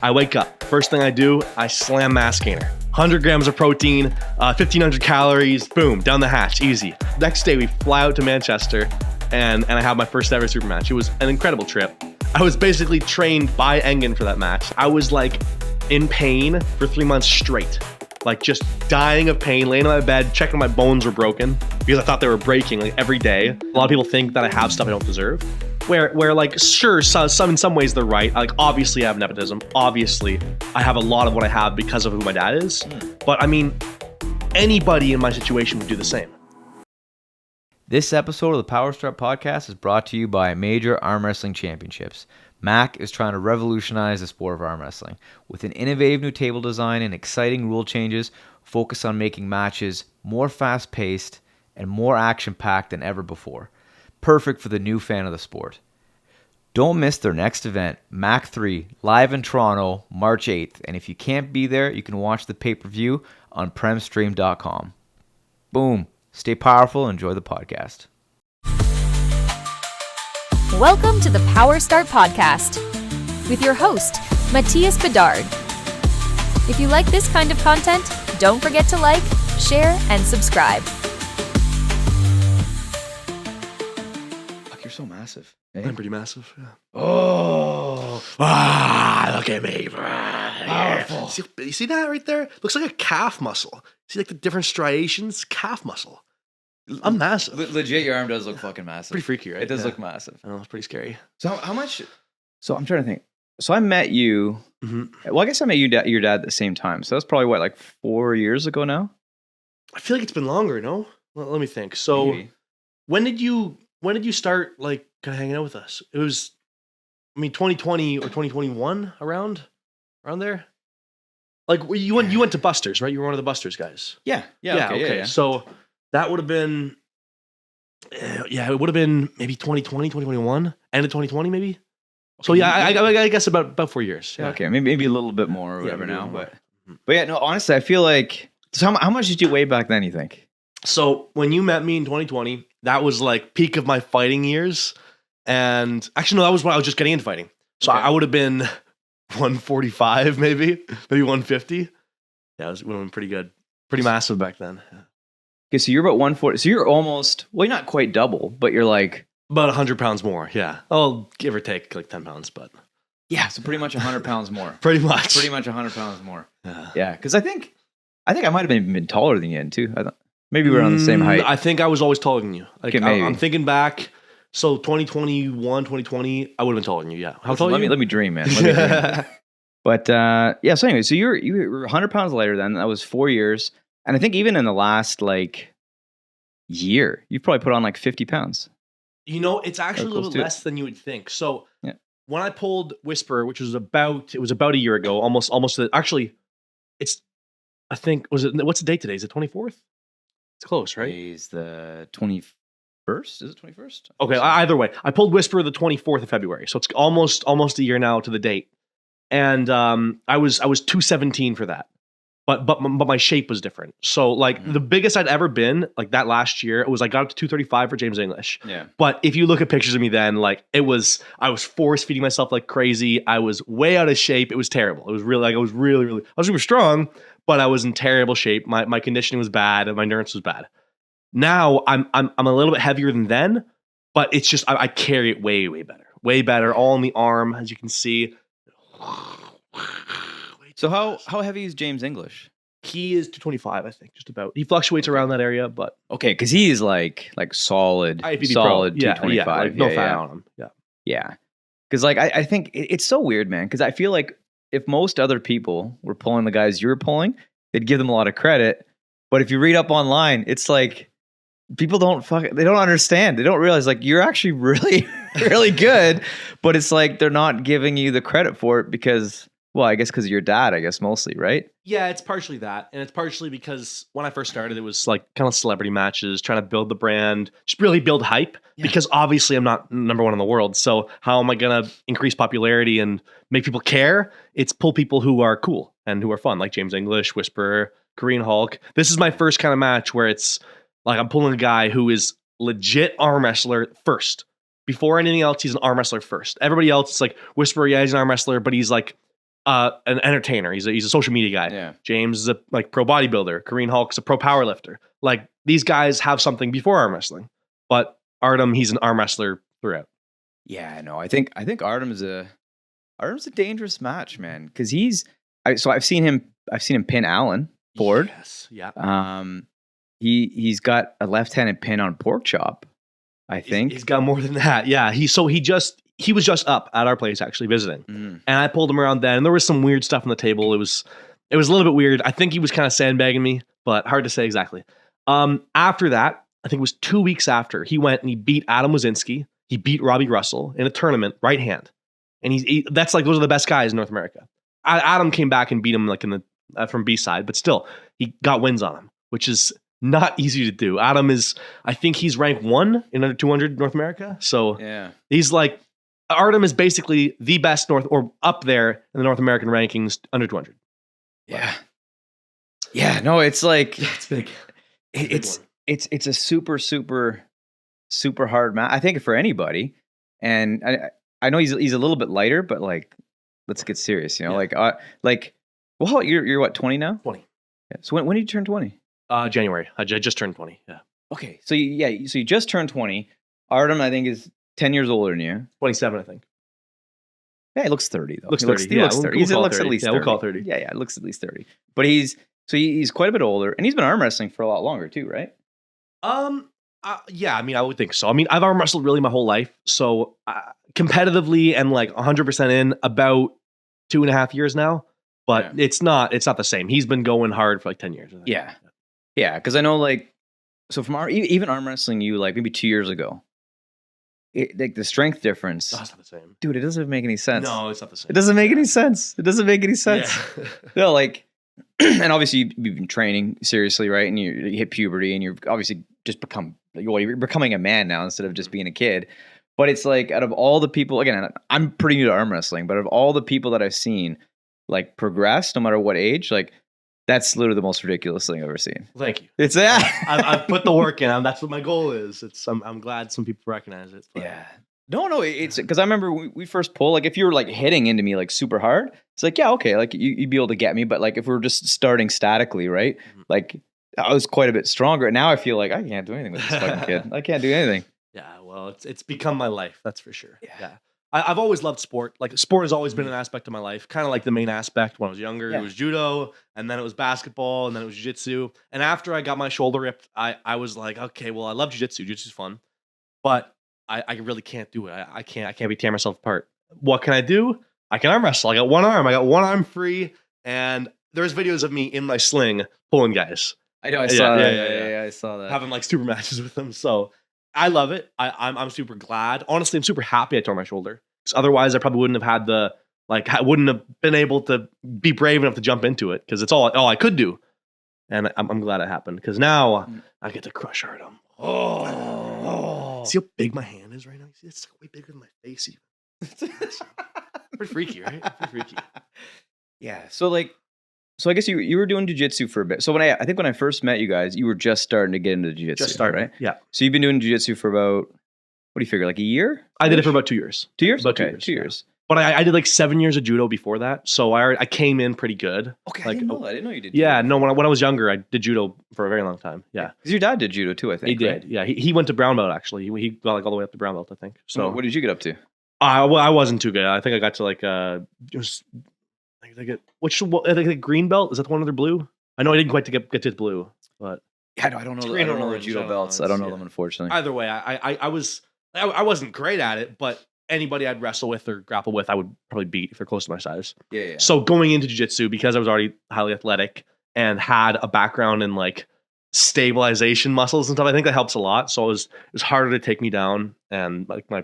I wake up. First thing I do, I slam mass gainer. 100 grams of protein, 1,500 calories, boom, down the hatch, easy. Next day, we fly out to Manchester, and I have my first ever super match. It was an incredible trip. I was basically trained by Engin for that match. I was like in pain for 3 months straight. Like just dying of pain, laying on my bed, checking my bones were broken because I thought they were breaking like every day. A lot of people think that I have stuff I don't deserve. Where like, sure, some in some ways they're right. Like, obviously I have nepotism. Obviously, I have a lot of what I have because of who my dad is. But I mean, anybody in my situation would do the same. This episode of the PowerStart podcast is brought to you by Major Arm Wrestling Championships. Mac is trying to revolutionize the sport of arm wrestling. With an innovative new table design and exciting rule changes, focus on making matches more fast-paced and more action-packed than ever before. Perfect for the new fan of the sport. Don't miss their next event, Mac 3, live in Toronto, March 8th. And if you can't be there, you can watch the pay-per-view on premstream.com. Boom. Stay powerful and enjoy the podcast. Welcome to the PowerStart podcast with your host, Matthias Bedard. If you like this kind of content, don't forget to like, share, and subscribe. You're so massive. Hey? I'm pretty massive, yeah. Oh, Look at me. powerful. You see that right there? Looks like a calf muscle. See like the different striations? Calf muscle. I'm massive. Legit, your arm does look fucking massive. Pretty freaky, right? It does look massive. I know, it's pretty scary. So how much? So I'm trying to think. So I met you. Mm-hmm. Well, I guess I met your dad at the same time. So that's probably what, like 4 years ago now. I feel like it's been longer, no? Let me think. So Maybe. when did you start like kind of hanging out with us? It was, 2020 or 2021 around there. Like you went to Buster's, right? You were one of the Buster's guys. Yeah. Okay. So that would have been, it would have been maybe 2020, 2021, end of 2020 maybe. So yeah, I guess about 4 years. Yeah. Okay, maybe a little bit more or whatever maybe a now, little but yeah, no. Honestly, I feel like. So how much did you weigh back then? You think? So when you met me in 2020, that was like peak of my fighting years. And actually, no, that was when I was just getting into fighting. So Okay. I would have been 145, maybe 150. Yeah, it would have been pretty good. Pretty massive back then. Yeah. Okay, so you're about 140. So you're almost, well, you're not quite double, but you're like About 100 pounds more, yeah. Oh, give or take like 10 pounds, but so pretty much 100 pounds more. pretty much. Pretty much 100 pounds more. Yeah. Yeah, because I think I might have been taller than you too. I thought maybe we're on the same height. I think I was always taller than you. Like, Okay, maybe. I'm thinking back. So 2021, 2020, I would have been taller than you, yeah. How tall are you? Let me dream, man. Let me dream. But so anyway, so you were 100 pounds lighter then. That was 4 years. And I think even in the last like year, you've probably put on like 50 pounds. It's actually a Close little to bit it. less than you would think. So Yeah. when I pulled Whisper, which was about a year ago, almost actually, it's, I think, what's the date today? Is it 24th? It's close, right? Today's the 21st. Is it 21st? Okay, either way, I pulled Whisper the 24th of February, so it's almost a year now to the date. And I was 217 for that, but my shape was different. So like the biggest I'd ever been like that last year, it was I got up to 235 for James English. Yeah. But if you look at pictures of me then, like I was force feeding myself like crazy. I was way out of shape. It was terrible. It was really like I was super strong, but I was in terrible shape. My conditioning was bad and my endurance was bad. Now I'm a little bit heavier than then, but it's just I carry it way better. All in the arm, as you can see. So how heavy is James English? He is 225, I think, just about. He fluctuates around that area, but Okay, because he is like solid IFBB solid Pro. 225. Yeah, like, no fat on him. Yeah. Yeah. Because like I think it's so weird, man. Because I feel like if most other people were pulling the guys you were pulling, they'd give them a lot of credit. But if you read up online, it's like people they don't understand. They don't realize like you're actually really, really good. But it's like they're not giving you the credit for it because, well, I guess because of your dad, I guess mostly, right? Yeah, it's partially that. And it's partially because when I first started, it was like kind of celebrity matches, trying to build the brand, just really build hype. Yeah. Because obviously I'm not number one in the world. So how am I going to increase popularity and make people care? It's pull people who are cool and who are fun, like James English, Whisper, Korean Hulk. This is my first kind of match where it's like I'm pulling a guy who is legit arm wrestler first. Before anything else, he's an arm wrestler first. Everybody else is like Whisper, yeah, he's an arm wrestler, but he's like an entertainer. He's a social media guy. Yeah. James is a pro bodybuilder. Kareen Hulk's a pro powerlifter. Like these guys have something before arm wrestling, but Artem, he's an arm wrestler throughout. Yeah, no, I think Artem's a dangerous match, man, because I've seen him pin Allen Ford. Yes, yeah. He's got a left-handed pin on Pork Chop, I think. He's got more than that. Yeah, he was just up at our place actually visiting, and I pulled him around then. And there was some weird stuff on the table. It was a little bit weird. I think he was kind of sandbagging me, but hard to say exactly. After that, I think it was 2 weeks after, he went and he beat Adam Wazinski. He beat Robbie Russell in a tournament, right hand, and that's like those are the best guys in North America. Adam came back and beat him like in the from B side, but still he got wins on him, which is not easy to do. Adam I think he's ranked 1 in under 200 North America. So yeah, he's like, Artem is basically the best or up there in the North American rankings under 200. Yeah. Yeah, no, it's like, it's big. It's a super, super, super hard match, I think, for anybody. And I know he's a little bit lighter, but like, let's get serious, you know, well, you're what, 20 now? 20. Yeah. So when did you turn 20? January. I just turned 20. Yeah. Okay. So you just turned 20. Artem, I think, is 10 years older than you. 27, I think. Yeah, he looks 30 though. Looks he 30. He looks 30. We'll looks 30. at least 30. Yeah, we'll call 30. Yeah, it looks at least 30. But he's quite a bit older, and he's been arm wrestling for a lot longer too, right? Yeah, I mean, I would think so. I mean, I've arm wrestled really my whole life, so competitively and like 100% in about 2.5 years now. But it's not the same. He's been going hard for like 10 years. I think. Yeah, because I know like, so from even arm wrestling, you like maybe 2 years ago, like the strength difference. That's not the same, dude. It doesn't make any sense. No, it's not the same. It doesn't make any sense. It doesn't make any sense. Yeah. No, like, and obviously you've been training seriously, right? And you hit puberty, and you're obviously just you're becoming a man now instead of just being a kid. But it's like, out of all the people, again, I'm pretty new to arm wrestling, but of all the people that I've seen like progress, no matter what age, like that's literally the most ridiculous thing I've ever seen. Thank you. It's I've put the work in. That's what my goal is. I'm glad some people recognize it. But. Yeah. No, it's because I remember we first pull, like if you were like hitting into me like super hard, it's like, yeah, okay, like you'd be able to get me. But like if we were just starting statically, right? Mm-hmm. Like I was quite a bit stronger. And now I feel like I can't do anything with this fucking kid. I can't do anything. Yeah, well, it's become my life. That's for sure. Yeah. I've always loved sport. Like sport has always been an aspect of my life. Kind of like the main aspect when I was younger. It was judo, and then it was basketball, and then it was jiu-jitsu. And after I got my shoulder ripped, I was like, okay, well, I love jiu-jitsu. Jiu-jitsu's fun, but I really can't do it. I can't be tearing myself apart. What can I do? I can arm wrestle. I got one arm free, and there's videos of me in my sling pulling guys. I know. I saw that. Yeah, I saw that. Having like super matches with them. So I love it. I'm super glad. Honestly, I'm super happy I tore my shoulder. Because otherwise, I probably wouldn't have had I wouldn't have been able to be brave enough to jump into it because it's all I could do. And I'm glad it happened because now I get to crush Artem. Oh. See how big my hand is right now? See, it's way bigger than my face even. Pretty freaky, right? Pretty freaky. Yeah. So I guess you were doing jiu-jitsu for a bit. So when I think when I first met you guys, you were just starting to get into jiu-jitsu. Just starting, right? Yeah. So you've been doing jiu-jitsu for about, what do you figure, like a year? I did it for about 2 years. 2 years? About okay, 2 years. 2 years. But I did like 7 years of judo before that, so I came in pretty good. Okay, like, I didn't know that. I didn't know you did. Yeah, no. When I was younger, I did judo for a very long time. Yeah, because your dad did judo too. I think he did. Right? Yeah, he went to brown belt actually. He got like all the way up to brown belt, I think. So what did you get up to? I wasn't too good. I think I got to like just I think the green belt. Is that the one under blue? I know I didn't quite get to blue, but yeah, I don't know. I don't know the judo belts. I don't know them, unfortunately. Either way, I wasn't great at it, but anybody I'd wrestle with or grapple with, I would probably beat if they're close to my size. Yeah. So going into jiu-jitsu, because I was already highly athletic and had a background in like stabilization muscles and stuff, I think that helps a lot. So it was harder to take me down, and like my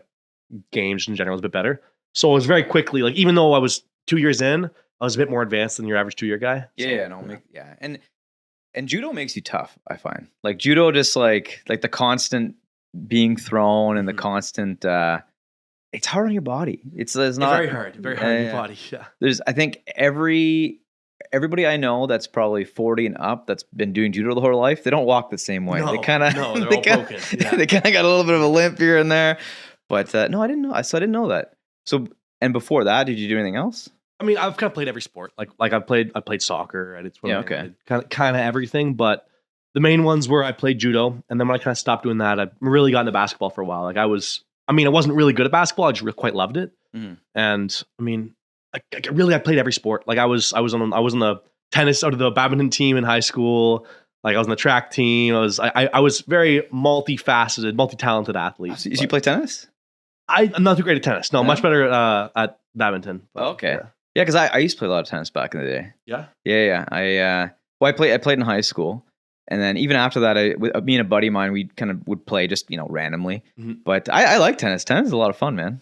games in general was a bit better. So it was very quickly, like even though I was 2 years in, I was a bit more advanced than your average 2 year guy. And judo makes you tough, I find. Like judo, just like the constant being thrown and the constant. It's hard on your body. It's not very hard on your body. Yeah. I think everybody I know that's probably 40 and up that's been doing judo the whole life, they don't walk the same way. They kind of they're all broken. Yeah. They kind of got a little bit of a limp here and there. But no, I didn't know. So I didn't know that. So and before that, did you do anything else? I mean, I've kind of played every sport. Like I played soccer. I did swimming. Yeah, okay. Kind of everything. But the main ones were I played judo, and then when I kind of stopped doing that, I really got into basketball for a while. Like I wasn't really good at basketball. I just quite loved it. And I mean, I played every sport. Like I was on the tennis or the badminton team in high school. Like I was on the track team. I was very multifaceted, multi-talented athlete. Did you play tennis? I'm not too great at tennis. No, much better at badminton. But, okay. Yeah, because I used to play a lot of tennis back in the day. Yeah? Yeah. I played in high school. And then even after that, me and a buddy of mine, we kind of would play just, randomly. But I like tennis. Tennis is a lot of fun, man.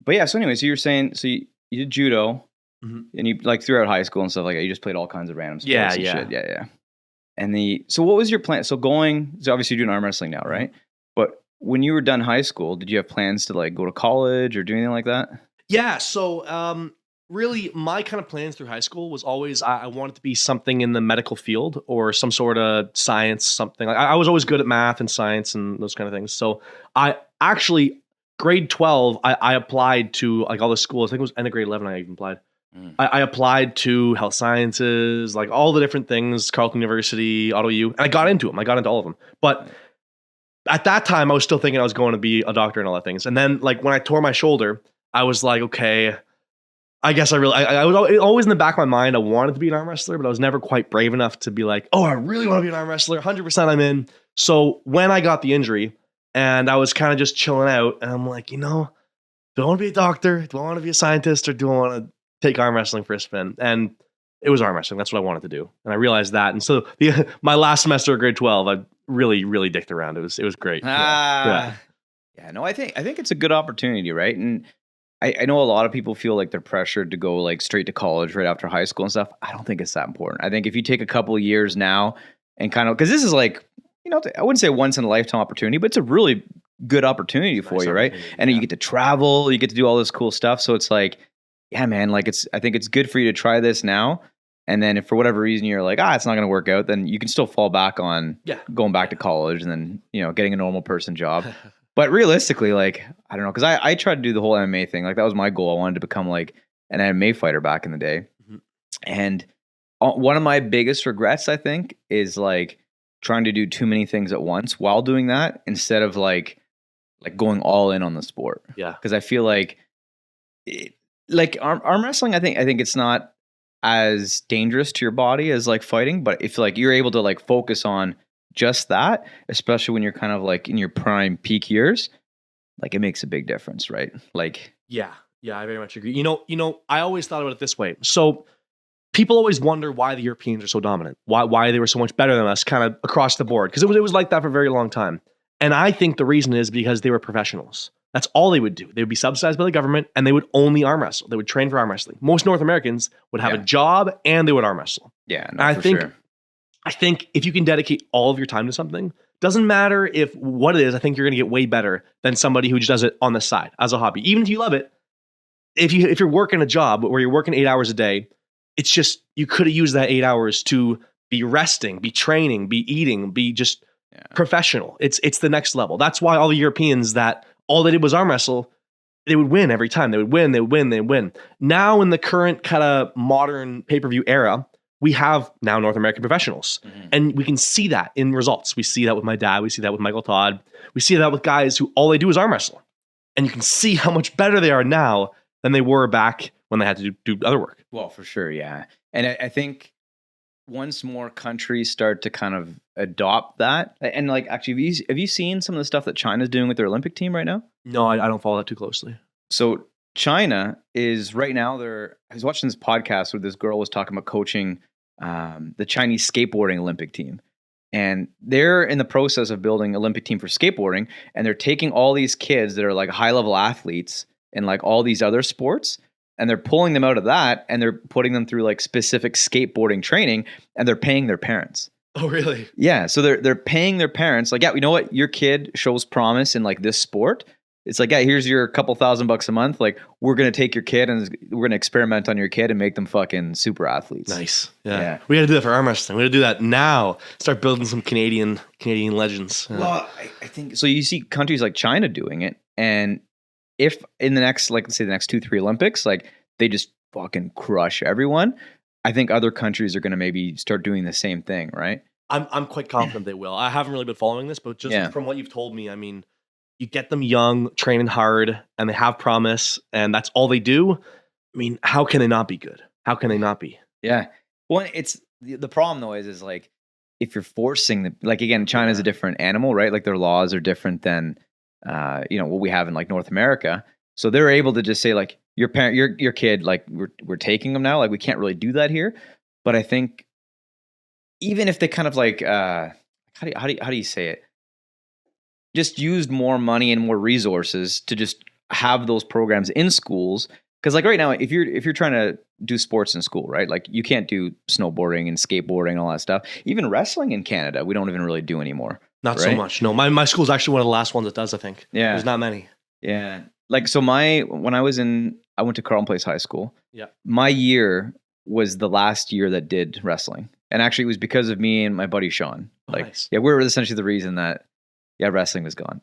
But yeah, so anyway, so you were saying, so you did judo, and you like throughout high school and stuff like that, you just played all kinds of random sports and shit. Yeah. And so what was your plan? So obviously you're doing arm wrestling now, right? But when you were done high school, did you have plans to like go to college or do anything like that? Yeah. So really my kind of plans through high school was always I wanted to be something in the medical field or some sort of science, something. Like I was always good at math and science and those kind of things. So I actually, grade 12, I applied to like all the schools. I think it was end of grade 11 I even applied. I applied to health sciences, like all the different things, Carleton University, Auto U, and I got into them. I got into all of them. But at that time, I was still thinking I was going to be a doctor and all that things. And then like when I tore my shoulder, I was like, okay, I guess I was always in the back of my mind, I wanted to be an arm wrestler, but I was never quite brave enough to be like, oh, I really want to be an arm wrestler. 100% I'm in. So when I got the injury and I was kind of just chilling out and I'm like, do I want to be a doctor? Do I want to be a scientist, or do I want to take arm wrestling for a spin? And it was arm wrestling. That's what I wanted to do. And I realized that. And so my last semester of grade 12, I really, really dicked around. It was great. Yeah. No, I think it's a good opportunity, right? And I know a lot of people feel like they're pressured to go like straight to college right after high school and stuff. I don't think it's that important. I think if you take a couple of years now and kind of, because this is like, I wouldn't say once in a lifetime opportunity, but it's a really good opportunity for you, right? And you get to travel, you get to do all this cool stuff. So it's like, yeah, man, like I think it's good for you to try this now. And then if for whatever reason you're like, it's not going to work out, then you can still fall back on going back to college and then, getting a normal person job. But realistically, like, I don't know, because I tried to do the whole MMA thing. Like that was my goal. I wanted to become like an MMA fighter back in the day. And one of my biggest regrets, I think, is like trying to do too many things at once while doing that instead of like going all in on the sport. Yeah. Because I feel like arm wrestling, I think it's not as dangerous to your body as like fighting, but if like you're able to like focus on just that, especially when you're kind of like in your prime peak years, like it makes a big difference, right? Like, yeah, I very much agree. I always thought about it this way. So people always wonder why the Europeans are so dominant, why they were so much better than us kind of across the board. Because it was like that for a very long time. And I think the reason is because they were professionals. That's all they would do. They would be subsidized by the government and they would only arm wrestle. They would train for arm wrestling. Most North Americans would have a job and they would arm wrestle. Yeah, I think if you can dedicate all of your time to something, doesn't matter what it is, I think you're going to get way better than somebody who just does it on the side as a hobby. Even if you love it, if you're working a job where you're working 8 hours a day, it's just, you could have used that 8 hours to be resting, be training, be eating, be just professional. It's the next level. That's why all the Europeans that all they did was arm wrestle, they would win every time. They would win. Now in the current kind of modern pay-per-view era, we have now North American professionals. And we can see that in results. We see that with my dad. We see that with Michael Todd. We see that with guys who all they do is arm wrestle. And you can see how much better they are now than they were back when they had to do other work. Well, for sure, yeah. And I think once more countries start to kind of adopt that, and like actually, have you seen some of the stuff that China's doing with their Olympic team right now? No, I don't follow that too closely. So China is right now, I was watching this podcast where this girl was talking about coaching the Chinese skateboarding Olympic team. And they're in the process of building an Olympic team for skateboarding. And they're taking all these kids that are like high level athletes in like all these other sports. And they're pulling them out of that and they're putting them through like specific skateboarding training, and they're paying their parents. Oh, really? Yeah. So they're paying their parents like, you know what? Your kid shows promise in like this sport. It's like, here's your couple $1,000 a month. Like, we're going to take your kid and we're going to experiment on your kid and make them fucking super athletes. Nice. Yeah. We got to do that for arm wrestling. We got to do that now. Start building some Canadian legends. Yeah. Well, I think so. You see countries like China doing it. And if in the next, like, let's say the next 2-3 Olympics, like they just fucking crush everyone, I think other countries are going to maybe start doing the same thing, right? I'm quite confident they will. I haven't really been following this, but just Yeah. from what you've told me, I mean, you get them young, training hard, and they have promise, and that's all they do. I mean, how can they not be good? How can they not be? Yeah. Well, it's the problem though is like if you're forcing the, like again, China's a different animal, right? Like their laws are different than what we have in like North America. So they're able to just say like your parent, your kid, like we're taking them now. Like we can't really do that here. But I think even if they kind of like how do you say it? Just used more money and more resources to just have those programs in schools. Because like right now, if you're trying to do sports in school, right? Like you can't do snowboarding and skateboarding and all that stuff. Even wrestling in Canada, we don't even really do anymore. Not right? so much. No, my school's actually one of the last ones that does, I think. Yeah. There's not many. Yeah. Like so when I went to Carleton Place High School. Yeah. My year was the last year that did wrestling. And actually it was because of me and my buddy Sean. Like Nice. yeah, we were essentially the reason that wrestling was gone.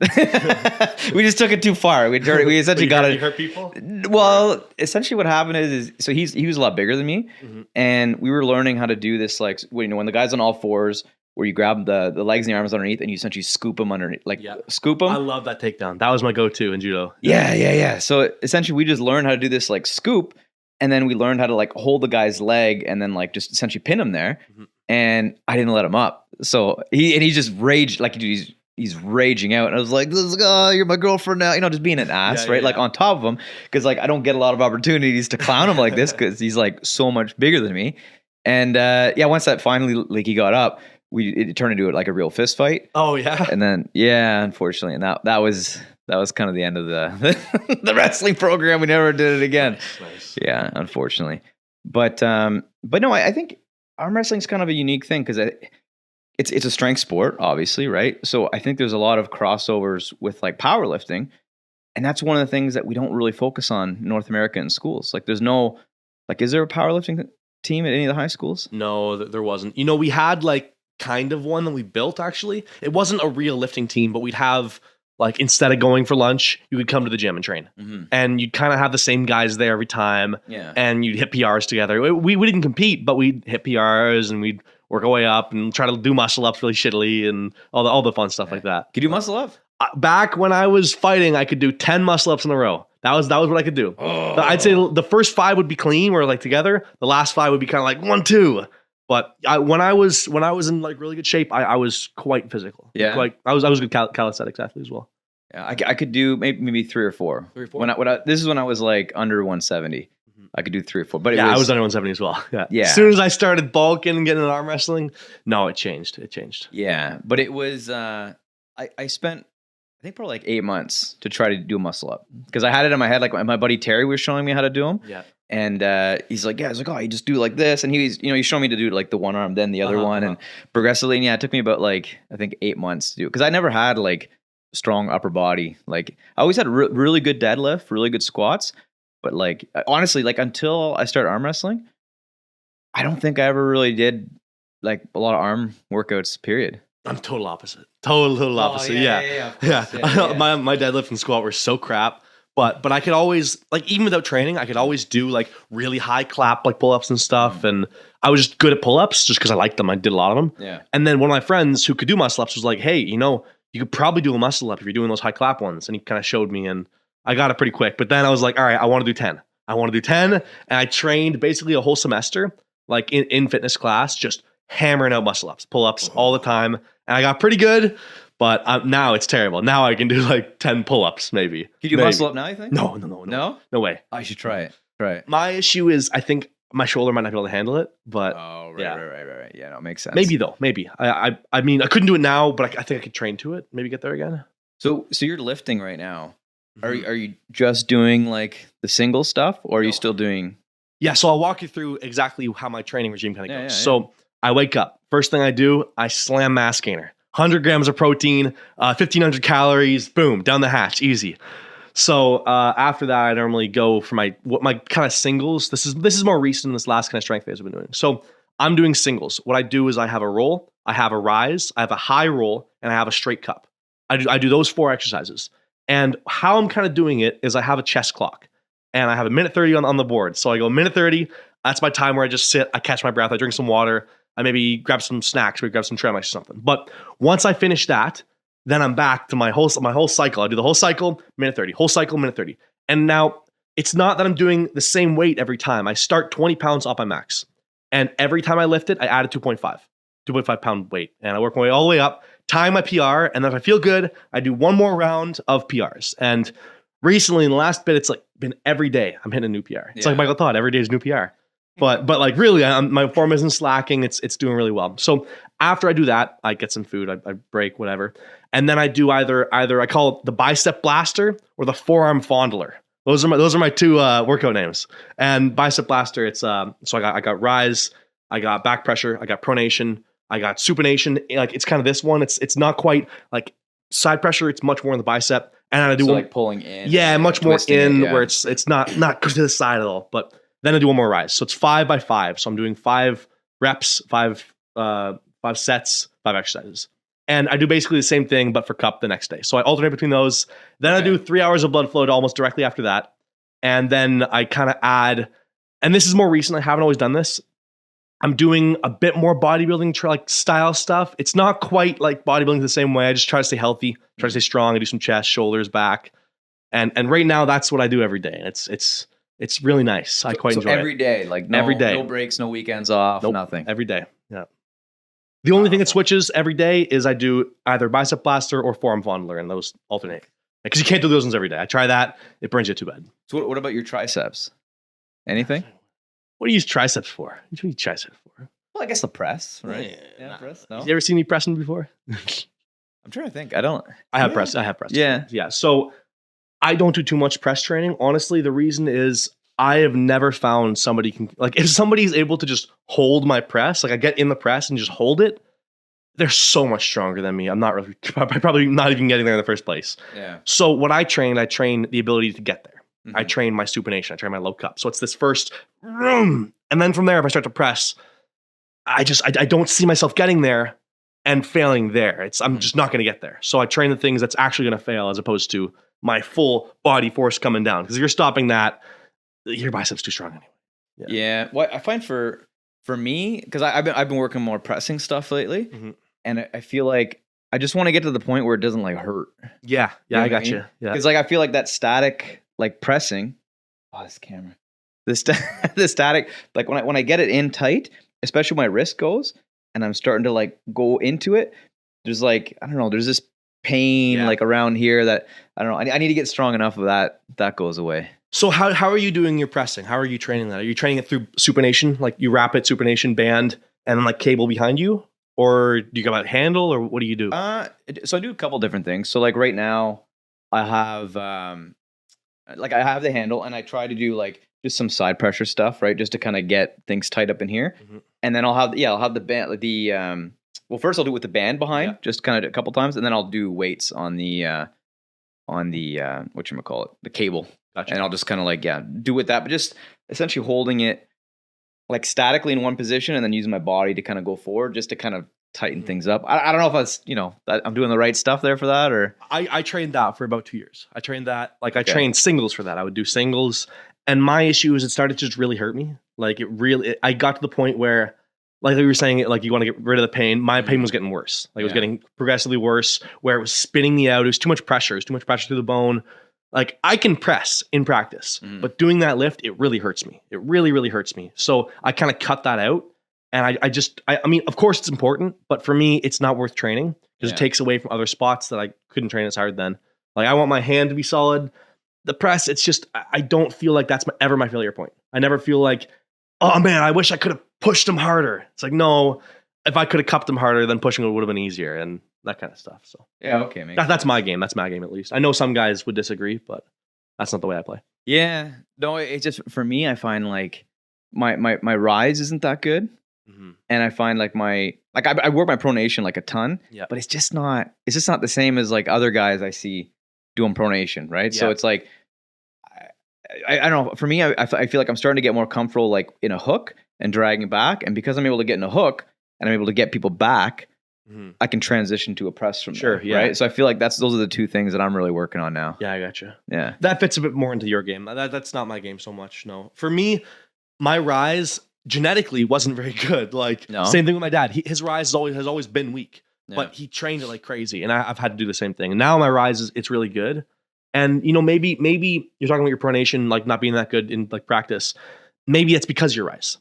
We just took it too far. We essentially got it. You hurt people? Well, essentially what happened is so he was a lot bigger than me, Mhm. and we were learning how to do this like when the guy's on all fours, where you grab the legs and the arms underneath, and you essentially scoop them underneath, like scoop them. I love that takedown. That was my go-to in judo. Yeah. So essentially, we just learned how to do this like scoop, and then we learned how to like hold the guy's leg and then like just essentially pin him there. Mhm. And I didn't let him up, so he just raged like he's raging out, and I was like, you're my girlfriend now, just being an ass, right? Like on top of him, because like I don't get a lot of opportunities to clown him like this because he's like so much bigger than me. And once that finally like he got up, it turned into like a real fist fight. Oh yeah. And then unfortunately, and that was kind of the end of the the wrestling program. We never did it again. Nice. Yeah, unfortunately. But no, I think arm wrestling is kind of a unique thing because it's a strength sport, obviously, right? So I think there's a lot of crossovers with like powerlifting, and that's one of the things that we don't really focus on in North America in schools. Like, there's no like, is there a powerlifting team at any of the high schools? No, there wasn't. We had like kind of one that we built actually. It wasn't a real lifting team, but we'd have like instead of going for lunch, you would come to the gym and train, and you'd kind of have the same guys there every time. Yeah, and you'd hit PRs together. We didn't compete, but we'd hit PRs and we'd work our way up and try to do muscle ups really shittily and all the fun stuff like that. Could you muscle up? Back when I was fighting, I could do 10 muscle ups in a row. That was what I could do. Oh. I'd say the first 5 would be clean, where like together. The last 5 would be kind of like 1, 2. But when I was in like really good shape, I was quite physical. Yeah. Like I was good calisthenics athlete as well. Yeah, I could do maybe 3 or 4. 3 or 4. This is when I was like under 170. I could do 3 or 4, but I was under 170 as well. Yeah. As soon as I started bulking and getting into arm wrestling, no, it changed. Yeah, but it was I spent I think probably like 8 months to try to do a muscle up because I had it in my head. Like my buddy Terry was showing me how to do them. Yeah. And he's like, oh, you just do like this, and he's showing me to do like the one arm, then the other one, and progressively. And it took me about like I think 8 months to do because I never had like strong upper body. Like I always had really good deadlift, really good squats. But like honestly, like until I started arm wrestling, I don't think I ever really did like a lot of arm workouts. Period. I'm total opposite. Total opposite. Yeah. My deadlift and squat were so crap. But I could always like even without training, I could always do like really high clap like pull ups and stuff. And I was just good at pull ups just because I liked them. I did a lot of them. Yeah. And then one of my friends who could do muscle ups was like, hey, you could probably do a muscle up if you're doing those high clap ones. And he kind of showed me, and I got it pretty quick. But then I was like, all right, I want to do 10. And I trained basically a whole semester, like in fitness class, just hammering out muscle ups, pull ups all the time. And I got pretty good, but now it's terrible. Now I can do like 10 pull ups, maybe. Can you do muscle up now, you think? No. No way. I should try it. My issue is I think my shoulder might not be able to handle it, but right. Yeah, no, it makes sense. Maybe. I mean, I couldn't do it now, but I think I could train to it. Maybe get there again. So you're lifting right now. Are you just doing like the single stuff, or are you still doing? Yeah, so I'll walk you through exactly how my training regime kind of goes. Yeah. So I wake up. First thing I do, I slam mass gainer. 100 grams of protein, 1,500 calories, boom, down the hatch, easy. So after that, I normally go for my kind of singles. This is more recent in this last kind of strength phase I've been doing. So I'm doing singles. What I do is I have a roll, I have a rise, I have a high roll, and I have a straight cup. I do those 4 exercises. And how I'm kind of doing it is I have a chest clock. and I have a minute 30 on the board. So I go minute 30. That's my time where I just sit, I catch my breath, I drink some water, I maybe grab some snacks, maybe grab some trail mix or something. But once I finish that, then I'm back to my whole cycle. I do the whole cycle, minute 30, whole cycle, minute 30. And now it's not that I'm doing the same weight every time. I start 20 pounds off my max. And every time I lift it, I add a 2.5 pound weight. And I work my way all the way up, time my PR. And then if I feel good, I do one more round of PRs. And recently in the last bit, it's like been every day I'm hitting a new PR. It's like Michael thought, every day is a new PR. But like really, my form isn't slacking. It's doing really well. So after I do that, I get some food, I break, whatever. And then I do either I call it the bicep blaster or the forearm fondler. Those are my two workout names. And bicep blaster, it's so I got rise, I got back pressure, I got pronation, I got supination. Like it's kind of this one. It's not quite like side pressure. It's much more in the bicep. And I do so like pulling in. Yeah, much more in where it's not to the side at all. But then I do one more rise. So it's 5 by 5. So I'm doing 5 reps, 5 sets, 5 exercises. And I do basically the same thing, but for cup the next day. So I alternate between those. Then I do 3 hours of blood flow almost directly after that. And then I kind of add, and this is more recent, I haven't always done this. I'm doing a bit more bodybuilding like style stuff. It's not quite like bodybuilding the same way. I just try to stay healthy, try to stay strong. I do some chest, shoulders, back. And right now that's what I do every day. And it's really nice. I quite enjoy it. Every day, like every day. No breaks, no weekends off, nothing. Every day. Yeah. The only thing that switches every day is I do either bicep blaster or forearm fondler, and those alternate. Because you can't do those ones every day. I try that. It burns you too bad. So what about your triceps? Anything? What do you use triceps for? What do you use triceps for? Well, I guess the press, right? Yeah, press. No? You ever seen me pressing before? I'm trying to think. I don't. I have press. Yeah. Yeah. So I don't do too much press training. Honestly, the reason is I have never found somebody can, like, if somebody's able to just hold my press, like I get in the press and just hold it, they're so much stronger than me. I'm not really, probably not even getting there in the first place. Yeah. So what I train the ability to get there. Mm-hmm. I train my supination. I train my low cup. So it's this first room. And then from there, if I start to press, I don't see myself getting there and failing there. I'm just not going to get there. So I train the things that's actually going to fail as opposed to my full body force coming down. Because if you're stopping that, your biceps too strong anyway. Yeah. Well, I find for me, because I've been working more pressing stuff lately, and I feel like I just want to get to the point where it doesn't like hurt. Yeah. You know I got you. Yeah. Because like I feel like that static like pressing. Oh, this camera. The static, like when I get it in tight, especially when my wrist goes and I'm starting to like go into it, there's like, I don't know, there's this pain like around here that I don't know. I need to get strong enough of that goes away. So how are you doing your pressing? How are you training that? Are you training it through supination, like you wrap it supination band and then like cable behind you, or do you go about handle, or what do you do? So I do a couple different things. So like right now, I have I have the handle, and I try to do like just some side pressure stuff, right, just to kind of get things tight up in here, and then I'll have the band, like well, first I'll do it with the band behind, just kind of a couple times, and then I'll do weights on the whatchamacallit, the cable. Gotcha. And I'll just kind of like, do with that, but just essentially holding it like statically in one position and then using my body to kind of go forward just to kind of tighten things up. I don't know if that's, I'm doing the right stuff there for that, or. I trained that for about 2 years. I trained that, like I trained singles for that. I would do singles, and my issue is it started to just really hurt me. Like I got to the point where, like we were saying, like you want to get rid of the pain. My pain was getting worse. Like it was getting progressively worse, where it was spinning me out. It was too much pressure. It was too much pressure through the bone. Like I can press in practice, but doing that lift, it really hurts me. It really, really hurts me. So I kind of cut that out. And I mean, of course it's important, but for me, it's not worth training because it takes away from other spots that I couldn't train as hard then. Like I want my hand to be solid. The press, it's just, I don't feel like that's ever my failure point. I never feel like, oh man, I wish I could have pushed him harder. It's like, no, if I could have cupped him harder, then pushing it would have been easier. And that kind of stuff. So okay, that's my game. That's my game, at least. I know some guys would disagree, but that's not the way I play. Yeah, no, it's just for me. I find like my rise isn't that good, and I find like I work my pronation like a ton, but it's just not the same as like other guys I see doing pronation, right? So it's like I don't know. For me, I feel like I'm starting to get more comfortable like in a hook and dragging back, and because I'm able to get in a hook and I'm able to get people back. I can transition to a press from Sure, there, yeah. right? So I feel like those are the two things that I'm really working on now. Yeah, I gotcha. Yeah. That fits a bit more into your game. That's not my game so much. No, for me, my rise genetically wasn't very good. Like same thing with my dad. His rise has always been weak, but he trained it like crazy, and I've had to do the same thing. And now my rise it's really good. And maybe you're talking about your pronation like not being that good in like practice. Maybe it's because your rise.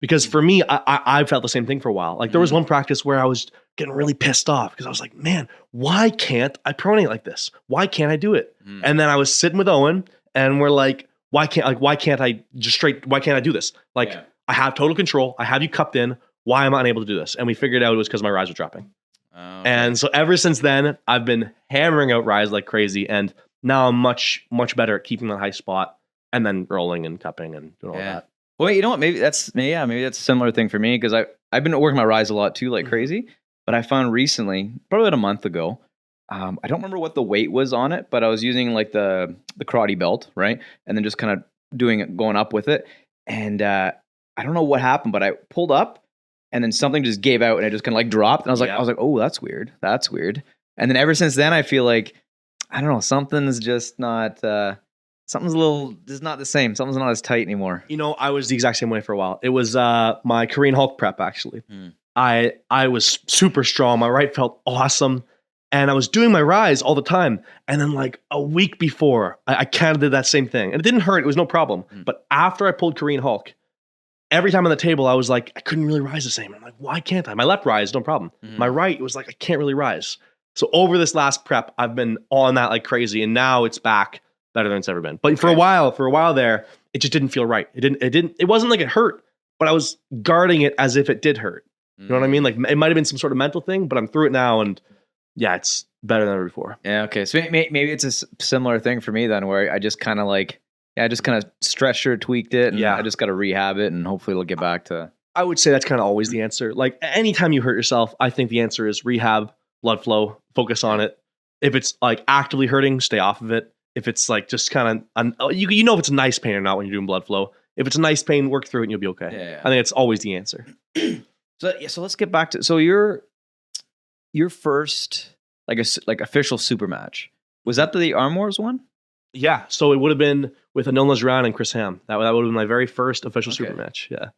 Because for me, I felt the same thing for a while. Like there was one practice where I was getting really pissed off because I was like, man, why can't I pronate like this? Why can't I do it? And then I was sitting with Owen and we're like, why can't I do this? Like I have total control. I have you cupped in. Why am I unable to do this? And we figured out it was because my rise was dropping. And so ever since then, I've been hammering out rise like crazy. And now I'm much, much better at keeping the high spot and then rolling and cupping and doing all that. Well, you know what? Maybe that's a similar thing for me because I've been working my rise a lot too, like crazy. But I found recently, probably about a month ago, I don't remember what the weight was on it, but I was using like the karate belt, right? And then just kind of going up with it. And I don't know what happened, but I pulled up and then something just gave out and it just kind of like dropped. And I was like, oh, that's weird. That's weird. And then ever since then, I feel like, I don't know, something's just not, something's just not the same. Something's not as tight anymore. I was the exact same way for a while. It was my Korean Hulk prep, actually. I was super strong. My right felt awesome. And I was doing my rise all the time. And then like a week before, I kind of did that same thing. And it didn't hurt. It was no problem. But after I pulled Korean Hulk, every time on the table, I was like, I couldn't really rise the same. I'm like, why can't I? My left rise, no problem. My right, it was like, I can't really rise. So over this last prep, I've been on that like crazy. And now it's back better than it's ever been. But for a while there, it just didn't feel right. It wasn't like it hurt, but I was guarding it as if it did hurt. You know what I mean? Like it might've been some sort of mental thing, but I'm through it now and yeah, it's better than ever before. Yeah. Okay. So maybe it's a similar thing for me then where I just kind of stretched or tweaked it. And I just got to rehab it and hopefully it'll get back to. I would say that's kind of always the answer. Like anytime you hurt yourself, I think the answer is rehab, blood flow, focus on it. If it's like actively hurting, stay off of it. If it's like just kind of, you know if it's a nice pain or not when you're doing blood flow. If it's a nice pain, work through it and you'll be okay. Yeah. I think it's always the answer. So let's get back to your first like official super match. Was that the Arm Wars one? Yeah. So it would have been with Auden Larratt and Chris Ham. That would have been my very first official super match. Yeah.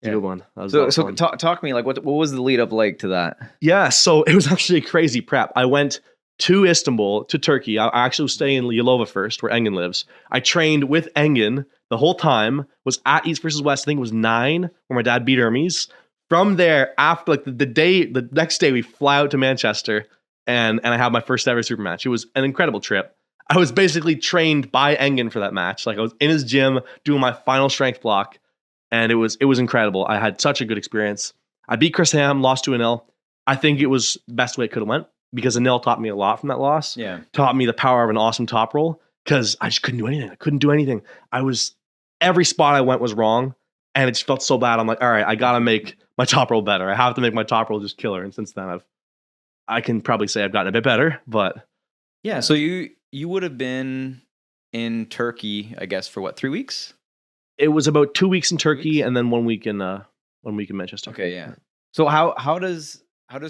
It's a good one. So talk to me, like what was the lead up like to that? Yeah. So it was actually a crazy prep. I went to Istanbul, to Turkey. I actually was staying in Yalova first, where Engin lives. I trained with Engin the whole time, was at East versus West, I think it was 9, where my dad beat Hermes. From there, after like the next day, we fly out to Manchester and I had my first ever super match. It was an incredible trip. I was basically trained by Engin for that match. Like I was in his gym doing my final strength block, and it was incredible. I had such a good experience. I beat Chris Ham, lost to Anil. I think it was the best way it could have went because Anil taught me a lot from that loss. Yeah, taught me the power of an awesome top roll because I just couldn't do anything. I couldn't do anything. Every spot I went was wrong, and it just felt so bad. I'm like, all right, I gotta make my top roll better. I have to make my top roll just killer. And since then, I can probably say I've gotten a bit better. But yeah, so you would have been in Turkey, I guess, for what, 3 weeks? It was about 2 weeks in Turkey and then 1 week in Manchester. Okay, yeah. So how does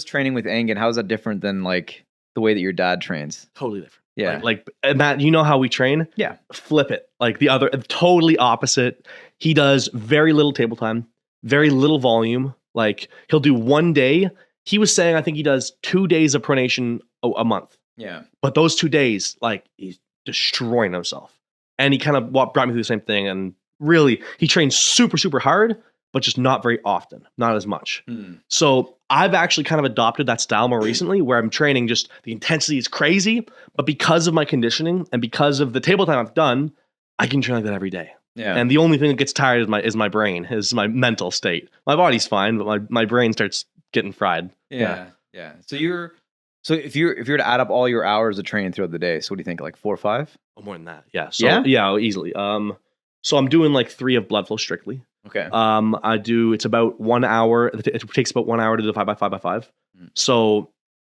training with Engin, how is that different than like the way that your dad trains? Totally different. Yeah. Like Matt, you know how we train? Yeah. Flip it. Like the other, totally opposite. He does very little table time, very little volume. Like he'll do one day. He was saying, I think he does 2 days of pronation a month. Yeah. But those 2 days, like he's destroying himself. And he kind of brought me through the same thing. And really, he trains super, super hard, but just not very often, not as much. So I've actually kind of adopted that style more recently where I'm training just the intensity is crazy, but because of my conditioning and because of the table time I've done, I can train like that every day. Yeah. And the only thing that gets tired is my brain, is my mental state. My body's fine, but my brain starts getting fried. Yeah. So if you're to add up all your hours of training throughout the day, so what do you think, like 4 or 5? Oh, more than that. Yeah. So yeah, easily. So I'm doing like 3 of blood flow strictly. Okay. It's about 1 hour. It takes about 1 hour to do the 5x5x5. So,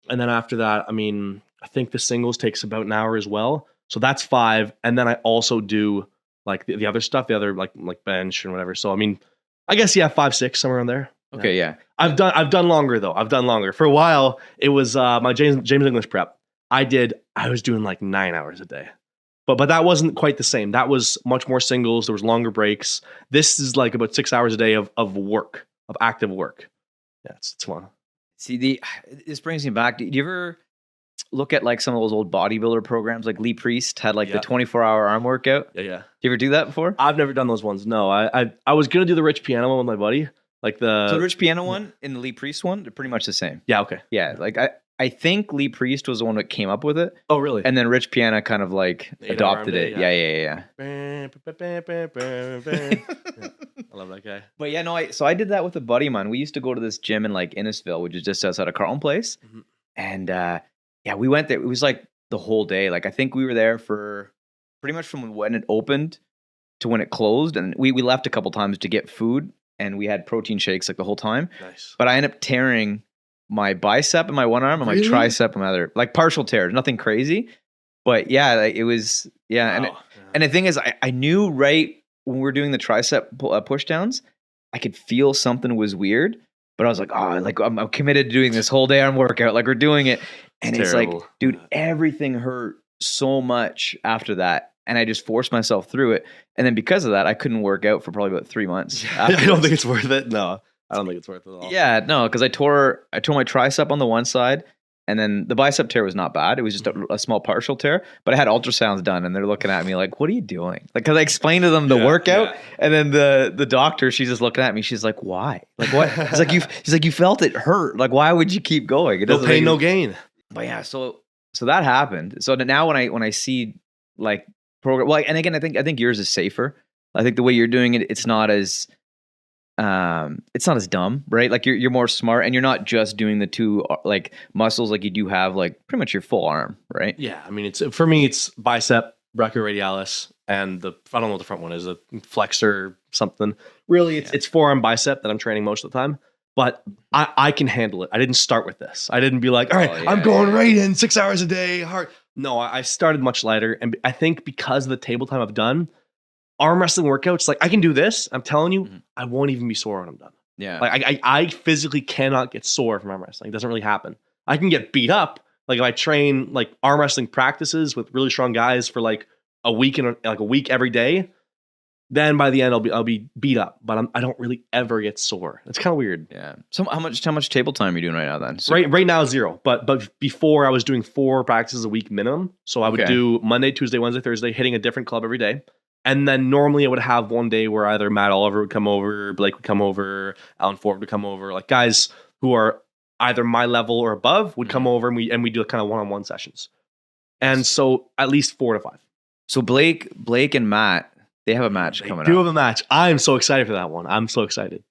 and then after that, I mean, I think the singles takes about an hour as well. So that's 5. And then I also do like the other stuff, the other like bench and whatever. So, I mean, I guess, 5, 6, somewhere in there. Okay, yeah. I've done longer though. I've done longer. For a while, it was my James English prep. I was doing like 9 hours a day. But that wasn't quite the same. That was much more singles. There was longer breaks. This is like about 6 hours a day of work, of active work. Yeah, it's fun. See, this brings me back. Do you ever look at like some of those old bodybuilder programs? Like Lee Priest had like the 24-hour arm workout. Yeah. Did you ever do that before? I've never done those ones. No, I was gonna do the Rich Piano one with my buddy. Like So the Rich Piano one and the Lee Priest one, they're pretty much the same. Yeah. Okay. Yeah, like I think Lee Priest was the one that came up with it. Oh, really? And then Rich Piana kind of like adopted it. Yeah. I love that guy. But yeah, no, so I did that with a buddy of mine. We used to go to this gym in like Innisfil, which is just outside of Carlton Place. Mm-hmm. And we went there. It was like the whole day. Like I think we were there for pretty much from when it opened to when it closed. And we left a couple times to get food, and we had protein shakes like the whole time. Nice. But I ended up tearing my bicep in my one arm and my tricep in my other, like partial tears, nothing crazy. But yeah, like it was, yeah. Wow. And the thing is, I knew right when we were doing the tricep push downs, I could feel something was weird, but I was like, oh, like I'm committed to doing this whole day arm workout. Like we're doing it. And it's like, dude, everything hurt so much after that. And I just forced myself through it. And then because of that, I couldn't work out for probably about 3 months. I don't think it's worth it. No, I don't think it's worth it at all. Yeah, no, because I tore my tricep on the one side, and then the bicep tear was not bad. It was just a small partial tear, but I had ultrasounds done, and they're looking at me like, "What are you doing?" Like, because I explained to them the workout, and then the doctor, she's just looking at me. She's like, "Why? Like what?" She's like, "You felt it hurt. Like, why would you keep going? It doesn't pain, no gain." But yeah, so that happened. So now when I see like program, well, and again, I think yours is safer. I think the way you're doing it, it's not as dumb, right? Like you're more smart, and you're not just doing the two like muscles, like you do have like pretty much your full arm, right? Yeah, I mean, for me, it's bicep, brachioradialis, and I don't know what the front one is, a flexor something. Really, it's forearm bicep that I'm training most of the time. But I can handle it. I didn't start with this. I didn't be like, all right, I'm going right in 6 hours a day, hard. No, I started much lighter, and I think because of the table time I've done, arm wrestling workouts, like I can do this. I'm telling you, I won't even be sore when I'm done. Yeah. Like I physically cannot get sore from arm wrestling. It doesn't really happen. I can get beat up. Like if I train like arm wrestling practices with really strong guys for like a week every day, then by the end I'll be beat up. But I don't really ever get sore. It's kind of weird. Yeah. So how much table time are you doing right now then? So right now 0. But before I was doing 4 practices a week minimum. So I would do Monday, Tuesday, Wednesday, Thursday, hitting a different club every day. And then normally I would have one day where either Matt Oliver would come over, Blake would come over, Alan Ford would come over. Like guys who are either my level or above would come over, and we do kind of one-on-one sessions. And so at least 4 to 5. So Blake and Matt, they have a match coming up. They do have a match. I'm so excited for that one. I'm so excited.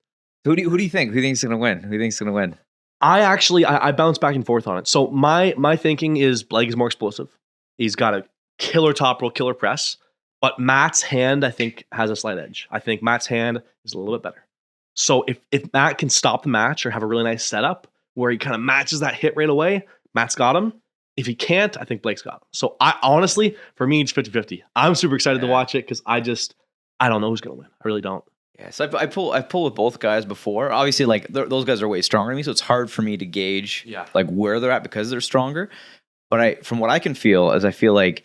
Who do you think? Who do you think's going to win? Who do you think's going to win? I bounce back and forth on it. So my thinking is Blake is more explosive. He's got a killer top roll, killer press. But Matt's hand, I think, has a slight edge. I think Matt's hand is a little bit better. So if Matt can stop the match or have a really nice setup where he kind of matches that hit right away, Matt's got him. If he can't, I think Blake's got him. So I honestly, for me, it's 50-50. I'm super excited to watch it because I don't know who's going to win. I really don't. Yeah, so I've pulled with both guys before. Obviously, like those guys are way stronger than me, so it's hard for me to gauge like where they're at because they're stronger. But from what I can feel is I feel like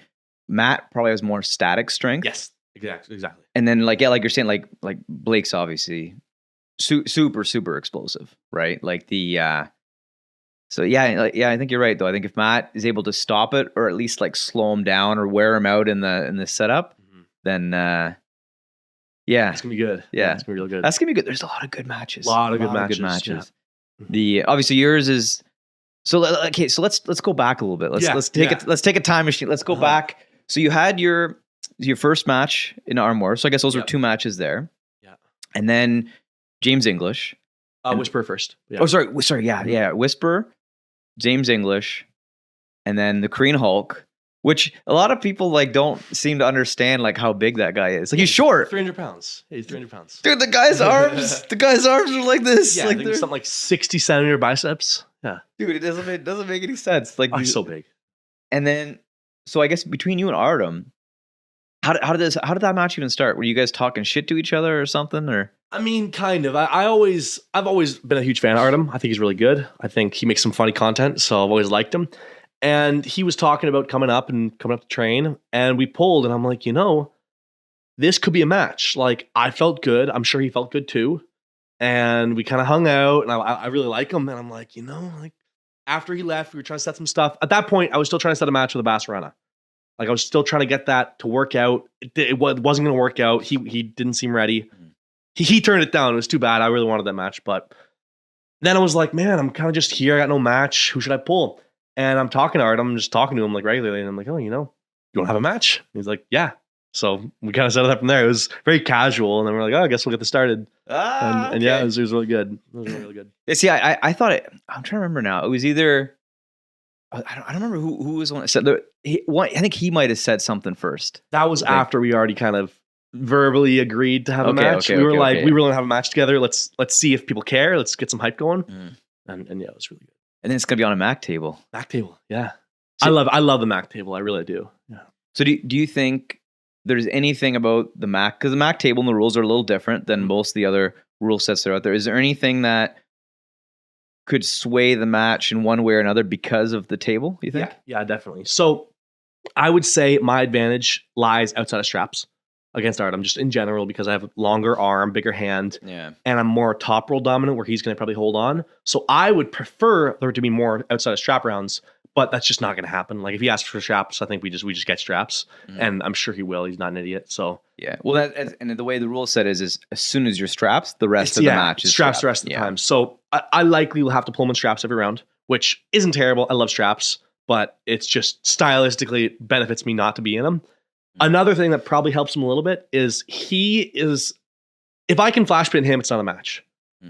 Matt probably has more static strength. Yes, exactly. And then like you're saying, like Blake's obviously super explosive, right? Like I think you're right though. I think if Matt is able to stop it or at least like slow him down or wear him out in the setup, then it's gonna be good. Yeah, it's gonna be real good. That's gonna be good. There's a lot of good matches. A lot of good matches. Yeah. Obviously yours is okay. So let's go back a little bit. Let's take a time machine. Let's go back. So you had your first match in Arm War. So I guess those were 2 matches there. Yeah. And then James English. Whisper first. Yeah. Oh, sorry. Yeah. Whisper, James English, and then the Korean Hulk, which a lot of people like don't seem to understand like how big that guy is. Like he's short. 300 pounds. Yeah, he's 300 pounds. Dude, the guy's arms are like this. Yeah, like I think something like 60 centimeter biceps. Yeah. Dude, it doesn't make any sense. Like he's so big. And then so I guess between you and Artem, how did that match even start? Were you guys talking shit to each other or something? Or I mean, kind of. I've always been a huge fan of Artem. I think he's really good. I think he makes some funny content, so I've always liked him. And he was talking about coming up to train, and we pulled, and I'm like, this could be a match. Like, I felt good. I'm sure he felt good too. And we kind of hung out, and I really like him. And I'm like, like after he left, we were trying to set some stuff. At that point, I was still trying to set a match with a Basarana. Like, I was still trying to get that to work out. It wasn't going to work out. He didn't seem ready. He turned it down. It was too bad. I really wanted that match. But then I was like, man, I'm kind of just here. I got no match. Who should I pull? And I'm talking to Art. I'm just talking to him like regularly. And I'm like, oh, you don't have a match? And he's like, yeah. So we kind of set it up from there. It was very casual. And then we're like, oh, I guess we'll get this started. And Okay. yeah, it was really good. It was really good. Yeah, see, I thought it. I'm trying to remember now. It was either I don't remember who was the one that said I think he might have said something first. That was after we already kind of verbally agreed to have a match. We were we really want to have a match together. Let's see if people care. Let's get some hype going. And yeah, it was really good. And then it's gonna be on a Mac table. Mac table, yeah. So, I love the Mac table. I really do. Yeah. So do you think there's anything about the Mac, because the Mac table and the rules are a little different than most of the other rule sets that are out there? Is there anything that could sway the match in one way or another because of the table, you think? Yeah, definitely. So I would say my advantage lies outside of straps against Artem, just in general, because I have a longer arm, bigger hand, and I'm more top roll dominant, where he's going to probably hold on. So I would prefer there to be more outside of strap rounds, but that's just not going to happen. Like, if he asks for straps, I think we just get straps, and I'm sure he will. He's not an idiot. So yeah, well, and the way the rule set is as soon as you're straps, the rest of the match is straps the rest of the time. So I likely will have to pull him in straps every round, which isn't terrible. I love straps, but it's just stylistically it benefits me not to be in them. Another thing that probably helps him a little bit is if I can flash pin him, it's not a match,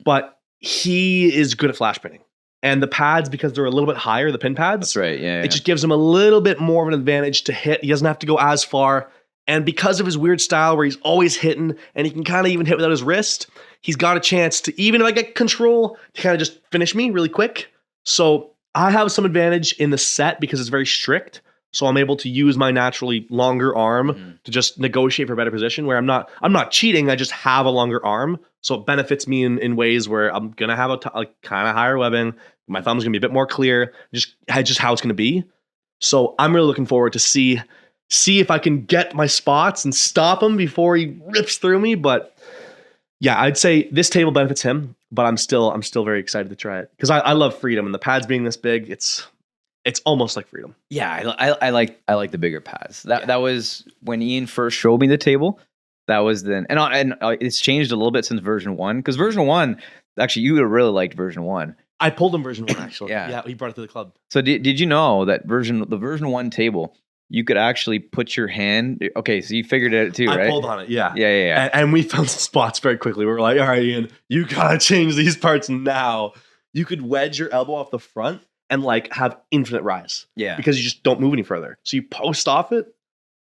but he is good at flash pinning. And the pads, because they're a little bit higher, the pin pads. That's right. Yeah. It just gives him a little bit more of an advantage to hit. He doesn't have to go as far. And because of his weird style where he's always hitting and he can kind of even hit without his wrist, he's got a chance to, even if I get control, to kind of just finish me really quick. So I have some advantage in the set because it's very strict. So I'm able to use my naturally longer arm to just negotiate for a better position, where I'm not cheating. I just have a longer arm. So it benefits me in ways where I'm going to have a kind of higher webbing. My thumb's going to be a bit more clear, just how it's going to be. So I'm really looking forward to see if I can get my spots and stop him before he rips through me. But yeah, I'd say this table benefits him, but I'm still very excited to try it because I love freedom, and the pads being this big, it's almost like freedom. Yeah, I like the bigger pads. That was when Ian first showed me the table. That was then, and it's changed a little bit since version 1. Because version 1, actually, you would have really liked version 1. I pulled him version 1 actually. Yeah, he brought it to the club. So did you know that the version 1 table, you could actually put your hand? Okay, so you figured it out too, right? I pulled on it. Yeah. And we found some spots very quickly. We were like, all right, Ian, you gotta change these parts now. You could wedge your elbow off the front and have infinite rise. Yeah. Because you just don't move any further. So you post off it.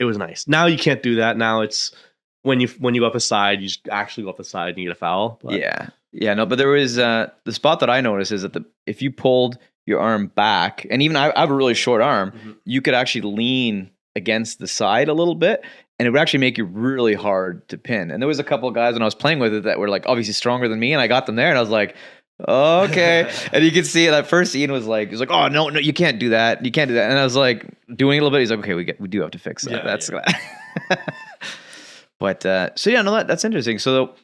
It was nice. Now you can't do that. Now it's when you go up the side, you just actually go up the side and you get a foul. But. Yeah. No, but there was the spot that I noticed is that if you pulled your arm back, and even I have a really short arm, you could actually lean against the side a little bit, and it would actually make you really hard to pin. And there was a couple of guys when I was playing with it that were obviously stronger than me, and I got them there, and I was like, okay. And you can see it. At first, Ian was like, oh no, you can't do that. You can't do that. And I was like doing a little bit. He's like, okay, we do have to fix that. But so yeah, no, that's interesting. So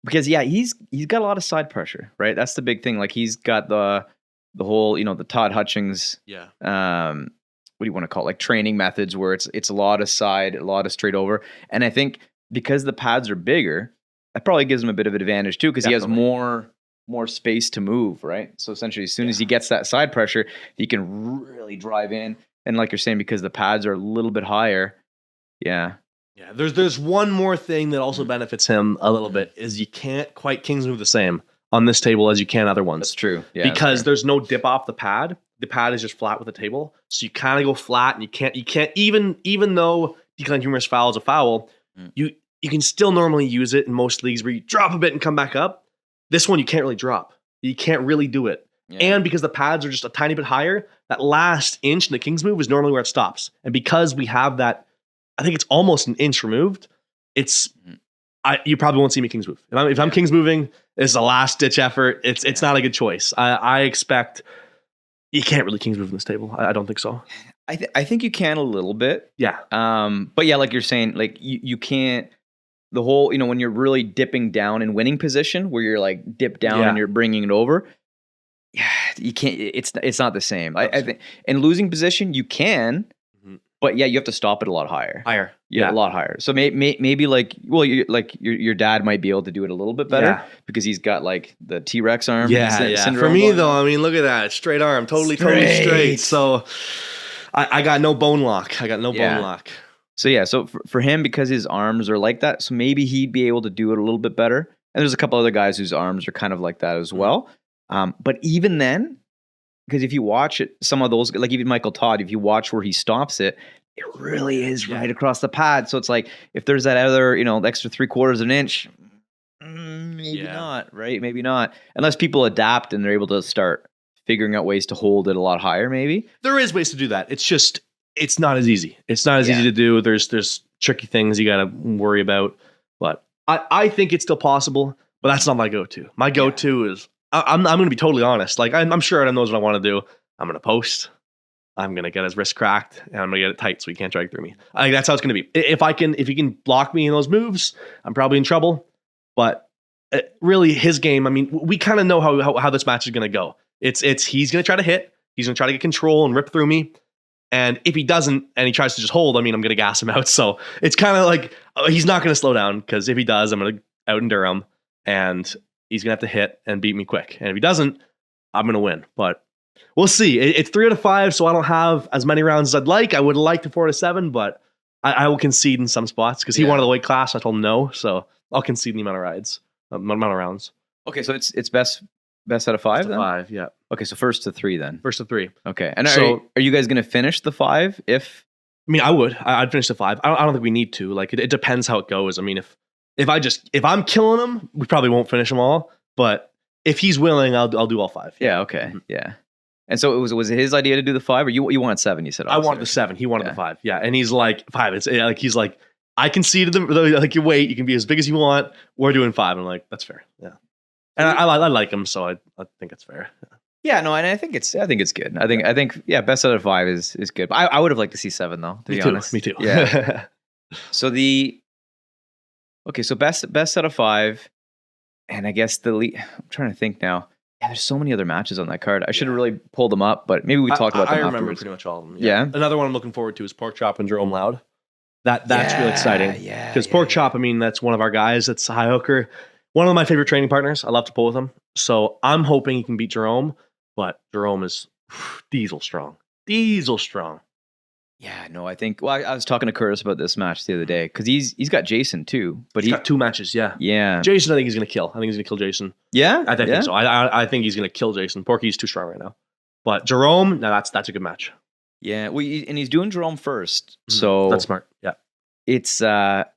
because he's got a lot of side pressure, right? That's the big thing. He's got the whole, the Todd Hutchings, what do you want to call it? Training methods where it's a lot of side, a lot of straight over. And I think because the pads are bigger, that probably gives him a bit of an advantage too, because he has more space to move, right? So essentially, as soon as he gets that side pressure, he can really drive in. And like you're saying, because the pads are a little bit higher, yeah. There's one more thing that also benefits him a little bit is you can't quite kings move the same on this table as you can other ones. That's true. Yeah, because there's no dip off the pad. The pad is just flat with the table, so you kind of go flat, and you can't even though decline humorous foul is a foul, you can still normally use it in most leagues where you drop a bit and come back up. This one, you can't really drop. You can't really do it. Yeah. And because the pads are just a tiny bit higher, that last inch in the King's move is normally where it stops. And because we have that, I think it's almost an inch removed. you probably won't see me Kings move. If I'm Kings moving, it's a last ditch effort. It's not a good choice. I expect you can't really Kings move in this table. I don't think so. I think you can a little bit. Yeah. But yeah, like you're saying, like you can't. The whole, when you're really dipping down in winning position, where you're like dip down and you're bringing it over. Yeah, you can't. It's not the same. I think in losing position you can, but yeah, you have to stop it a lot higher. Yeah, a lot higher. So maybe like, well, your dad might be able to do it a little bit better because he's got like the T-Rex arm. Yeah. For me though, I mean, look at that straight arm, totally straight. So I got no bone lock. Bone lock. So yeah, so for him, because his arms are like that, so maybe he'd be able to do it a little bit better. And there's a couple other guys whose arms are kind of like that as well. But even then, because if you watch it, some of those, like even Michael Todd, if you watch where he stops it, it really is right across the pad. So it's like, if there's that other, extra 3/4 of an inch, maybe not, right? Maybe not. Unless people adapt and they're able to start figuring out ways to hold it a lot higher, maybe. There is ways to do that. It's just, it's not as easy. It's not as easy to do. There's tricky things you got to worry about. But I think it's still possible, but that's not my go-to. My go-to is, I'm going to be totally honest. Like, I'm sure Adam knows what I want to do. I'm going to post. I'm going to get his wrist cracked, and I'm going to get it tight so he can't drag through me. I think that's how it's going to be. If he can block me in those moves, I'm probably in trouble. But really, his game, I mean, we kind of know how this match is going to go. It's he's going to try to hit. He's going to try to get control and rip through me. And if he doesn't, and he tries to just hold, I mean, I'm going to gas him out. So it's kind of like, he's not going to slow down, because if he does, I'm going to out-endure him, and he's going to have to hit and beat me quick. And if he doesn't, I'm going to win. But we'll see. It's 3 out of 5, so I don't have as many rounds as I'd like. I would like to 4 out of 7, but I will concede in some spots, because he wanted the weight class. I told him no, so I'll concede the amount of rounds. Okay, so it's best out of 5 then? 5, yeah. Okay, so 1st to 3 then. 1st to 3. Okay, and so are you guys going to finish the 5 if? I mean, I would. I'd finish the 5. I don't think we need to. Like, it depends how it goes. I mean, if I'm killing him, we probably won't finish them all. But if he's willing, I'll do all 5. Yeah. Okay. Yeah. And so was it his idea to do the 5, or you wanted 7? You said I wanted the 7. He wanted the 5. Yeah, and he's like 5. It's like he's like, I conceded them. Like, your weight, you can be as big as you want. We're doing 5. I'm like, that's fair. Yeah. And I like him, so I think it's fair. Yeah, no, and I think it's good. I think best out of 5 is good. But I would have liked to see 7 though. To be honest, me too. Yeah. So so best out of 5, and I guess I'm trying to think now. Yeah, there's so many other matches on that card. I should have really pulled them up, but maybe we talk about them I remember afterwards. pretty much all of them. Yeah. Another one I'm looking forward to is Pork Chop and Jerome Loud. That's really exciting. Yeah. Because Pork Chop, I mean, that's one of our guys. That's a high hooker. One of my favorite training partners. I love to pull with him. So I'm hoping he can beat Jerome, but Jerome is diesel strong. Yeah, no, I think. Well, I was talking to Curtis about this match the other day, because he's got Jason too, but he's got 2 matches. Yeah. Jason, I think he's gonna kill. I think he's gonna kill Jason. Yeah, I think so. I think he's gonna kill Jason. Porky's too strong right now, but Jerome, no, that's a good match. Yeah, well, and he's doing Jerome first, so that's smart. Yeah, it's but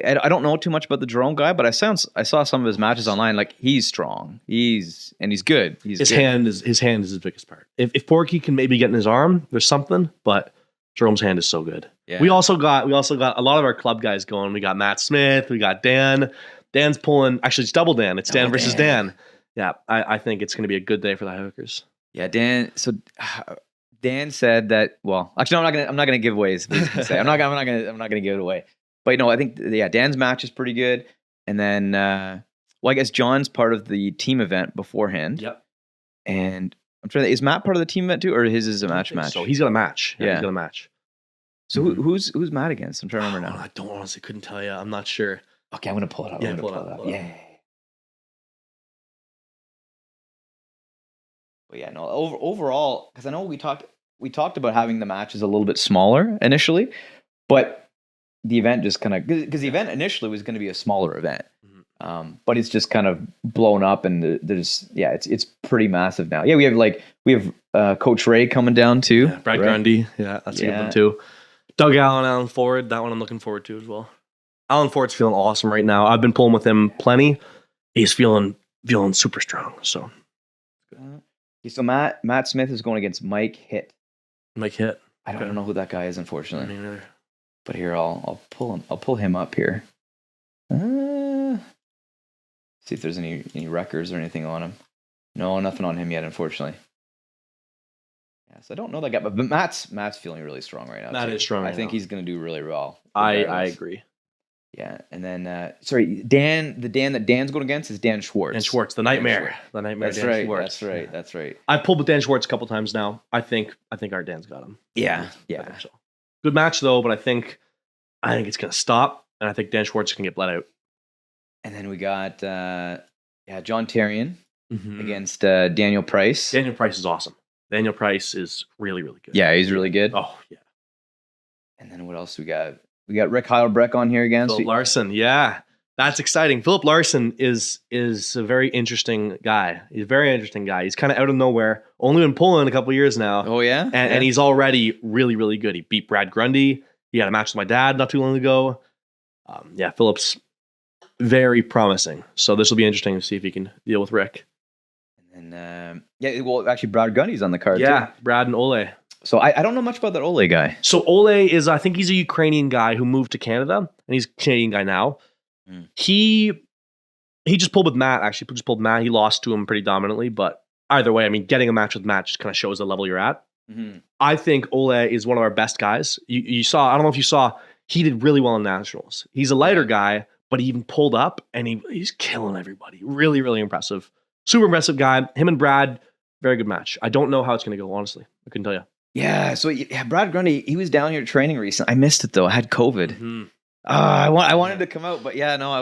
I don't know too much about the Jerome guy, but I saw some of his matches online. Like, he's strong. He's good. His hand is his biggest part. If Porky can maybe get in his arm, there's something, but Jerome's hand is so good. Yeah. We also got a lot of our club guys going. We got Matt Smith. We got Dan. Dan's pulling. Actually, it's double Dan. It's Dan versus Dan. Yeah, I think it's going to be a good day for the high hookers. Yeah, Dan. So Dan said that. Well, actually, I'm not gonna give away his say. I'm not gonna give it away. But I think Dan's match is pretty good. And then I guess John's part of the team event beforehand. Yep. And I'm trying to, is Matt part of the team event too, or his is a match? So he's got a match. Yeah, he's got a match. So who's Matt against? I'm trying to remember now. I don't honestly couldn't tell you. I'm not sure. Okay, I'm gonna pull it up. Yeah, pull it up. Yeah. But yeah, no. Overall, because I know we talked about having the matches a little bit smaller initially, but the event just kind of, because the event initially was going to be a smaller event, but it's just kind of blown up, and it's pretty massive now. Yeah, we have Coach Ray coming down too. Yeah, Brad Grundy. Yeah, that's a good one too. Doug Allen, Alan Ford. That one I'm looking forward to as well. Alan Ford's feeling awesome right now. I've been pulling with him plenty. He's feeling super strong. So. Okay, so Matt Smith is going against Mike Hitt. Mike Hitt. I don't know who that guy is, unfortunately. Me neither. But here, I'll pull him up here. See if there's any records or anything on him. No, nothing on him yet, unfortunately. Yeah, so I don't know that guy, but Matt's feeling really strong right now. Matt is strong. I think he's going to do really well. I agree. Yeah, and then sorry, Dan. The Dan that Dan's going against is Dan Schwartz. Dan Schwartz, the nightmare. The nightmare. That's Dan right. Schwartz. That's right. I've pulled with Dan Schwartz a couple times now. I think our Dan's got him. Yeah. I think so. Good match though, but I think it's gonna stop, and I think Dan Schwartz can get bled out. And then we got John Terrian Mm-hmm. against Daniel Price. Daniel Price is awesome. Daniel Price is really, really good. Yeah, he's really good. Oh yeah. And then what else we got? We got Rick Heilbrecht on here again. Philip Larson, yeah, that's exciting. Philip Larson is a very interesting guy. He's a very interesting guy. He's kind of out of nowhere. Only been pulling a couple of years now. Oh yeah? And he's already really, really good. He beat Brad Grundy. He had a match with my dad not too long ago. Philip's very promising. So this will be interesting to see if he can deal with Rick. And actually Brad Grundy's on the card too. Brad and Ole. So I don't know much about that Ole guy. So Ole is, I think he's a Ukrainian guy who moved to Canada, and he's a Canadian guy now. Mm. He just pulled with Matt, actually. Just pulled Matt. He lost to him pretty dominantly, but either way, I mean, getting a match with Matt just kind of shows the level you're at. Mm-hmm. I think Ole is one of our best guys. You saw, I don't know if you saw, he did really well in Nationals. He's a lighter guy, but he even pulled up, and he's killing everybody. Really, really impressive. Super impressive guy. Him and Brad, very good match. I don't know how it's going to go, honestly. I couldn't tell you. Yeah, so Brad Grundy, he was down here training recently. I missed it though. I had COVID. Mm-hmm. I wanted to come out, but yeah, no, I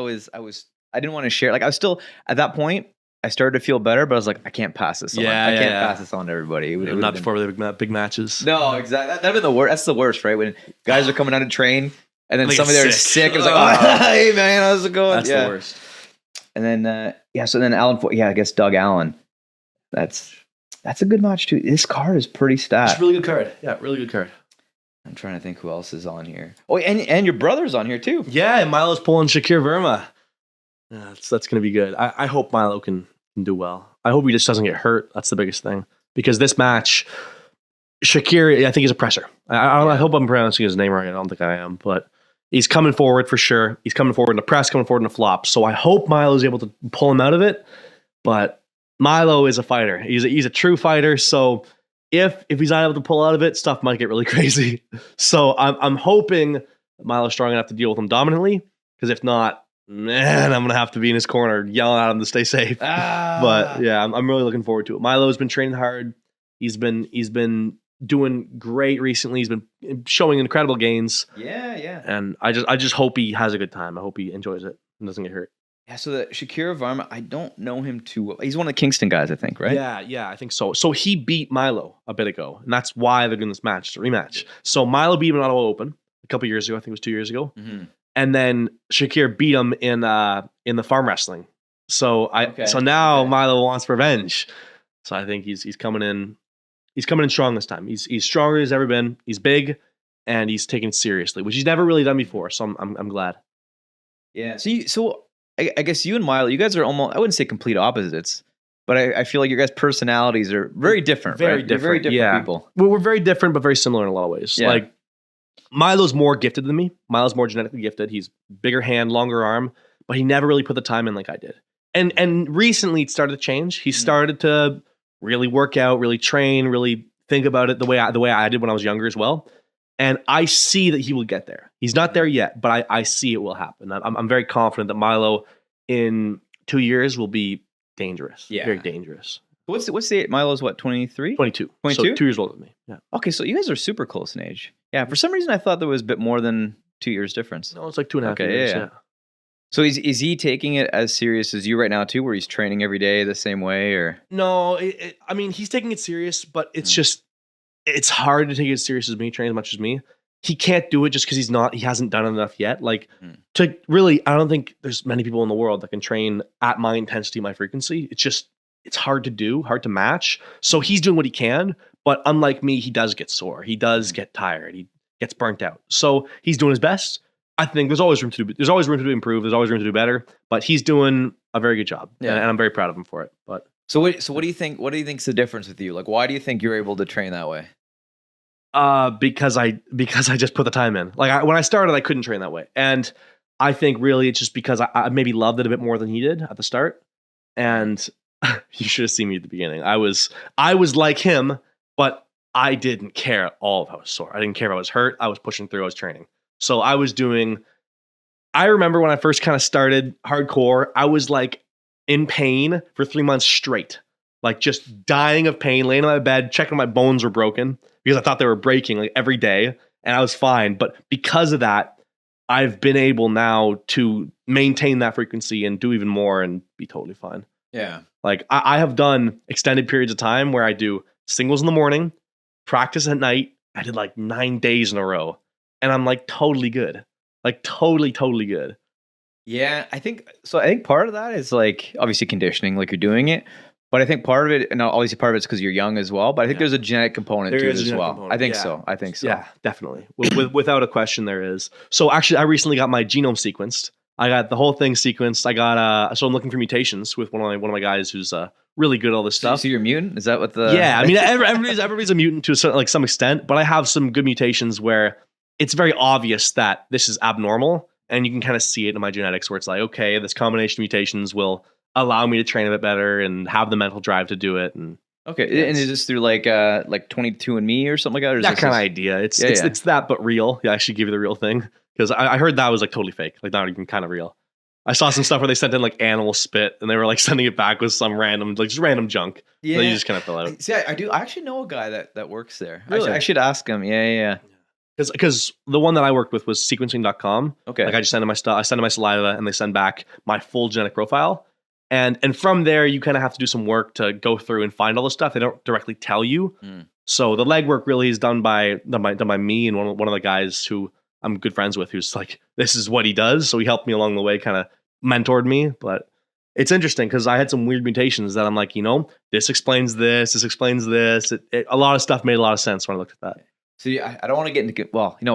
didn't want to share. Like I was still at that point. I started to feel better, but I was like, I can't pass this on. I can't pass this on to everybody. It Not before the big matches. No, exactly. That'd been the worst. That's the worst, right? When guys are coming out to train, and then somebody there is sick. It was like, oh, hey man, how's it going? That's the worst. And then so then Alan, I guess Doug Allen. That's a good match too. This card is pretty stacked. It's a really good card. Yeah, really good card. I'm trying to think who else is on here. Oh, and your brother's on here too. Yeah, and Milo's pulling Shakir Verma. Yeah, that's going to be good. I hope Milo can do well. I hope he just doesn't get hurt. That's the biggest thing. Because this match, Shakir, I think he's a presser. I hope I'm pronouncing his name right. I don't think I am, but he's coming forward for sure. He's coming forward in the press, coming forward in the flop. So I hope Milo's able to pull him out of it. But Milo is a fighter. He's a true fighter. So if he's not able to pull out of it, stuff might get really crazy. So I'm hoping Milo's strong enough to deal with him dominantly. Because if not, man, I'm gonna have to be in his corner yelling at him to stay safe. But yeah, I'm really looking forward to it. Milo's been training hard. He's been doing great recently. He's been showing incredible gains. Yeah. And I just hope he has a good time. I hope he enjoys it and doesn't get hurt. Yeah, so the Shakir Verma, I don't know him too well. He's one of the Kingston guys, I think, right? Yeah, I think so. So he beat Milo a bit ago, and that's why they're doing this match, it's a rematch. So Milo beat him in Ottawa Open a couple years ago. I think it was 2 years ago. Mm-hmm. And then Shakir beat him in the farm wrestling. So now Milo wants revenge. So I think he's coming in. He's coming in strong this time. He's stronger than he's ever been. He's big, and he's taken it seriously, which he's never really done before. So I'm glad. Yeah. So I guess you and Milo, you guys are almost, I wouldn't say complete opposites, but I feel like your guys' personalities are very different. Very right? different. You're very different people. We're very different, but very similar in a lot of ways. Yeah. Like Milo's more gifted than me. Milo's more genetically gifted. He's bigger hand, longer arm, but he never really put the time in like I did. And recently it started to change. He started to really work out, really train, really think about it the way I did when I was younger as well. And I see that he will get there. He's not there yet, but I see it will happen. I'm very confident that Milo in 2 years will be dangerous. Yeah. Very dangerous. What's the Milo's what, 23? 22. 22? So 2 years older than me. Yeah. Okay, so you guys are super close in age. Yeah, for some reason I thought there was a bit more than 2 years difference. No, it's like 2.5 years. Yeah. So is he taking it as serious as you right now too, where he's training every day the same way, or? No, I mean, he's taking it serious, but it's just, it's hard to take it as serious as me, train as much as me. He can't do it just because he hasn't done enough yet. Like to really, I don't think there's many people in the world that can train at my intensity, my frequency. It's hard to do, hard to match. So he's doing what he can, but unlike me, he does get sore. He does get tired. He gets burnt out. So he's doing his best. I think there's always room to improve. There's always room to do better, but he's doing a very good job. Yeah. And I'm very proud of him for it. But so what do you think? What do you think's the difference with you? Like, why do you think you're able to train that way? Because I just put the time in. Like when I started, I couldn't train that way. And I think really it's just because I maybe loved it a bit more than he did at the start. And you should have seen me at the beginning. I was like him, but I didn't care at all if I was sore. I didn't care if I was hurt. I was pushing through. I was training. So I remember when I first kind of started hardcore, I was like in pain for 3 months straight, like just dying of pain, laying on my bed, checking my bones were broken because I thought they were breaking like every day, and I was fine. But because of that, I've been able now to maintain that frequency and do even more and be totally fine. Yeah. Like I have done extended periods of time where I do singles in the morning, practice at night. I did like 9 days in a row, and I'm like totally good. Like totally good. Yeah, I think part of that is like obviously conditioning, like you're doing it. But I think part of it, and obviously part of it's because you're young as well, but I think there's a genetic component to it as well. Component. I think so. Yeah, definitely. Without a question, there is. So actually, I recently got my genome sequenced. I got the whole thing sequenced. I got, so I'm looking for mutations with one of my guys who's really good at all this stuff. So you're a mutant? Is that what the... Yeah, I mean, everybody's a mutant to a certain, like some extent, but I have some good mutations where it's very obvious that this is abnormal, and you can kind of see it in my genetics where it's like, okay, this combination of mutations will allow me to train a bit better and have the mental drive to do it. And okay, and is this through like 22andMe or something like that? Or is that kind of idea? It's that, but real. Yeah, I should give you the real thing because I heard that was like totally fake, like not even kind of real. I saw some stuff where they sent in like animal spit and they were like sending it back with some random, like just random junk. Yeah, so you just kind of fill out. See, I do. I actually know a guy that works there. Really? I should ask him. Yeah. Because the one that I worked with was sequencing.com. Okay. Like I just send them my stuff. I send them my saliva and they send back my full genetic profile. And from there, you kind of have to do some work to go through and find all the stuff. They don't directly tell you. So the legwork really is done by me and one of the guys who I'm good friends with, who's like, this is what he does. So he helped me along the way, kind of mentored me. But it's interesting because I had some weird mutations that I'm like, this explains this. This explains this. A lot of stuff made a lot of sense when I looked at that. See, I don't want to get into,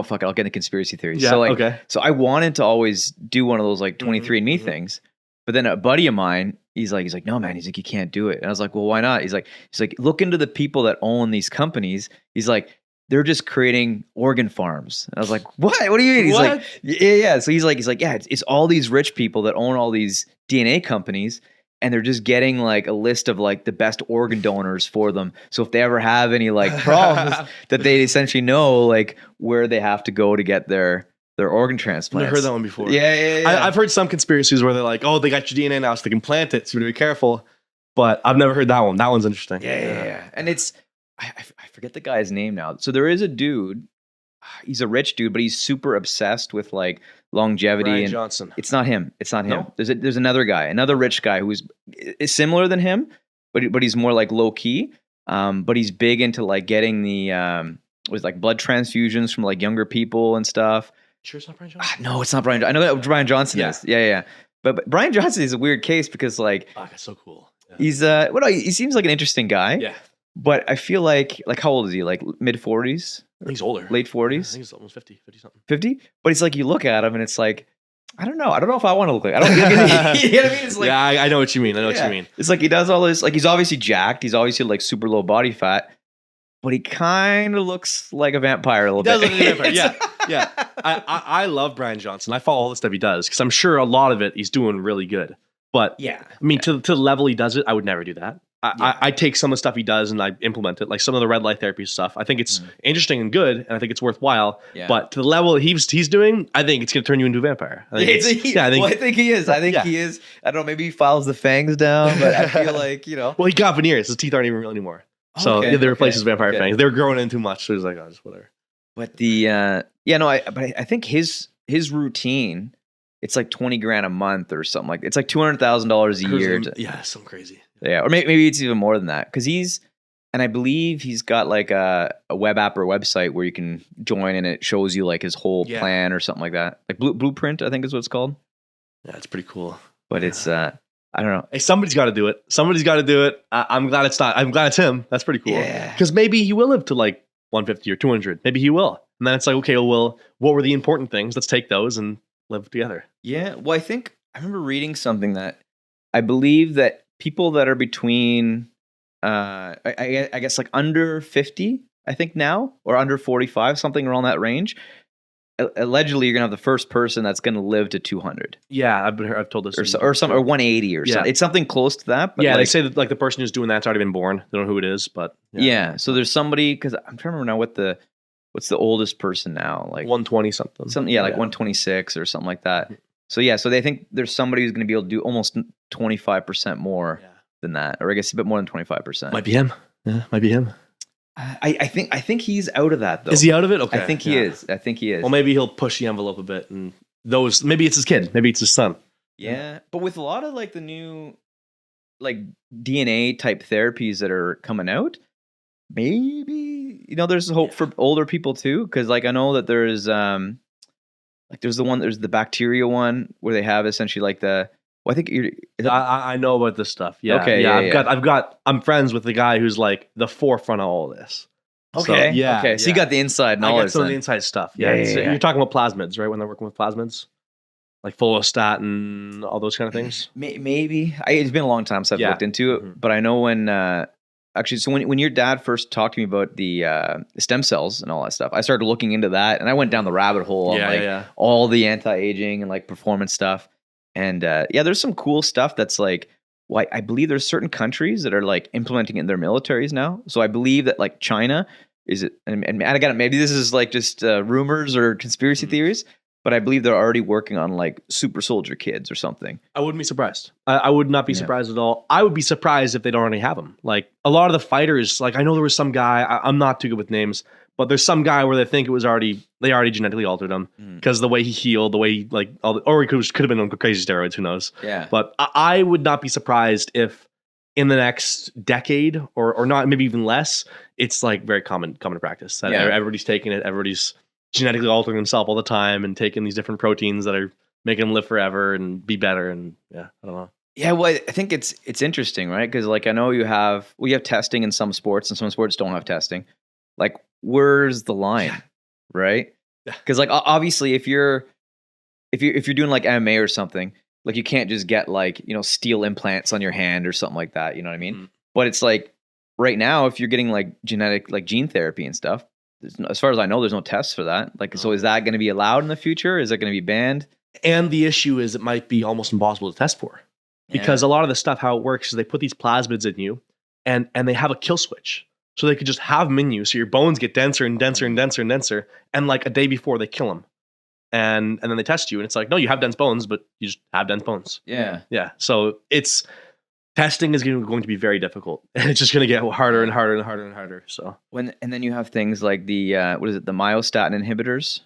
fuck it, I'll get into conspiracy theories. Yeah, so okay. So I wanted to always do one of those like 23andMe things. But then a buddy of mine, he's like, no, man. He's like, you can't do it. And I was like, well, why not? He's like, look into the people that own these companies. He's like, they're just creating organ farms. And I was like, what? What do you mean? He's like, yeah. So he's like, yeah, it's all these rich people that own all these DNA companies, and they're just getting like a list of like the best organ donors for them. So if they ever have any like problems, that they essentially know like where they have to go to get their organ transplants. I've heard that one before. Yeah. I've heard some conspiracies where they're like, oh, they got your DNA now so they can plant it, so be careful. But I've never heard that one. That one's interesting. Yeah. And it's, I forget the guy's name now. So there is a dude, he's a rich dude, but he's super obsessed with like longevity. Brian and Johnson. It's not him. No? There's another guy, another rich guy who's is similar than him, but he's more like low key. But he's big into like getting the with like blood transfusions from like younger people and stuff. Sure, it's not Brian Johnson. No, it's not Brian. I know that Brian Johnson is. Yeah. But Brian Johnson is a weird case because like, that's so cool. Yeah. He's he seems like an interesting guy. Yeah. But I feel like how old is he? Like mid 40s? I think he's older. Late 40s? I think he's almost 50 something. 50? But it's like you look at him and it's like, I don't know if I want to look like. I don't. You know what I mean? It's like, yeah, I know what you mean. It's like he does all this. Like he's obviously jacked. He's obviously like super low body fat. But he kind of looks like a vampire a little bit. Does look like a vampire. Yeah. I love Brian Johnson. I follow all the stuff he does because I'm sure a lot of it he's doing really good. But yeah, I mean, to the level he does it, I would never do that. I take some of the stuff he does and I implement it, like some of the red light therapy stuff. I think it's interesting and good, and I think it's worthwhile. Yeah. But to the level he's doing, I think it's going to turn you into a vampire. I think I think he is. He is. I don't know. Maybe he files the fangs down, but I feel like Well, he got veneers. His teeth aren't even real anymore. So they replaced his vampire fangs. They were growing in too much, so he's like, oh, just whatever. But I think his routine, it's like $20,000 a month or something like that. It's like $200,000 a year. Something crazy. Yeah, or maybe it's even more than that because I believe he's got like a web app or a website where you can join and it shows you like his whole plan or something like that. Like Blueprint, I think is what it's called. Yeah, it's pretty cool. But it's I don't know. Hey, somebody's got to do it. I'm glad it's not. I'm glad it's him. That's pretty cool. Yeah. Because maybe he will live to like 150 or 200. Maybe he will. And then it's like, okay, well, what were the important things? Let's take those and live together. Yeah. Well, I remember reading something that I believe that people that are between, I guess like under 50, I think now, or under 45, something around that range, allegedly you're gonna have the first person that's gonna live to 200 Yeah, I've told this. or 180 or something. It's something close to that. But yeah, like, they say that like the person who's doing that's already been born. They don't know who it is, but yeah. So there's somebody, because I'm trying to remember now what's the oldest person now? Like 120 something. Something, like 126 or something like that. So yeah, so they think there's somebody who's going to be able to do almost 25% more than that, or I guess a bit more than 25%. Might be him. Yeah, might be him. I think he's out of that though. Is he out of it? Okay. I think he is. I think he is. Well, maybe he'll push the envelope a bit, and maybe it's his kid, maybe it's his son. Yeah, but with a lot of like the new like DNA type therapies that are coming out, maybe there's hope for older people too. Because like I know that there's there's the bacteria one where they have essentially like I think I know about this stuff. Yeah. Okay. Yeah. I'm friends with the guy who's like the forefront of all of this. Okay. So, yeah. Okay. So you got the inside knowledge. I got some of the inside stuff. Yeah. You're talking about plasmids, right? When they're working with plasmids, like follistatin, all those kind of things. Maybe it's been a long time since I've looked into it, but I know when actually, so when your dad first talked to me about the stem cells and all that stuff, I started looking into that, and I went down the rabbit hole on all the anti-aging and like performance stuff. And there's some cool stuff that's like, I believe there's certain countries that are like implementing it in their militaries now. So I believe that like China is it, and again, maybe this is like just rumors or conspiracy theories, but I believe they're already working on like super soldier kids or something. I wouldn't be surprised. I would not be surprised at all. I would be surprised if they don't already have them. Like a lot of the fighters, like I know there was some guy, I'm not too good with names, but there's some guy where they think they already genetically altered him because the way he healed, the way he like, or he could have been on crazy steroids, who knows? Yeah. But I would not be surprised if in the next decade or not, maybe even less, it's like very common practice that everybody's taking it, everybody's genetically altering themselves all the time and taking these different proteins that are making them live forever and be better. And I don't know. Yeah, well, I think it's interesting, right? Because like I know you have testing in some sports, and some sports don't have testing. Like, where's the line, right? Because like obviously, if you're doing like MMA or something, like you can't just get like steel implants on your hand or something like that. You know what I mean? But it's like right now, if you're getting like genetic like gene therapy and stuff, as far as I know, there's no tests for that. Like, so is that going to be allowed in the future? Is that going to be banned? And the issue is it might be almost impossible to test for. Because a lot of the stuff, how it works is they put these plasmids in you and they have a kill switch. So they could just have them in you. So your bones get denser and denser and denser and denser. And like a day before they kill them. And then they test you and it's like, no, you have dense bones, but you just have dense bones. Yeah. Yeah. So testing is going to be very difficult. And it's just going to get harder and harder and harder and harder. So and then you have things like the, the myostatin inhibitors.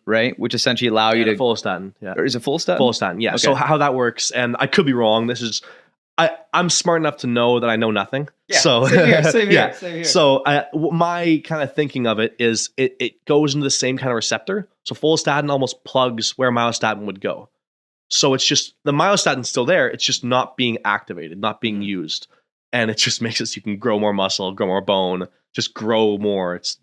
Right, which essentially allow you to follistatin. Yeah, or is it follistatin? Follistatin. Yeah. Okay. So how that works, and I could be wrong. This is, I'm smart enough to know that I know nothing. Yeah. So same here. So my kind of thinking of it is it goes into the same kind of receptor. So follistatin almost plugs where myostatin would go. So it's just the myostatin's still there. It's just not being activated, not being used, and it just makes it so you can grow more muscle, grow more bone, just grow more. It's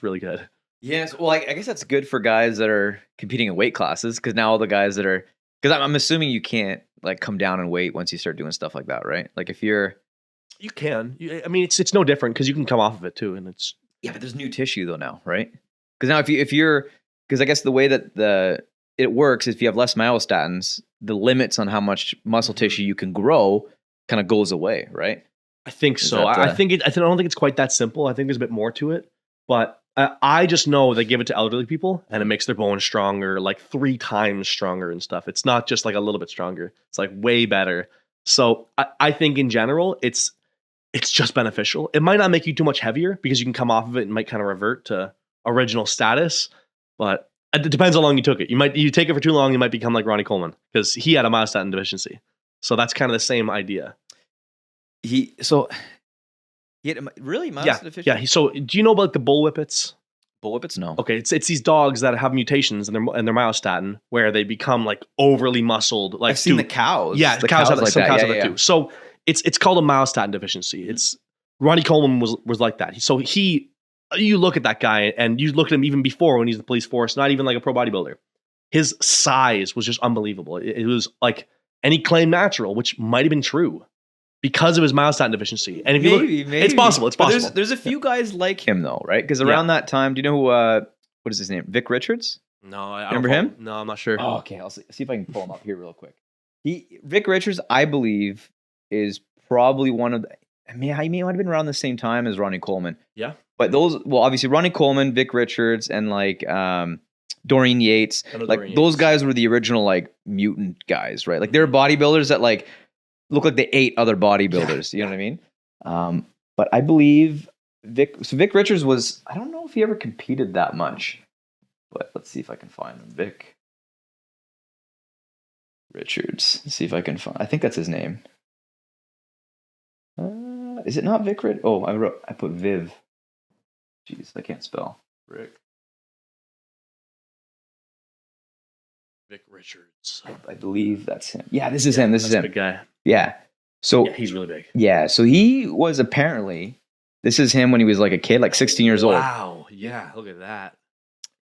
really good. Yes, well, I guess that's good for guys that are competing in weight classes, because now all the guys that are, because I'm assuming you can't like come down in weight once you start doing stuff like that, right? Like if you can. I mean, it's no different because you can come off of it too, and it's but there's new tissue though now, right? Because now because I guess the way that it works is if you have less myostatins, the limits on how much muscle tissue you can grow kind of goes away, right? I think so. I don't think it's quite that simple. I think there's a bit more to it, but. I just know they give it to elderly people and it makes their bones stronger, like 3 times stronger and stuff. It's not just like a little bit stronger. It's like way better. So I think in general, it's just beneficial. It might not make you too much heavier because you can come off of it and might kind of revert to original status. But it depends how long you took it. You take it for too long, you might become like Ronnie Coleman because he had a myostatin deficiency. So that's kind of the same idea. He had really myostatin deficiency? Yeah. So do you know about the bullwhippets? Bullwhippets, no. Okay, it's these dogs that have mutations in their myostatin where they become like overly muscled. Like I've seen the cows. Yeah, the cows have like some that. cows have it too. So it's called a myostatin deficiency. It's Ronnie Coleman was like that. So you look at that guy and you look at him even before when he's in the police force, not even like a pro bodybuilder. His size was just unbelievable. It was like, and he claimed natural, which might have been true. Because of his myostatin deficiency. And if you look, it's possible. It's possible. There's a few guys like him though, right? Because around that time, do you know who, what is his name? Vic Richards? No, I Remember don't him? No, I'm not sure. Oh, okay. I'll see if I can pull him up here real quick. Vic Richards, I believe, is probably one of the. I mean, he might have been around the same time as Ronnie Coleman. Yeah. But obviously Ronnie Coleman, Vic Richards, and like Doreen Yates, like Doreen those Yates. guys were the original like mutant guys, right? Like they're bodybuilders that like look like they ate other bodybuilders. You know what I mean? But I believe Vic Richards was. I don't know if he ever competed that much, but let's see if I can find him. Vic Richards. Let's see if I can find. I think that's his name. Is it not Vic Richards? Oh, I put Viv. Jeez, I can't spell. Vic Richards. I believe that's him. Yeah, this is him. This is him. Big guy. Yeah. So Yeah, he's really big. yeah, so he was apparently. This is him when he was like a kid, like 16 years old. Wow. Yeah. Look at that.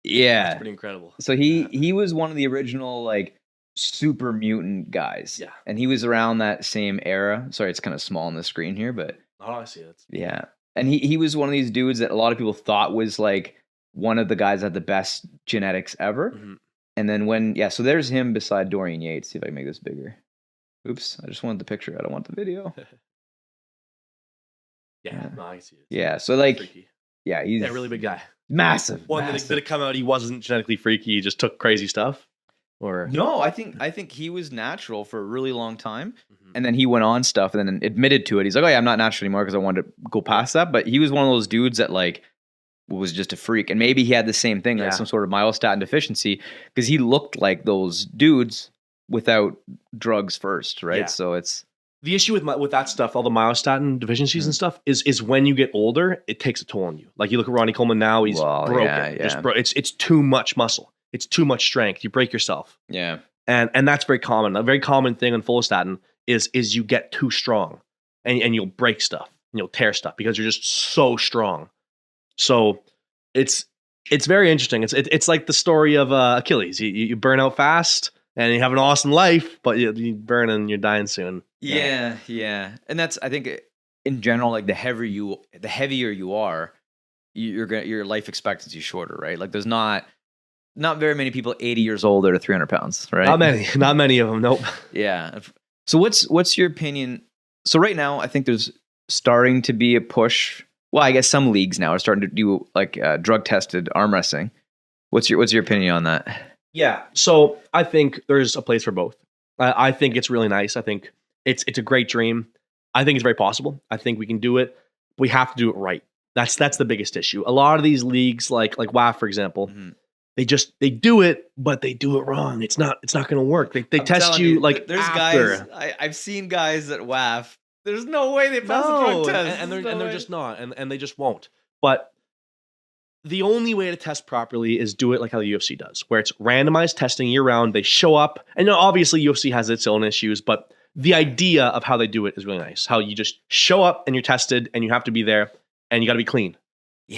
Yeah. That's pretty incredible. So he was one of the original like super mutant guys. Yeah. And he was around that same era. Sorry, it's kind of small on the screen here, but Oh, I see it. yeah. And he was one of these dudes that a lot of people thought was like one of the guys that had the best genetics ever. Mm-hmm. And then so there's him beside Dorian Yates. See if I can make this bigger. Oops, I just wanted the picture. I don't want the video. Yeah, no, I see it. Yeah, so like, Freaky. yeah, he's Yeah, really big guy. massive. One massive. did it come out? He wasn't genetically freaky. He just took crazy stuff, or No, I think he was natural for a really long time, Mhm. and then he went on stuff and then admitted to it. He's like, "Oh yeah, I'm not natural anymore because I wanted to go past that." But he was one of those dudes that like was just a freak, and maybe he had the same thing, like Yeah. some sort of myostatin deficiency, because he looked like those dudes without drugs first, right? Yeah. So it's the issue with that stuff, all the myostatin deficiencies and stuff, is when you get older, it takes a toll on you. Like you look at Ronnie Coleman now, he's broken. yeah. Just it's too much muscle. It's too much strength. You break yourself. yeah, And that's very common. A very common thing on follistatin is you get too strong and you'll break stuff and you'll tear stuff because you're just so strong. So it's very interesting. It's like the story of Achilles. You burn out fast and you have an awesome life, but you burn and you're dying soon. yeah. And that's, I think, in general, like the heavier you are, your life expectancy is shorter, right? Like there's not very many people 80 years old that are 300 pounds, right? Not many of them. Nope. Yeah. So what's your opinion? So right now, I think there's starting to be a push. Well, I guess some leagues now are starting to do like drug tested arm wrestling. What's your opinion on that? Yeah. So I think there's a place for both. I think it's really nice. I think it's a great dream. I think it's very possible. I think we can do it. We have to do it right. That's the biggest issue. A lot of these leagues, like WAF, for example, they do it, but they do it wrong. It's not going to work. They test you like there's after. guys. I've seen guys at WAF. There's no way they pass a drug test, and they're just not, and they just won't. But the only way to test properly is do it like how the UFC does, where it's randomized testing year round. They show up, and obviously UFC has its own issues, but the idea of how they do it is really nice. How you just show up and you're tested, and you have to be there, and you got to be clean,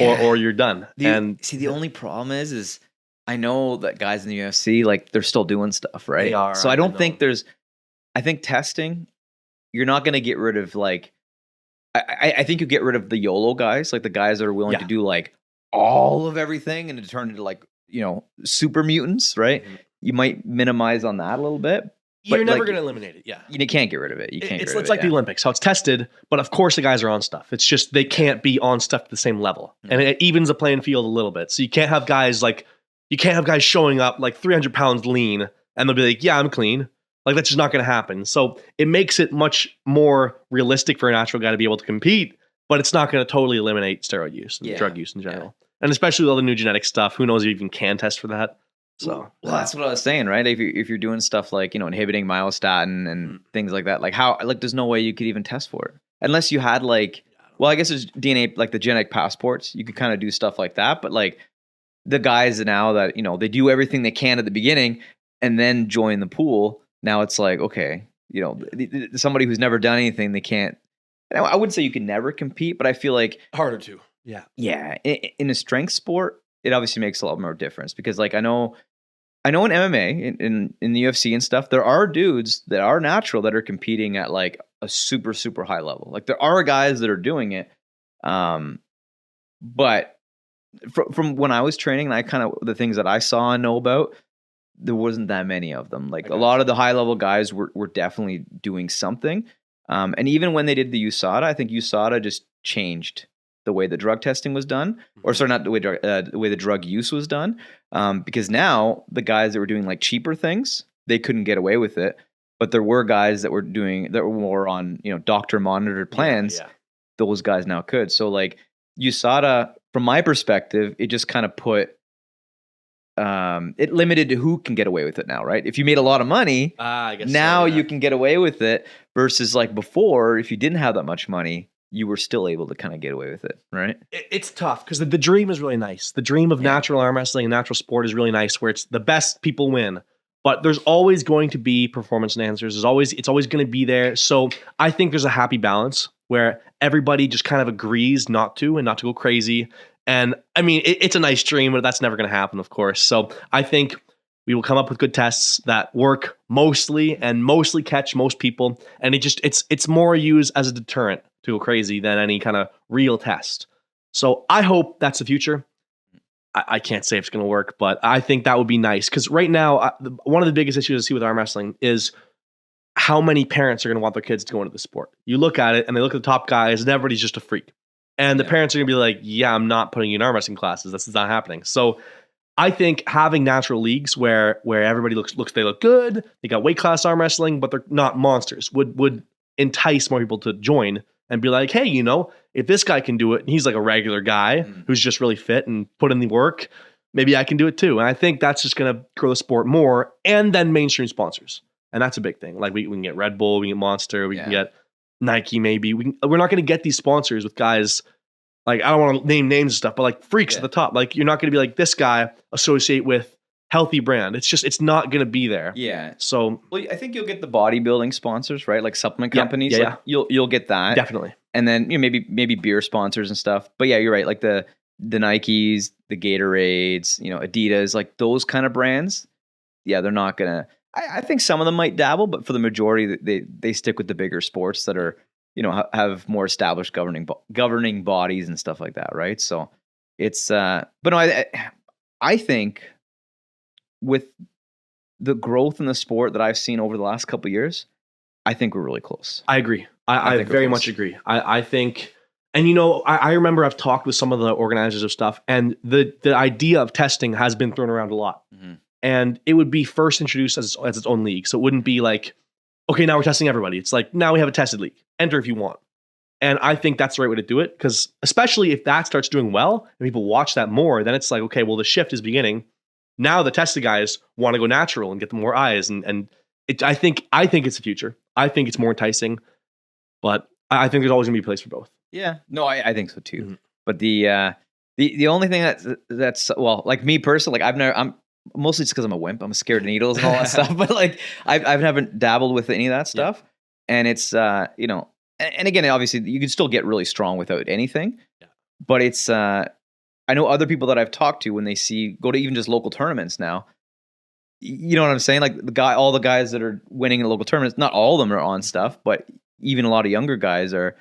or you're done. The only problem is I know that guys in the UFC, like they're still doing stuff, right? They are. So I don't think I think testing, you're not going to get rid of like, I think you get rid of the YOLO guys, like the guys that are willing to do like all of everything and to turn into like, super mutants, right? Mm-hmm. You might minimize on that a little bit. You're never going to eliminate it. Yeah. You can't get rid of it. It's like the Olympics, how it's tested, but of course the guys are on stuff. It's just they can't be on stuff at the same level. Mm-hmm. And it evens the playing field a little bit. So you can't have guys showing up like 300 pounds lean and they'll be like, yeah, I'm clean. Like that's just not going to happen. So it makes it much more realistic for a natural guy to be able to compete, but it's not going to totally eliminate steroid use and drug use in general. Yeah. And especially with all the new genetic stuff, who knows if you even can test for that. So that's what I was saying, right? If you're doing stuff like, inhibiting myostatin and things like that, like there's no way you could even test for it unless you had like, well, I guess it's DNA, like the genetic passports. You could kind of do stuff like that. But like the guys now that, they do everything they can at the beginning and then join the pool. Now it's like, okay, somebody who's never done anything, they can't. I wouldn't say you can never compete, but I feel like harder to. Yeah. Yeah. In a strength sport, it obviously makes a lot more difference because like I know in MMA, in the UFC and stuff, there are dudes that are natural that are competing at like a super, super high level. Like there are guys that are doing it. But from when I was training, and I kind of the things that I saw and know about, there wasn't that many of them. Like a lot of the high level guys were definitely doing something. And even when they did the USADA, I think USADA just changed the way the drug testing was done, or sorry, not the way the drug use was done. Because now the guys that were doing like cheaper things, they couldn't get away with it. But there were guys that were more on, doctor monitored plans. Yeah. Those guys now could. So like USADA, from my perspective, it just kind of put, it limited to who can get away with it now, right? If you made a lot of money, I guess now you can get away with it, versus like before, if you didn't have that much money, you were still able to kind of get away with it, right? It's tough because the dream is really nice. The dream of natural arm wrestling and natural sport is really nice, where it's the best people win. But there's always going to be performance enhancers. It's always going to be there. So I think there's a happy balance where everybody just kind of agrees not to go crazy. And I mean, it's a nice dream, but that's never going to happen, of course. So I think we will come up with good tests that work mostly catch most people. And it's more used as a deterrent to go crazy than any kind of real test. So I hope that's the future. I can't say if it's going to work, but I think that would be nice. Because right now, one of the biggest issues I see with arm wrestling is how many parents are going to want their kids to go into the sport. You look at it and they look at the top guys and everybody's just a freak. And the parents are going to be like, yeah, I'm not putting you in arm wrestling classes. That's not happening. So I think having natural leagues where everybody looks they look good, they got weight class arm wrestling, but they're not monsters, would entice more people to join and be like, hey, if this guy can do it, and he's like a regular guy who's just really fit and put in the work, maybe I can do it too. And I think that's just going to grow the sport more, and then mainstream sponsors. And that's a big thing. Like we can get Red Bull, we can get Monster, we can get Nike maybe. We're not going to get these sponsors with guys, like I don't want to name names and stuff, but like freaks at the top. Like you're not going to be like this guy associate with healthy brand. It's not going to be there. Yeah. So I think you'll get the bodybuilding sponsors, right? Like supplement companies. Yeah, like you'll get that. Definitely. And then maybe beer sponsors and stuff. But yeah, you're right. Like the Nikes, the Gatorades, Adidas, like those kind of brands. Yeah, they're not gonna. I think some of them might dabble, but for the majority, they stick with the bigger sports that are have more established governing bodies and stuff like that, right? So it's but no, I think with the growth in the sport that I've seen over the last couple of years, I think we're really close. I agree. I very much agree. I think, and I remember I've talked with some of the organizers of stuff, and the idea of testing has been thrown around a lot. Mm-hmm. And it would be first introduced as its own league. So it wouldn't be like, okay, now we're testing everybody. It's like, now we have a tested league. Enter if you want. And I think that's the right way to do it, because especially if that starts doing well and people watch that more, then it's like, okay, well, the shift is beginning. Now the tested guys want to go natural and get more eyes. And I think it's the future. I think it's more enticing, but I think there's always gonna be a place for both. Yeah, no, I think so too. Mm-hmm. But the only thing that's well, like me personally, like I'm mostly just because I'm a wimp. I'm scared of needles and all that stuff. But like I've never dabbled with any of that stuff, and it's and again, obviously you can still get really strong without anything. Yeah. But it's I know other people that I've talked to when they go to even just local tournaments now. You know what I'm saying? Like all the guys that are winning in local tournaments, not all of them are on stuff, but even a lot of younger guys are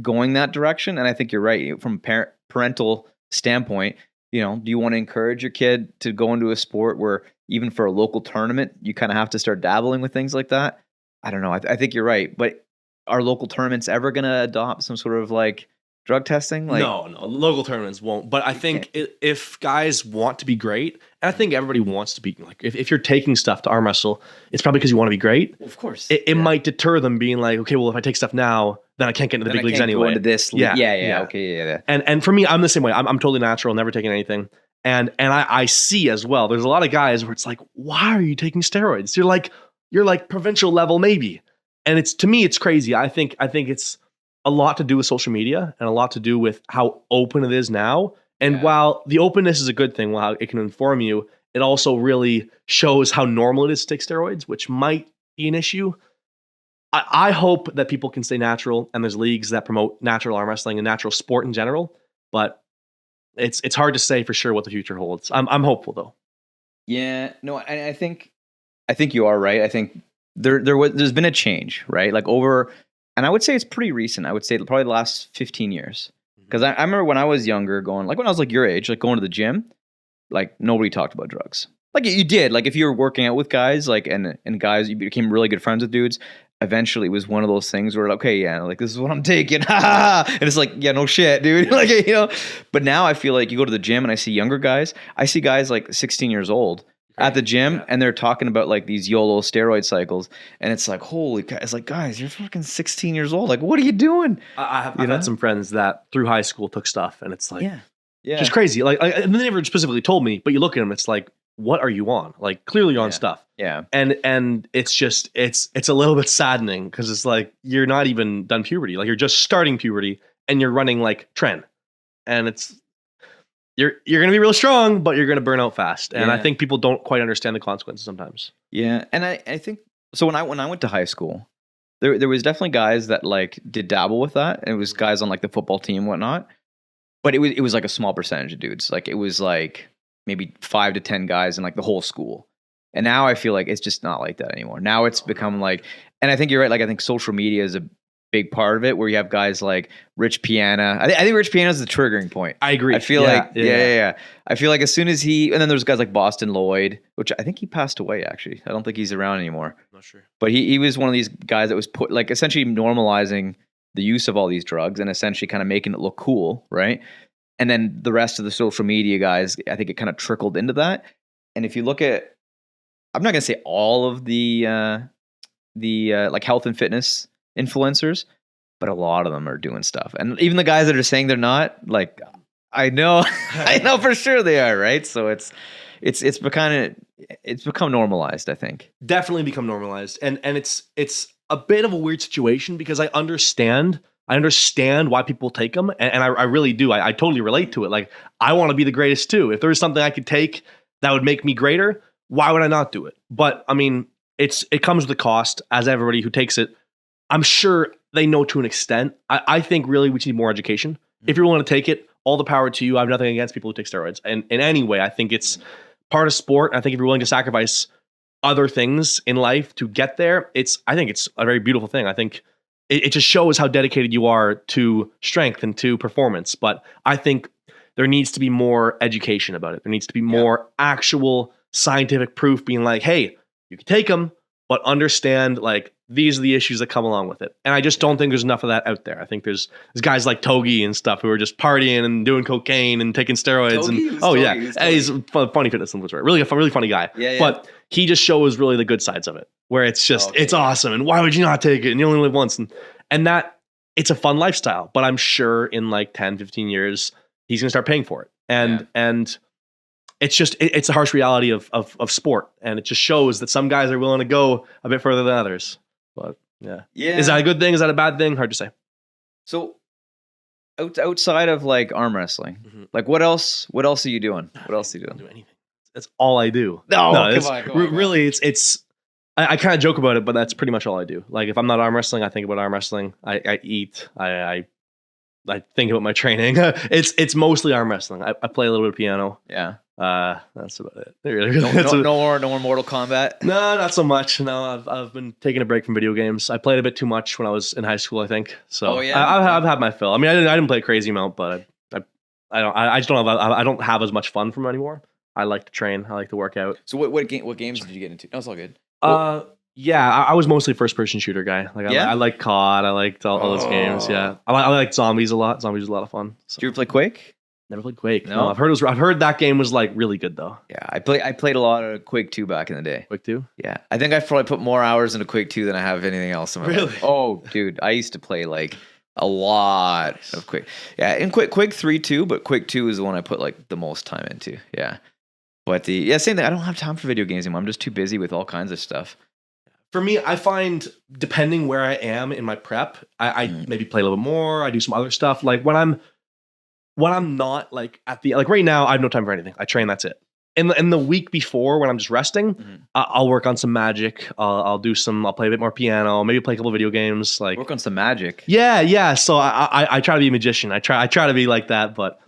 going that direction. And I think you're right from a parental standpoint. Do you want to encourage your kid to go into a sport where even for a local tournament, you kind of have to start dabbling with things like that? I don't know. I think you're right. But are local tournaments ever going to adopt some sort of like drug testing? Like, no, local tournaments won't. But I think if guys want to be great, and I think everybody wants to be like, if you're taking stuff to arm wrestle, it's probably because you want to be great. Of course. It might deter them being like, okay, well, if I take stuff now, then I can't get into the big leagues anyway. Go into this. Yeah. Okay. Yeah. And for me, I'm the same way. I'm totally natural, never taking anything. And I see as well, there's a lot of guys where it's like, why are you taking steroids? You're like provincial level maybe. And to me, it's crazy. I think it's a lot to do with social media and a lot to do with how open it is now. And while the openness is a good thing, while it can inform you, it also really shows how normal it is to take steroids, which might be an issue. I hope that people can stay natural, and there's leagues that promote natural arm wrestling and natural sport in general, but it's hard to say for sure what the future holds. I'm hopeful though. Yeah, no, I think you are right. I think there's been a change, right? Like and I would say it's pretty recent. I would say probably the last 15 years. Because I remember when I was younger going, like when I was like your age, like going to the gym, like nobody talked about drugs. Like you did, like if you were working out with guys, like and guys, you became really good friends with dudes. Eventually, it was one of those things where, okay, yeah, like this is what I'm taking, and it's like, yeah, no shit, dude, like But now I feel like you go to the gym and I see younger guys. I see guys like 16 years old at the gym, and they're talking about like these YOLO steroid cycles, and it's like, holy, it's like, guys, you're fucking 16 years old. Like, what are you doing? I've had some friends that through high school took stuff, and it's like, yeah, just crazy. Like, and they never specifically told me, but you look at them, it's like, what are you on? Like, clearly you're on stuff. Yeah. And it's just, it's a little bit saddening because it's like, you're not even done puberty. Like, you're just starting puberty and you're running like trend. And it's, you're going to be real strong, but you're going to burn out fast. And I think people don't quite understand the consequences sometimes. Yeah. And I think, so when I went to high school, there was definitely guys that like did dabble with that. And it was guys on like the football team and whatnot. But it was like a small percentage of dudes. Like it was like maybe 5 to 10 guys in like the whole school. And now I feel like it's just not like that anymore. Now it's become like, and I think you're right. Like I think social media is a big part of it, where you have guys like Rich Piana. I think Rich Piana is the triggering point. I agree. I feel like, yeah. I feel like as soon as and then there's guys like Boston Lloyd, which I think he passed away actually. I don't think he's around anymore. I'm not sure. But he was one of these guys that was put like essentially normalizing the use of all these drugs and essentially kind of making it look cool, right? And then the rest of the social media guys, I think it kind of trickled into that. And if you look at, I'm not going to say all of the like health and fitness influencers, but a lot of them are doing stuff. And even the guys that are saying they're not, like, I know for sure they are, right? So it's become normalized, I think. Definitely become normalized. And it's a bit of a weird situation because I understand why people take them, and I really do. I totally relate to it. Like, I want to be the greatest too. If there was something I could take that would make me greater, why would I not do it? But I mean, it comes with a cost, as everybody who takes it, I'm sure they know to an extent. I think really we need more education. If you're willing to take it, all the power to you. I have nothing against people who take steroids. And in any way, I think it's part of sport. I think if you're willing to sacrifice other things in life to get there, I think it's a very beautiful thing. I think it just shows how dedicated you are to strength and to performance. But I think there needs to be more education about it. There needs to be more actual scientific proof being like, hey, you can take them, but understand like these are the issues that come along with it. And I just don't think there's enough of that out there. I think there's guys like Togi and stuff who are just partying and doing cocaine and taking steroids. He's a funny fitness influencer. Really funny guy. Yeah. But he just shows really the good sides of it, where it's just, it's awesome. And why would you not take it? And you only live once. And that, it's a fun lifestyle. But I'm sure in like 10, 15 years, he's going to start paying for it. And it's just, it's a harsh reality of sport. And it just shows that some guys are willing to go a bit further than others. But yeah. Is that a good thing? Is that a bad thing? Hard to say. So outside of like arm wrestling, like what else are you doing? What else are you doing? I don't do anything. That's all I do. No, come on. Really, I kind of joke about it, but that's pretty much all I do. Like if I'm not arm wrestling, I think about arm wrestling. I eat. I think about my training. It's mostly arm wrestling. I play a little bit of piano. Yeah. That's about it. No more Mortal Kombat. No, not so much. No, I've been taking a break from video games. I played a bit too much when I was in high school, I think. So I've had my fill. I mean, I didn't play a crazy amount, but I don't have as much fun from it anymore. I like to train. I like to work out. So what games did you get into? No, it's all good. Yeah, I was mostly first person shooter guy. Like I like COD. I liked all those games. Yeah, I like Zombies a lot. Zombies was a lot of fun. So. Did you ever play Quake? Never played Quake. No, I've heard that game was like really good though. Yeah, I played a lot of Quake 2 back in the day. Quake 2? Yeah, I think I've probably put more hours into Quake 2 than I have anything else in my life. Oh, dude, I used to play like a lot of Quake. Yeah, and Quake 3 too, but Quake 2 is the one I put like the most time into. Yeah, but same thing. I don't have time for video games anymore. I'm just too busy with all kinds of stuff. For me, I find depending where I am in my prep, I maybe play a little bit more. I do some other stuff. Like when I'm not like at the, like right now, I have no time for anything. I train, that's it. In the week before when I'm just resting, I'll work on some Magic. I'll play a bit more piano, maybe play a couple of video games. Like work on some Magic. Yeah. So I try to be a magician. I try to be like that, but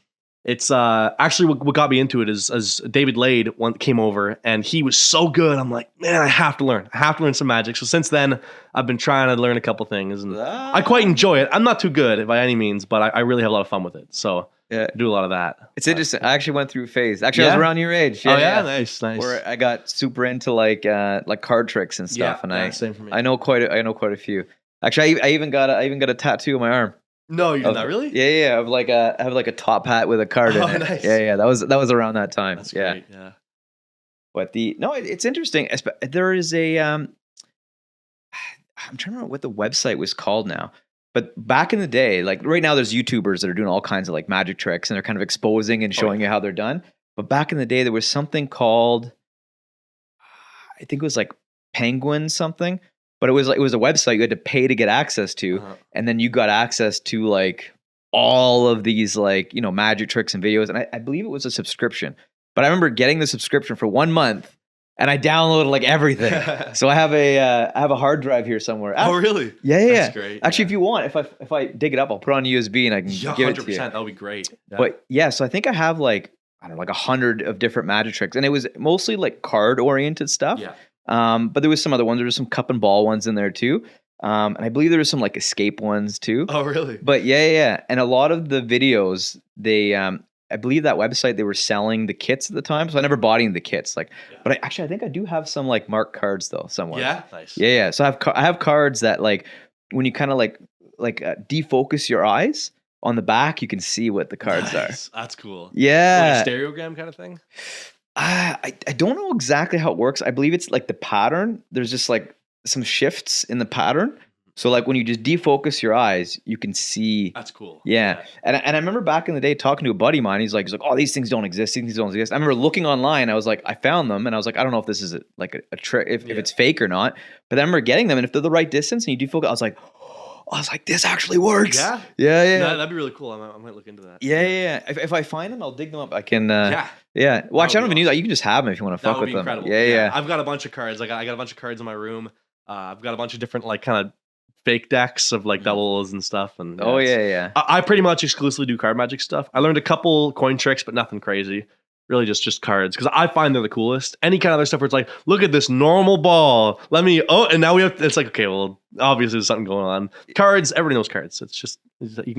It's actually what got me into it is as David Lade came over and he was so good. I'm like, man, I have to learn. I have to learn some magic. So since then, I've been trying to learn a couple things and I quite enjoy it. I'm not too good by any means, but I really have a lot of fun with it. So I do a lot of that. It's interesting. I actually went through a phase. Actually, I was around your age. Nice. Where I got super into like card tricks and stuff, and same for me. I know quite a few. Actually, I even got a tattoo on my arm. No, you're not really? Yeah. I have like a top hat with a card in it. Nice. Yeah. That was around that time. That's great. Yeah. But it's interesting. There is a I'm trying to remember what the website was called now. But back in the day, like right now, there's YouTubers that are doing all kinds of like magic tricks and they're kind of exposing and showing you how they're done. But back in the day, there was something called, I think it was like Penguin something. But it was a website you had to pay to get access to, and then you got access to like all of these like magic tricks and videos, and I believe it was a subscription. But I remember getting the subscription for 1 month, and I downloaded like everything. So I have a hard drive here somewhere. Oh really? Yeah. That's great. Actually, if you want, if I dig it up, I'll put it on USB and I can give it to you. 100%. That'll be great. Yeah. But yeah, so I think I have like 100 of different magic tricks, and it was mostly like card oriented stuff. Yeah. But there was some other ones. There was some cup and ball ones in there too. And I believe there was some like escape ones too. Oh, really? But yeah. And a lot of the videos, they, I believe that website, they were selling the kits at the time. So I never bought any of the kits. But I think I do have some like marked cards though somewhere. Yeah. Nice. Yeah. So I have cards that like, when you kind of like defocus your eyes on the back, you can see what the cards are. That's cool. Yeah. Like a stereogram kind of thing? I don't know exactly how it works. I believe it's like the pattern. There's just like some shifts in the pattern. So like when you just defocus your eyes, you can see. That's cool. Yeah. And I remember back in the day talking to a buddy of mine. He's like, oh, these things don't exist. These things don't exist. I remember looking online. I was like, I found them. And I was like, I don't know if this is a trick, if it's fake or not. But I remember getting them. And if they're the right distance and you defocus, I was like, this actually works. Yeah? Yeah. No, that'd be really cool. I might look into that. Yeah. If I find them, I'll dig them up. I can. Yeah. Well, actually, I don't even need that. You can just have them if you want to fuck with them. Incredible. Yeah. I've got a bunch of cards. I got a bunch of cards in my room. I've got a bunch of different like kind of fake decks of like doubles and stuff. And I pretty much exclusively do card magic stuff. I learned a couple coin tricks, but nothing crazy. Really just cards, because I find they're the coolest. Any kind of other stuff where it's like, look at this normal ball. And now we have. It's like, okay, well, obviously there's something going on. Cards, everybody knows cards. It's just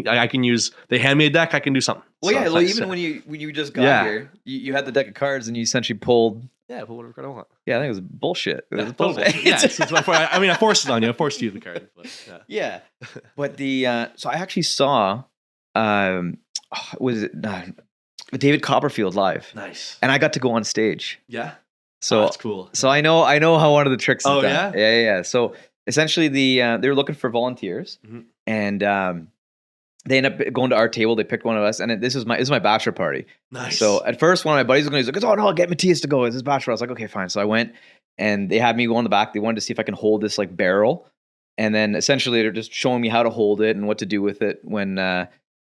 I can use. They hand me a deck, I can do something. Well, so yeah. Even when you just got here, you had the deck of cards and you essentially pulled. Yeah, pull whatever card I want. Yeah, I think it was bullshit. It was bullshit. Yeah, I forced it on you. I forced you the card. But, yeah. But so I actually saw, was it? David Copperfield live. Nice. And I got to go on stage. Yeah. So that's cool. So I know how one of the tricks is done. Yeah? Yeah. So essentially they were looking for volunteers, and they ended up going to our table. They picked one of us, and this is my bachelor party. Nice. So at first one of my buddies was going, he's like, oh no, I'll get Matthias to go. It's his bachelor. I was like, okay, fine. So I went, and they had me go in the back. They wanted to see if I can hold this like barrel. And then essentially they're just showing me how to hold it and what to do with it when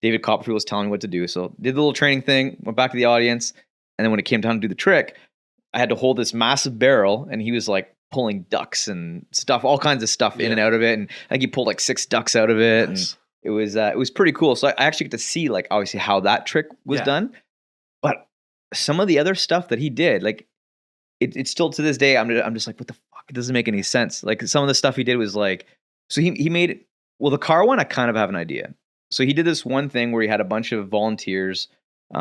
David Copperfield was telling me what to do. So did the little training thing, went back to the audience, and then when it came time to do the trick, I had to hold this massive barrel, and he was like pulling ducks and stuff, all kinds of stuff in and out of it. And I think he pulled like 6 ducks out of it. Nice. And it was pretty cool. So I actually get to see like obviously how that trick was done. But some of the other stuff that he did, like it's still to this day, I'm just like, what the fuck? It doesn't make any sense. Like some of the stuff he did was like, so he made, well, the car one, I kind of have an idea. So he did this one thing where he had a bunch of volunteers. They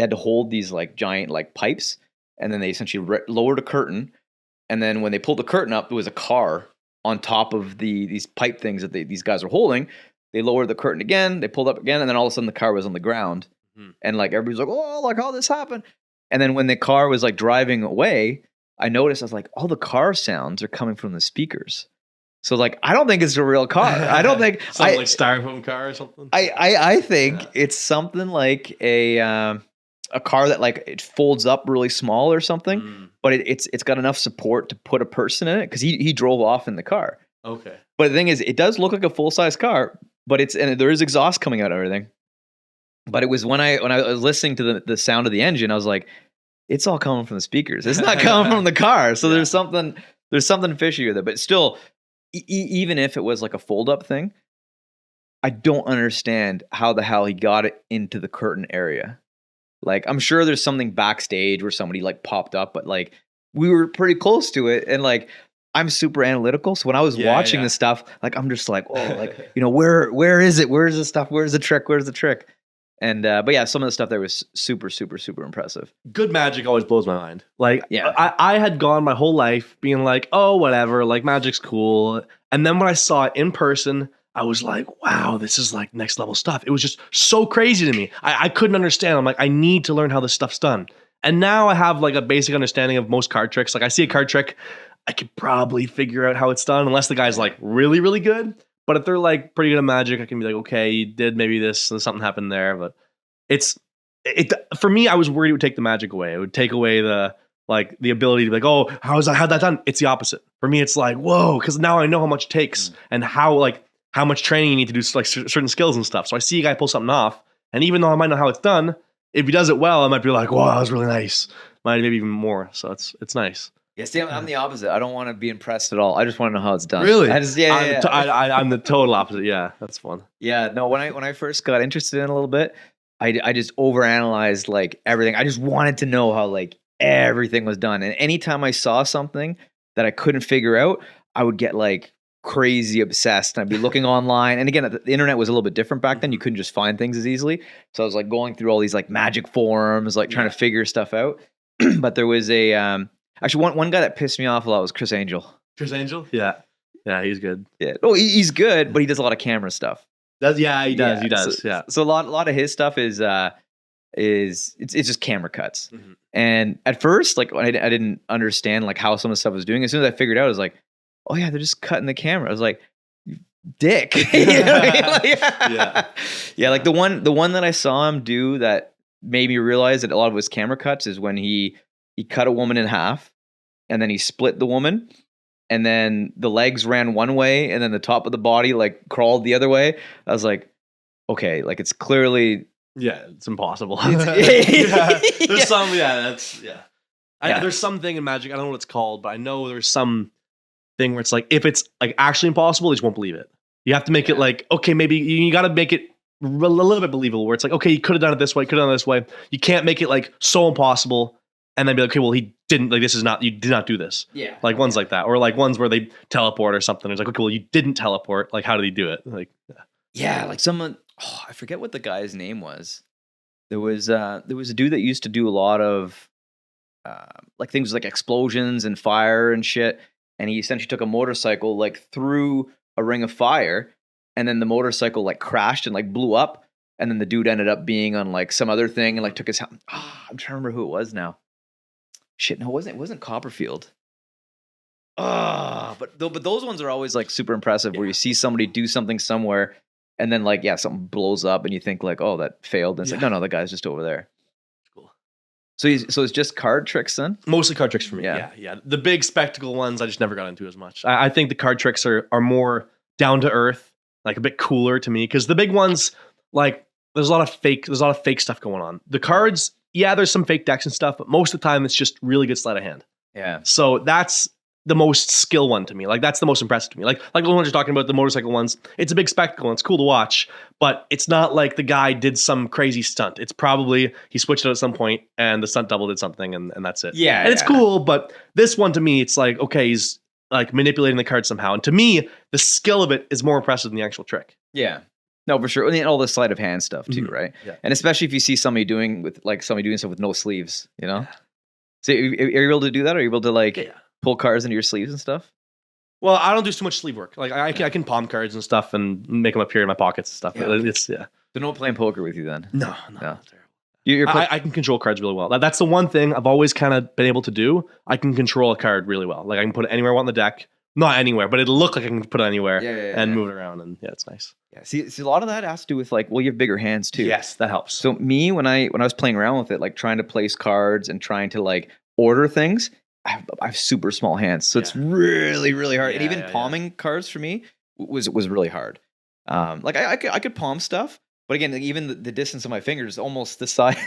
had to hold these like giant like pipes, and then they essentially lowered a curtain. And then when they pulled the curtain up, there was a car on top of these pipe things that these guys were holding. They lowered the curtain again. They pulled up again, and then all of a sudden the car was on the ground. And like everybody's like, oh, like how this happened. And then when the car was like driving away, I noticed I was like, all the car sounds are coming from the speakers. So like, I don't think it's a real car. I don't think something like styrofoam car or something. I think it's something like a car that like it folds up really small or something, but it's got enough support to put a person in it, because he drove off in the car. Okay. But the thing is, it does look like a full size car, but there is exhaust coming out of everything. But it was when I was listening to the sound of the engine, I was like, it's all coming from the speakers. It's not coming from the car. So there's something fishy with it. But still, even if it was like a fold up thing, I don't understand how the hell he got it into the curtain area. Like, I'm sure there's something backstage where somebody like popped up, but like we were pretty close to it. And like, I'm super analytical. So when I was watching this stuff, like, I'm just like, oh, like, you know, where is it? Where's the stuff? Where's the trick? Where's the trick? And, but yeah, some of the stuff there was super, super, super impressive. Good magic always blows my mind. Like, I had gone my whole life being like, oh, whatever, like magic's cool. And then when I saw it in person, I was like, wow, this is like next level stuff. It was just so crazy to me. I couldn't understand. I'm like, I need to learn how this stuff's done. And now I have like a basic understanding of most card tricks. Like I see a card trick, I could probably figure out how it's done unless the guy's like really, really good. But if they're like pretty good at magic, I can be like, okay, you did maybe this and something happened there. But for me, I was worried it would take the magic away. It would take away the ability to be like, oh, how'd that done? It's the opposite. For me, it's like, whoa, because now I know how much it takes and how much training you need to do like certain skills and stuff. So I see a guy pull something off, and even though I might know how it's done, if he does it well, I might be like, wow, that was really nice. Maybe even more. So it's nice. Yeah, see, I'm the opposite. I don't want to be impressed at all. I just want to know how it's done. Really? I'm the total opposite. Yeah, that's fun. Yeah, no. When I first got interested in it a little bit, I just overanalyzed like everything. I just wanted to know how like everything was done. And anytime I saw something that I couldn't figure out, I would get like crazy obsessed. And I'd be looking online. And again, the internet was a little bit different back then. You couldn't just find things as easily. So I was like going through all these like magic forums, like trying to figure stuff out. But there was a actually one guy that pissed me off a lot was Chris Angel. Chris Angel? Yeah, he's good. Yeah. Oh, he's good, but he does a lot of camera stuff. He does. He does. So a lot of his stuff is it's just camera cuts. Mm-hmm. And at first, like I didn't understand like how some of the stuff was doing. As soon as I figured out, I was like, oh yeah, they're just cutting the camera. I was like, dick. You know what I mean? Like, yeah. Like the one that I saw him do that made me realize that a lot of his camera cuts is when he cut a woman in half, and then he split the woman. And then the legs ran one way, and then the top of the body like crawled the other way. I was like, okay, like it's clearly it's impossible. There's some there's something in magic. I don't know what it's called, but I know there's some thing where it's like if it's like actually impossible, they just won't believe it. You have to make it like okay, maybe you got to make it a little bit believable. Where it's like okay, you could have done it this way, could have done it this way. You can't make it like so impossible. And then be like, okay, well, he didn't, like, you did not do this. Yeah. Like ones like that. Or like ones where they teleport or something. It's like, okay, well, you didn't teleport. Like, how did he do it? Like, yeah, like someone, I forget what the guy's name was. There was a dude that used to do a lot of, like things like explosions and fire and shit. And he essentially took a motorcycle, like, through a ring of fire. And then the motorcycle, like, crashed and, like, blew up. And then the dude ended up being on, like, some other thing and, like, took his, I'm trying to remember who it was now. Shit, no, it wasn't Copperfield. But those ones are always like super impressive where you see somebody do something somewhere and then like, something blows up and you think like, oh, that failed. And it's like, no, the guy's just over there. Cool. So it's just card tricks then? Mostly card tricks for me. Yeah. The big spectacle ones, I just never got into as much. I think the card tricks are more down to earth, like a bit cooler to me. Because the big ones, like there's a lot of fake stuff going on. The cards, there's some fake decks and stuff, but most of the time it's just really good sleight of hand. Yeah. So that's the most skill one to me. Like that's the most impressive to me. Like the ones you're talking about, the motorcycle ones, it's a big spectacle and it's cool to watch, but it's not like the guy did some crazy stunt. It's probably he switched it at some point and the stunt double did something and that's it. Yeah. And it's cool, but this one to me, it's like, okay, he's like manipulating the card somehow. And to me, the skill of it is more impressive than the actual trick. Yeah. No, for sure. And all the sleight of hand stuff too, right? Yeah. And especially if you see somebody doing stuff with no sleeves, you know? So are you able to do that? Are you able to like pull cards into your sleeves and stuff? Well, I don't do too much sleeve work. Like I can palm cards and stuff and make them appear in my pockets and stuff. Yeah. So no playing poker with you then? No. Terrible. I can control cards really well. That's the one thing I've always kind of been able to do. I can control a card really well. Like I can put it anywhere I want in the deck. Not anywhere, but it'll look like I can put it anywhere and move it around. And it's nice. Yeah. See, a lot of that has to do with like, well, you have bigger hands too. Yes, that helps. So me, when I was playing around with it, like trying to place cards and trying to like order things, I have super small hands. So it's really, really hard. And even palming cards for me was really hard. Like I could palm stuff. But again, even the distance of my fingers is almost the size,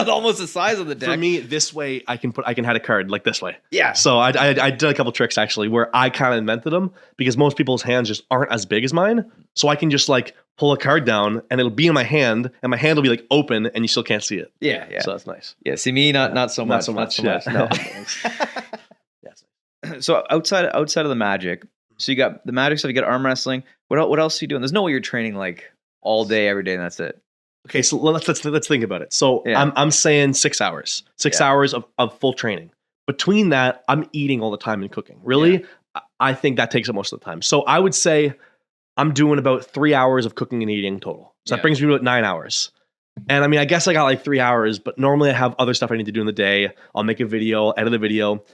almost the size of the deck. For me, this way I can hide a card like this way. Yeah. So I did a couple tricks actually where I kind of invented them because most people's hands just aren't as big as mine. So I can just like pull a card down and it'll be in my hand and my hand will be like open and you still can't see it. Yeah. So that's nice. Yeah. See me, not so much. Not so much. No. Yes. So outside of the magic, so you got the magic stuff, you got arm wrestling. What else are you doing? There's no way you're training like all day, every day, and that's it. Okay, so let's think about it. So Yeah. I'm saying 6 hours. 6 hours of full training. Between that, I'm eating all the time and cooking. Really, I think that takes up most of the time. So I would say I'm doing about 3 hours of cooking and eating total. So that brings me to about 9 hours. And I mean, I guess I got like 3 hours, but normally I have other stuff I need to do in the day. I'll make a video, edit a video.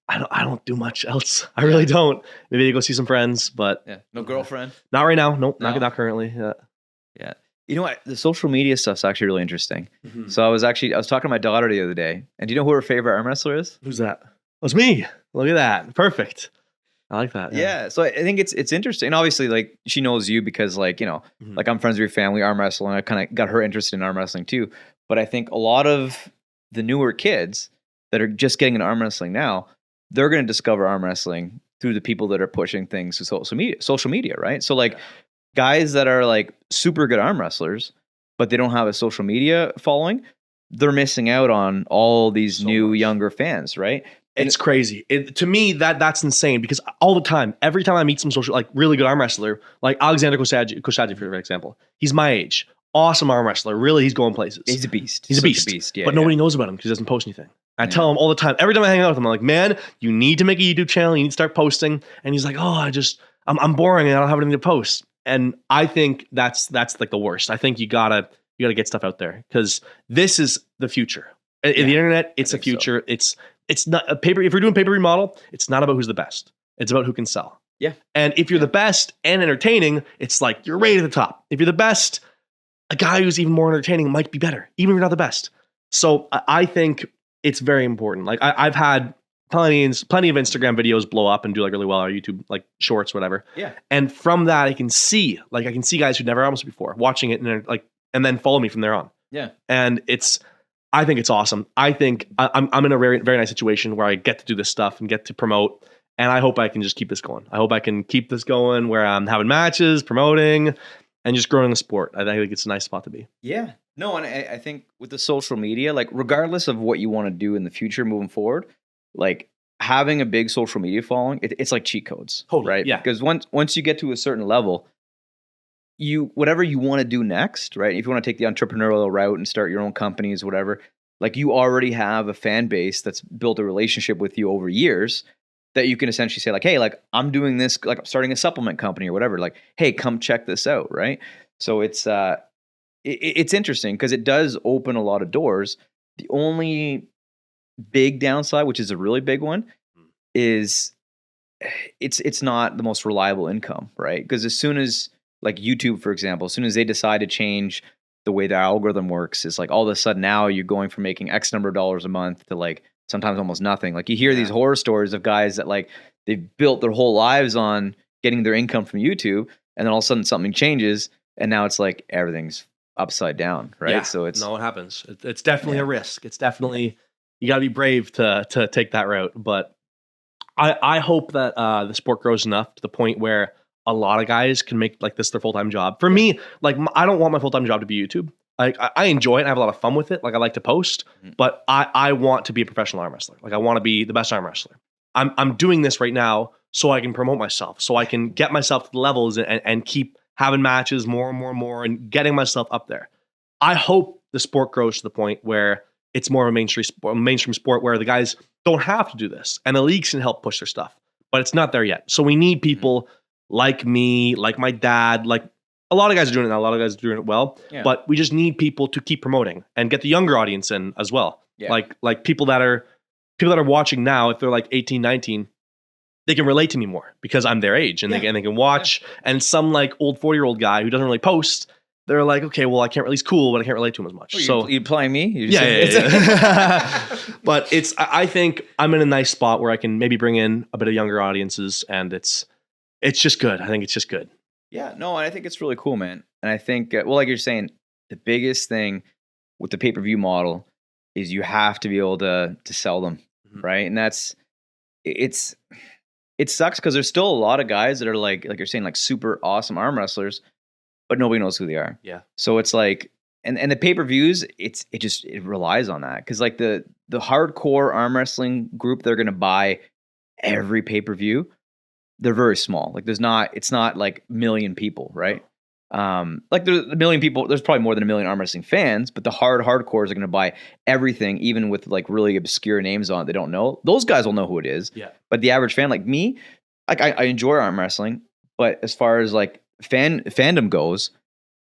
I don't do much else. I really don't. Maybe I go see some friends, but No girlfriend. not right now. Nope, No. not currently. Yeah. You know what? The social media stuff's actually really interesting. Mm-hmm. So I was talking to my daughter the other day, and do you know who her favorite arm wrestler is? Who's that? Oh, it's me. Look at that. Perfect. I like that. Yeah. So I think it's interesting. And obviously, like, she knows you because, like, you know, Mhm. like, I'm friends with your family, arm wrestling. I kind of got her interested in arm wrestling too. But I think a lot of the newer kids that are just getting into arm wrestling now, they're going to discover arm wrestling through the people that are pushing things to social media, right? So, like, guys that are like super good arm wrestlers, but they don't have a social media following, they're missing out on all these So new much. younger fans, right? It's crazy. To me, that's insane because all the time, every time I meet some social, like really good arm wrestler, like Alexander Koshaji, for example, he's my age, awesome arm wrestler. Really, he's going places. He's a beast. He's a Such beast. Yeah, but nobody knows about him because he doesn't post anything. I tell him all the time. Every time I hang out with him, I'm like, man, you need to make a YouTube channel. You need to start posting. And he's like, oh, I'm boring and I don't have anything to post. And I think that's like the worst. I think you gotta get stuff out there because this is the future. The internet, it's the future. So. It's not a paper. If you're doing pay-per-view model, it's not about who's the best. It's about who can sell. Yeah. And if you're the best and entertaining, it's like you're right at the top. If you're the best, a guy who's even more entertaining might be better, even if you're not the best. So I think it's very important. Like I've had plenty of Instagram videos blow up and do like really well, or YouTube like shorts, whatever. Yeah. And from that, I can see guys who never almost before watching it and then follow me from there on. Yeah. And I think it's awesome. I think I'm in a very, very nice situation where I get to do this stuff and get to promote. And I hope I can just keep this going. I hope I can keep this going where I'm having matches, promoting, and just growing the sport. I think it's a nice spot to be. Yeah. No, and I think with the social media, like, regardless of what you want to do in the future moving forward, like, having a big social media following, it's like cheat codes. Totally, right? yeah. Because once you get to a certain level, whatever you want to do next, right? If you want to take the entrepreneurial route and start your own companies, whatever, like, you already have a fan base that's built a relationship with you over years that you can essentially say, like, hey, like, I'm doing this, like, I'm starting a supplement company or whatever. Like, hey, come check this out, right? So it's interesting because it does open a lot of doors. The only big downside, which is a really big one, is it's not the most reliable income, right? Because as soon as, like, YouTube, for example, as soon as they decide to change the way their algorithm works, it's like all of a sudden now you're going from making X number of dollars a month to, like, sometimes almost nothing. Like, you hear these horror stories of guys that, like, they've built their whole lives on getting their income from YouTube, and then all of a sudden something changes, and now it's like everything's upside down, right? Yeah. So it's no, it happens. It's definitely a risk. It's definitely, you got to be brave to take that route. But I hope that the sport grows enough to the point where a lot of guys can make, like, this their full-time job. For me, like, I don't want my full-time job to be YouTube. I enjoy it and I have a lot of fun with it. Like, I like to post, but I want to be a professional arm wrestler. Like, I want to be the best arm wrestler. I'm doing this right now so I can promote myself, so I can get myself to the levels and keep having matches more and more and more and getting myself up there. I hope the sport grows to the point where it's more of a mainstream sport where the guys don't have to do this and the leagues can help push their stuff, but it's not there yet. So we need people like me, like my dad, like a lot of guys are doing it now. A lot of guys are doing it well, but we just need people to keep promoting and get the younger audience in as well. Yeah. Like people that are watching now, if they're like 18, 19, they can relate to me more because I'm their age and they can watch. And some, like, old 40-year-old guy who doesn't really post, they're like, okay, well, I can't really, he's cool, but I can't relate to him as much. So you playing me? Yeah. But I think I'm in a nice spot where I can maybe bring in a bit of younger audiences, and it's just good. I think it's just good. Yeah, no, I think it's really cool, man. And I think, well, like you're saying, the biggest thing with the pay-per-view model is you have to be able to sell them, right? And it sucks because there's still a lot of guys that are like you're saying, like, super awesome arm wrestlers, but nobody knows who they are. Yeah. So it's like, and the pay-per-views, it relies on that. Cause like the hardcore arm wrestling group, they're going to buy every pay-per-view. They're very small. Like it's not like million people, right? Like there's a million people, there's probably more than a million arm wrestling fans, but the hardcores are going to buy everything, even with like really obscure names on it they don't know. Those guys will know who it is. Yeah. But the average fan like me, like I enjoy arm wrestling, but as far as like fandom goes,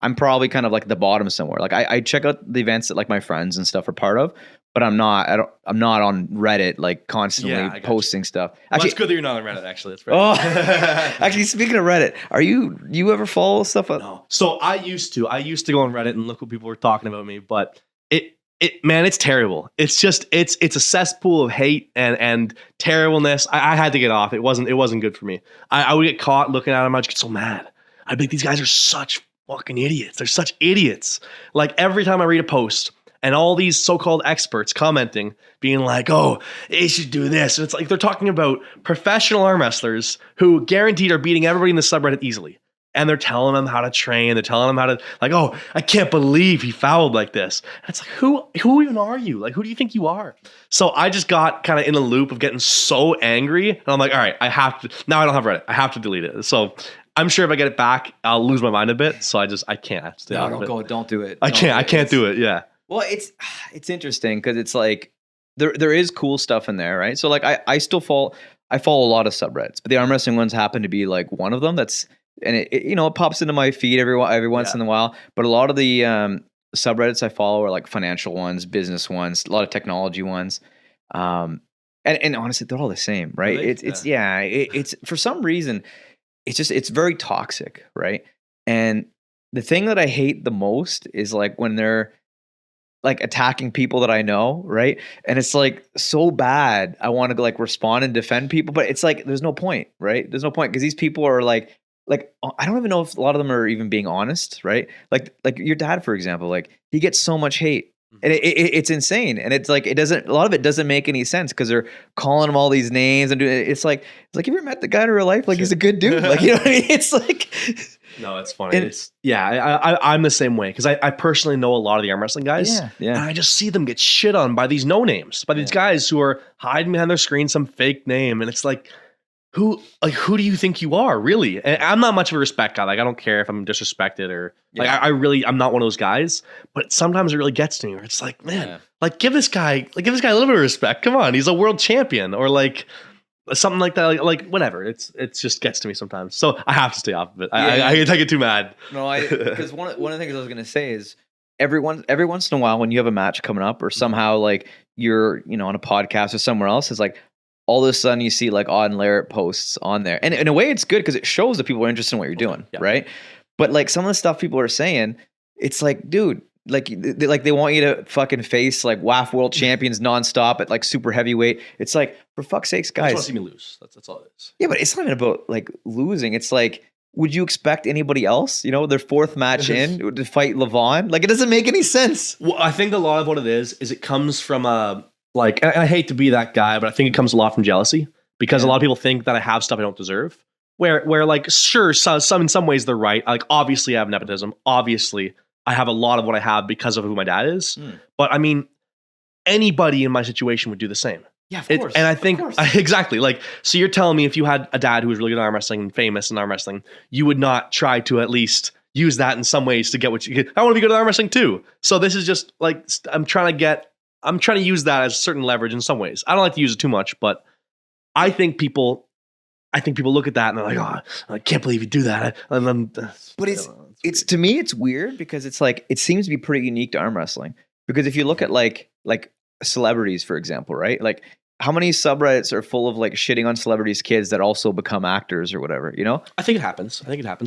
I'm probably kind of like the bottom somewhere. Like I check out the events that like my friends and stuff are part of, but I'm not on Reddit like constantly posting stuff. Actually, well, it's good that you're not on Reddit. Actually, that's right. Oh, actually, speaking of Reddit, you ever follow stuff? No. So I used to go on Reddit and look what people were talking about me, but man, it's terrible. It's just it's a cesspool of hate and terribleness. I had to get off. It wasn't good for me. I would get caught looking at them. I'd get so mad. I'd be like, these guys are such fucking idiots. They're such idiots. Like every time I read a post and all these so-called experts commenting, being like, oh, they should do this. And it's like they're talking about professional arm wrestlers who guaranteed are beating everybody in the subreddit easily. And they're telling them how to train. They're telling them how to, like, oh, I can't believe he fouled like this. And it's like, who even are you? Like, who do you think you are? So I just got kind of in a loop of getting so angry. And I'm like, all right, now I don't have Reddit. I have to delete it. So I'm sure if I get it back, I'll lose my mind a bit. So I can't. Don't do it. I can't do it. Yeah. Well, it's interesting because it's like there is cool stuff in there, right? So like I follow a lot of subreddits, but the arm wrestling ones happen to be like one of them. It pops into my feed every once in a while. But a lot of the subreddits I follow are like financial ones, business ones, a lot of technology ones. And honestly, they're all the same, right? Really? It's for some reason, it's very toxic, right? And the thing that I hate the most is like when they're like attacking people that I know, right? And it's like so bad. I want to like respond and defend people, but it's like there's no point, right? There's no point because these people are like I don't even know if a lot of them are even being honest, right? Like your dad, for example, like he gets so much hate. And it's insane, and it's like a lot of it doesn't make any sense because they're calling him all these names and it's like have you ever met the guy in real life? Like he's a good dude, like you know what I mean? It's like no, it's funny. I'm the same way because I personally know a lot of the arm wrestling guys, and I just see them get shit on by these no names, by these guys who are hiding behind their screen some fake name, and it's like. Who do you think you are, really? And I'm not much of a respect guy. Like, I don't care if I'm disrespected or like I'm not one of those guys. But sometimes it really gets to me where it's like, man, like give this guy a little bit of respect. Come on, he's a world champion or like something like that. Like whatever. It just gets to me sometimes. So I have to stay off of it. I get too mad. No, because one of the things I was gonna say is every once in a while when you have a match coming up or somehow like you're on a podcast or somewhere else, it's like. All of a sudden you see like Auden Larratt posts on there. And in a way it's good because it shows that people are interested in what you're doing, right? But like some of the stuff people are saying, it's like, dude, like they want you to fucking face like WAF world champions nonstop at like super heavyweight. It's like, for fuck's sakes, guys. I just want to see me lose. That's all it is. Yeah, but it's not even about like losing. It's like, would you expect anybody else, their fourth match in to fight Levon? Like it doesn't make any sense. Well, I think a lot of what it is it comes from like, and I hate to be that guy, but I think it comes a lot from jealousy because a lot of people think that I have stuff I don't deserve. Where like, sure, some in some ways they're right. Like, obviously I have nepotism. Obviously I have a lot of what I have because of who my dad is. But I mean, anybody in my situation would do the same. Yeah, of course. And I think exactly like, so you're telling me if you had a dad who was really good at arm wrestling and famous in arm wrestling, you would not try to at least use that in some ways to get what you get. I want to be good at arm wrestling too. So this is just like, I'm trying to use that as certain leverage in some ways. I don't like to use it too much, but I think people look at that and they're like, oh, I can't believe you do that. But it's to me, it's weird because it's like, it seems to be pretty unique to arm wrestling. Because if you look at like celebrities, for example, right? Like how many subreddits are full of like shitting on celebrities' kids that also become actors or whatever, I think it happens.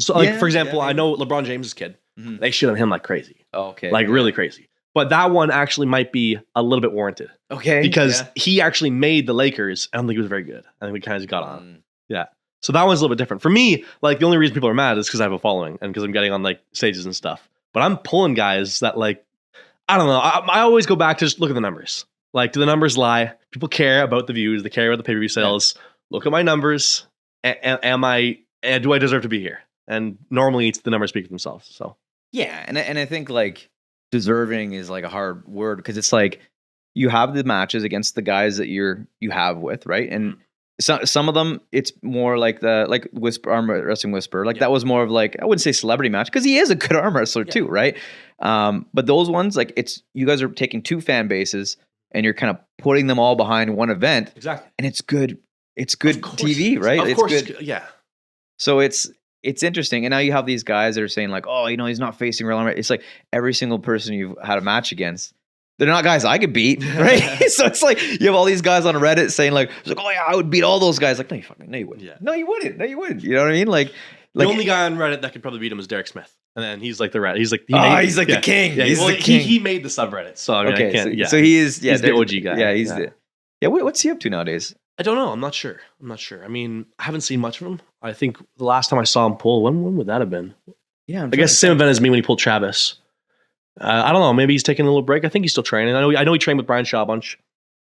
So like, for example, I know LeBron James' kid, they shit on him like crazy. Oh, okay. Like really crazy. But that one actually might be a little bit warranted. Okay. Because he actually made the Lakers. I don't think he was very good. I think we kind of just got on. Yeah. So that one's a little bit different. For me, like the only reason people are mad is because I have a following and because I'm getting on like stages and stuff. But I'm pulling guys that like, I don't know. I always go back to just look at the numbers. Like, do the numbers lie? People care about the views. They care about the pay-per-view sales. Look at my numbers. Do I deserve to be here? And normally it's the numbers speak for themselves. So Yeah, and I think like deserving is like a hard word because it's like you have the matches against the guys that you have with, right? And some of them it's more like Arm Wrestling Whisper. Like that was more of like I wouldn't say celebrity match because he is a good arm wrestler too, right? But those ones like it's you guys are taking two fan bases and you're kind of putting them all behind one event. Exactly. And it's good. It's good TV, right? Of course, good. yeah. So it's interesting. And now you have these guys that are saying like, oh, he's not facing real arm. It's like every single person you've had a match against, they're not guys I could beat, right? So it's like you have all these guys on Reddit saying like, oh yeah, I would beat all those guys. Like, no, you wouldn't. Yeah. No, you wouldn't. You know what I mean? Like the only guy on Reddit that could probably beat him is Derek Smith. And then he's like the Reddit. He's like the king. Yeah, he's the king. He made the subreddit. So I mean, I can't. So he is. Yeah, he's the OG guy. Yeah, he's the. Yeah, what's he up to nowadays? I don't know. I'm not sure. I mean, I haven't seen much of him. I think the last time I saw him pull, when would that have been? Yeah, I guess the same event as me when he pulled Travis. I don't know. Maybe he's taking a little break. I think he's still training. I know he trained with Brian Shaw a bunch,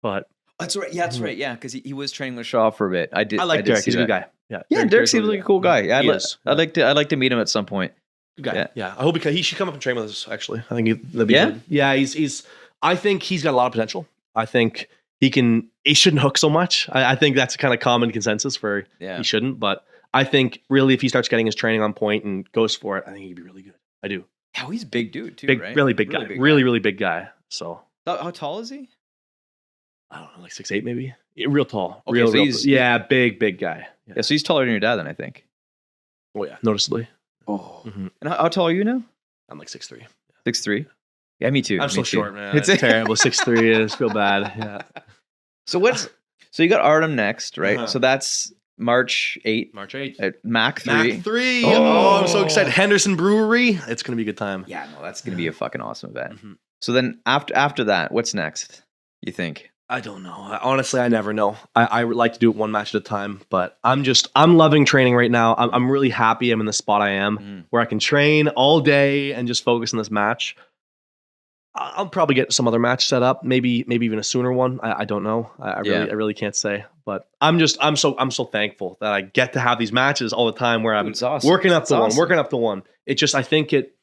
but that's right. Yeah, that's right. Yeah, because he was training with Shaw for a bit. I like Derek. He's a good guy. Yeah, Derek seems like a cool guy. Yeah, I'd like to meet him at some point. Good guy. Yeah. I hope he should come up and train with us. Actually, I think that'd be good. Yeah, he's. I think he's got a lot of potential. I think he shouldn't hook so much. I think that's a kind of common consensus for he shouldn't. But I think really if he starts getting his training on point and goes for it, I think he'd be really good. I do. Yeah, he's a big dude too, right? Really big guy. Really big guy. So how tall is he? I don't know, like 6'8" maybe. Yeah, real tall. Okay, big guy. Yeah, so he's taller than your dad then, I think. Oh yeah, noticeably. Oh. Mm-hmm. And how tall are you now? I'm like 6'3". 6'3"? Yeah, me too. I'm so short, man. It's terrible. 6'3" is feel bad. Yeah. So you got Artem next, right? Uh-huh. So that's March 8th. March 8th. At Mac 3. Mac 3. Oh, I'm so excited. Henderson Brewery. It's going to be a good time. Yeah, no, that's going to be a fucking awesome event. Mm-hmm. So then after that, what's next, you think? I don't know. Honestly, I never know. I like to do it one match at a time, but I'm loving training right now. I'm really happy I'm in the spot I am where I can train all day and just focus on this match. I'll probably get some other match set up, maybe even a sooner one. I don't know. I really can't say. But I'm so thankful that I get to have these matches all the time where I'm awesome. working up to one. It just, I think it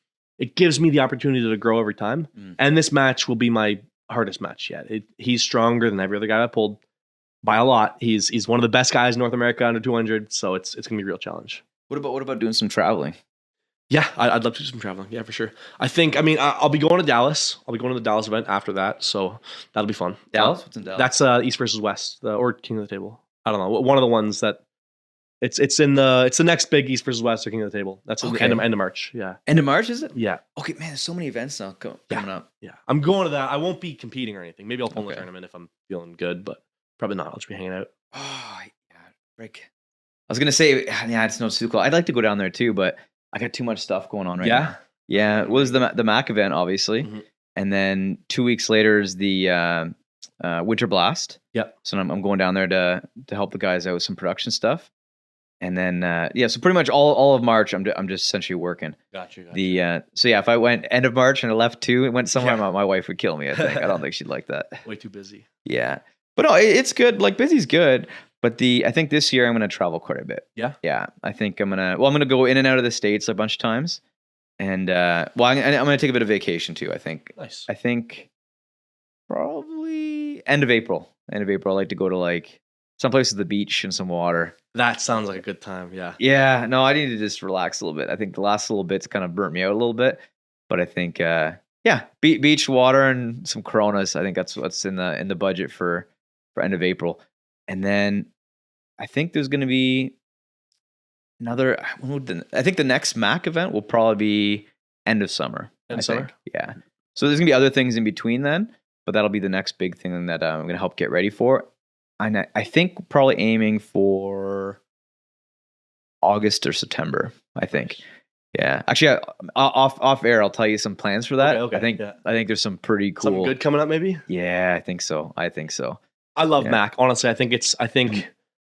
gives me the opportunity to grow every time. And this match will be my hardest match yet. He's stronger than every other guy I pulled by a lot. He's one of the best guys in North America under 200. So it's gonna be a real challenge. What about doing some traveling? Yeah, I'd love to do some traveling. Yeah, for sure. I'll be going to Dallas. I'll be going to the Dallas event after that. So that'll be fun. Dallas? What's in Dallas? That's East versus West, or King of the Table. I don't know. One of the ones that it's the next big East versus West or King of the Table. That's the end of March. Yeah. End of March, is it? Yeah. Okay, man, there's so many events now coming up. Yeah. I'm going to that. I won't be competing or anything. Maybe I'll pull in the tournament if I'm feeling good, but probably not. I'll just be hanging out. Oh, yeah. Rick. I was going to say, yeah, it's not too cool. I'd like to go down there too, but I got too much stuff going on right now. Yeah. It was the Mac event, obviously. Mm-hmm. And then 2 weeks later is the Winter Blast. Yep. So I'm going down there to help the guys out with some production stuff. And then, so pretty much all of March, I'm just essentially working. Gotcha. So yeah, if I went end of March and I left too, it went somewhere, my wife would kill me, I think. I don't think she'd like that. Way too busy. Yeah. But no, it's good. Like, busy's good. But I think this year I'm going to travel quite a bit. Yeah? Yeah. I think I'm going to go in and out of the States a bunch of times. And, I'm going to take a bit of vacation too, I think. Nice. I think probably end of April. I like to go to like some place at the beach and some water. That sounds like a good time. Yeah. Yeah. No, I need to just relax a little bit. I think the last little bit's kind of burnt me out a little bit. But I think, beach, water, and some Coronas. I think that's what's in the budget for end of April. And then I think there's going to be another. I think the next Mac event will probably be end of summer. End of summer? Yeah. So there's going to be other things in between then, but that'll be the next big thing that I'm going to help get ready for. And I think probably aiming for August or September, I think. Yeah. Actually, off air, I'll tell you some plans for that. Okay. I think there's some pretty cool. Something good coming up, maybe? Yeah, I think so. I love Mac. Honestly, I think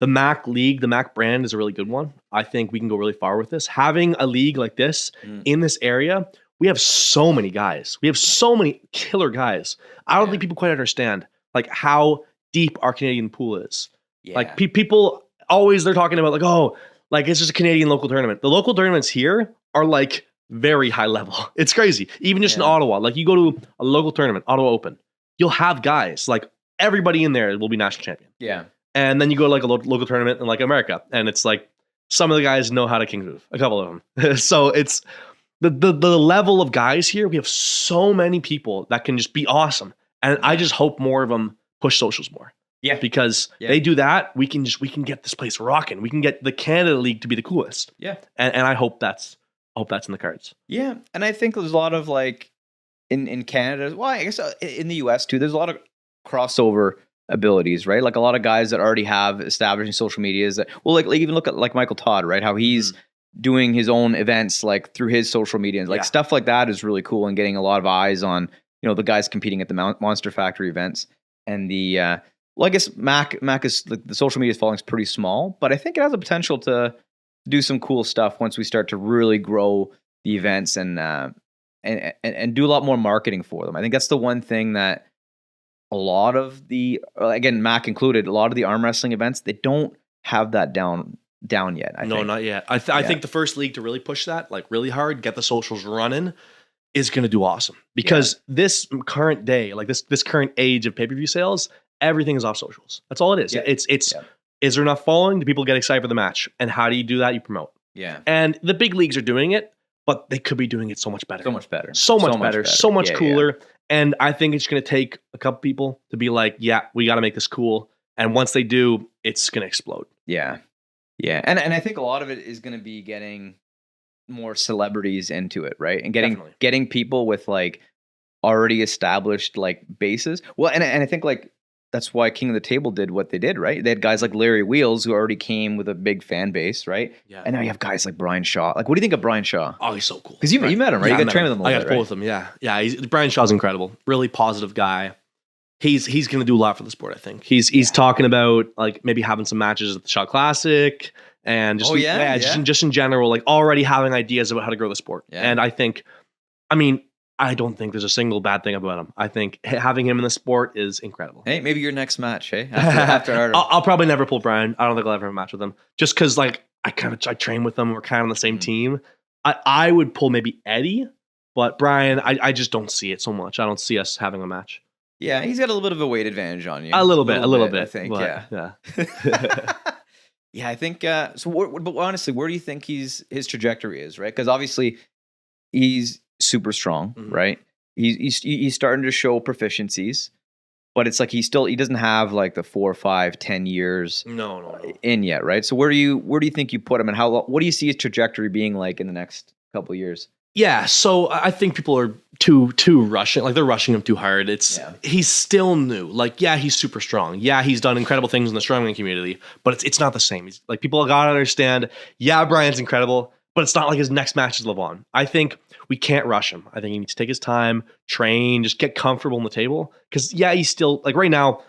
the Mac league, the Mac brand is a really good one. I think we can go really far with this. Having a league like this in this area, we have so many guys. We have so many killer guys. I don't think people quite understand like how deep our Canadian pool is. Yeah. Like people always, they're talking about like, oh, Like it's just a Canadian local tournament. The local tournaments here are like very high level. It's crazy. Even just in Ottawa, like you go to a local tournament, Ottawa Open, you'll have guys like everybody in there will be national champion. Yeah. And then you go to like a local tournament in like America, and it's like some of the guys know how to king move, a couple of them. So it's the level of guys here. We have so many people that can just be awesome, and I just hope more of them push socials more. Yeah, because they do that, we can get this place rocking. We can get the Canada League to be the coolest. Yeah, and I hope that's in the cards. Yeah, and I think there's a lot of like in Canada. Well, I guess in the US too. There's a lot of crossover abilities, right? Like a lot of guys that already have establishing social medias that, well, like even look at like Michael Todd, right? How he's doing his own events like through his social media, like stuff like that is really cool and getting a lot of eyes on, the guys competing at the Monster Factory events. And the well, I guess Mac is the social media following is pretty small, but I think it has the potential to do some cool stuff once we start to really grow the events and do a lot more marketing for them. I think that's the one thing that a lot of again, Mac included, a lot of the arm wrestling events, they don't have that down yet. I think. Not yet. I think the first league to really push that, like really hard, get the socials running, is going to do awesome. Because this current day, like this current age of pay-per-view sales, everything is off socials. That's all it is. Yeah. It's is there enough following? Do people get excited for the match? And how do you do that? You promote. Yeah. And the big leagues are doing it, but they could be doing it so much better. So much better. So much cooler. Yeah. And I think it's going to take a couple people to be like, yeah, we got to make this cool. And once they do, it's going to explode. Yeah. Yeah. And I think a lot of it is going to be getting more celebrities into it, right? And getting people with like already established like bases. Well, and I think like that's why King of the Table did what they did, right? They had guys like Larry Wheels who already came with a big fan base, right? Yeah. And now you have guys like Brian Shaw. Like, what do you think of Brian Shaw? Oh, he's so cool. Because you met him, right? Yeah, you got trained with him. I got both of them. Yeah, yeah. Brian Shaw's incredible. Really positive guy. He's going to do a lot for the sport. I think he's talking about like maybe having some matches at the Shaw Classic and just just in general, like already having ideas about how to grow the sport. Yeah. And I don't think there's a single bad thing about him. I think having him in the sport is incredible. Hey, maybe your next match, hey? After I'll probably never pull Brian. I don't think I'll ever have a match with him. Just because, like, I train with him. We're kind of on the same team. I would pull maybe Eddie, but Brian, I just don't see it so much. I don't see us having a match. Yeah, he's got a little bit of a weight advantage on you. A little bit, I think. But, yeah. Yeah, I think. But honestly, where do you think his trajectory is, right? Because obviously, he's super strong, right? He's starting to show proficiencies, but it's like he doesn't have like the 4, 5, 10 years in yet, right? So where do you think you put him, and what do you see his trajectory being like in the next couple of years? Yeah, so I think people are too rushing, like they're rushing him too hard. He's still new. Like, yeah, he's super strong. Yeah, he's done incredible things in the strongman community, but it's not the same. He's like, people gotta understand. Yeah, Brian's incredible, but it's not like his next match is Levon. I think we can't rush him. I think he needs to take his time, train, just get comfortable on the table. Because he's still like right now.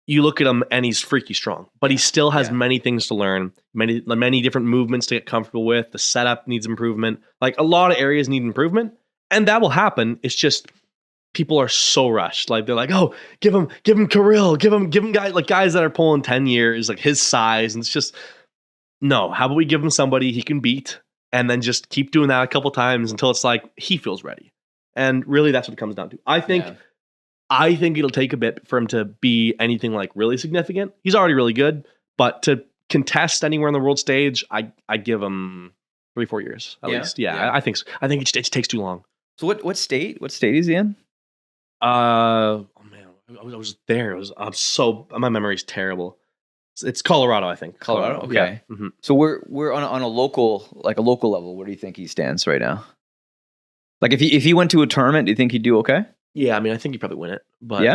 You look at him and he's freaky strong, but he still has many things to learn, many different movements to get comfortable with. The setup needs improvement. Like a lot of areas need improvement, and that will happen. It's just people are so rushed. Like they're like, oh, give him Kirill, give him guys that are pulling 10 years, like his size, and it's just no. How about we give him somebody he can beat, and then just keep doing that a couple times until it's like he feels ready. And really, that's what it comes down to. I think it'll take a bit for him to be anything like really significant. He's already really good, but to contest anywhere on the world stage, I give him 3-4 years at least. Yeah. I think so. I think it takes too long. So what state is he in? Oh man, I was there. My memory's terrible. It's Colorado, I think. Colorado. Okay. Yeah. Mm-hmm. So we're on a local level. Where do you think he stands right now? Like if he went to a tournament, do you think he'd do okay? Yeah, I think he'd probably win it. But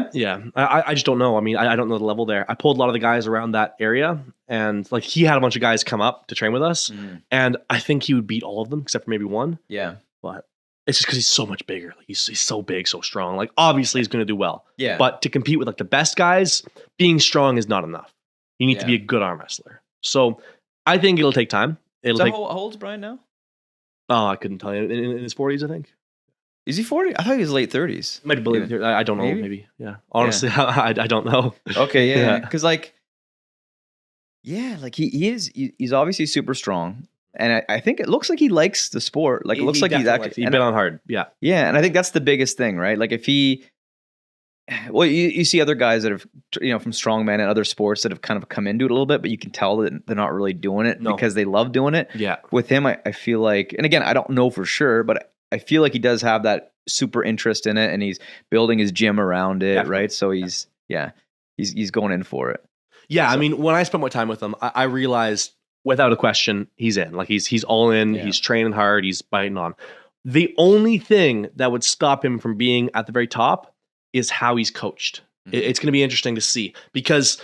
I just don't know. I mean, I don't know the level there. I pulled a lot of the guys around that area, and like he had a bunch of guys come up to train with us, and I think he would beat all of them except for maybe one. Yeah, but it's just because he's so much bigger. Like, he's so big, so strong. Like obviously he's going to do well. Yeah, but to compete with like the best guys, being strong is not enough. You need to be a good arm wrestler. So I think it'll take time. How old's Brian now? Oh, I couldn't tell you. In his 40s, I think. Is he 40? I thought he was late 30s. Might believe it. I don't know. Maybe. Yeah. Honestly, I don't know. Okay. Yeah. Because like, Yeah, like he's obviously super strong. And I think it looks like he likes the sport. Like it looks like he's active. He's been on hard. Yeah. Yeah, and I think that's the biggest thing, right? Like if you see other guys that have, from strongman and other sports that have kind of come into it a little bit, but you can tell that they're not really doing it because they love doing it. Yeah. With him, I feel like, and again, I don't know for sure, but I feel like he does have that super interest in it, and he's building his gym around it, Definitely. Right? So he's going in for it. Yeah, so, I mean, when I spent more time with him, I realized without a question, he's in. Like he's all in. Yeah. He's training hard. He's biting on. The only thing that would stop him from being at the very top is how he's coached. Mm-hmm. It's going to be interesting to see, because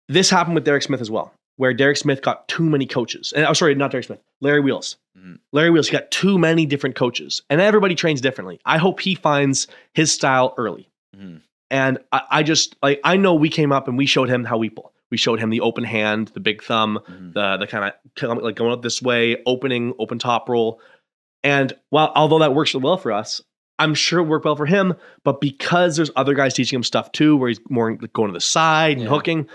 this happened with Derek Smith as well, where Derek Smith got too many coaches. And sorry, not Derek Smith, Larry Wheels. Mm-hmm. Larry Wheels got too many different coaches, and everybody trains differently. I hope he finds his style early. Mm-hmm. And I know we came up and we showed him how we pull. We showed him the open hand, the big thumb, the kind of like going up this way, open top roll. And although that works well for us, I'm sure it worked well for him. But because there's other guys teaching him stuff too, where he's more going to the side and hooking,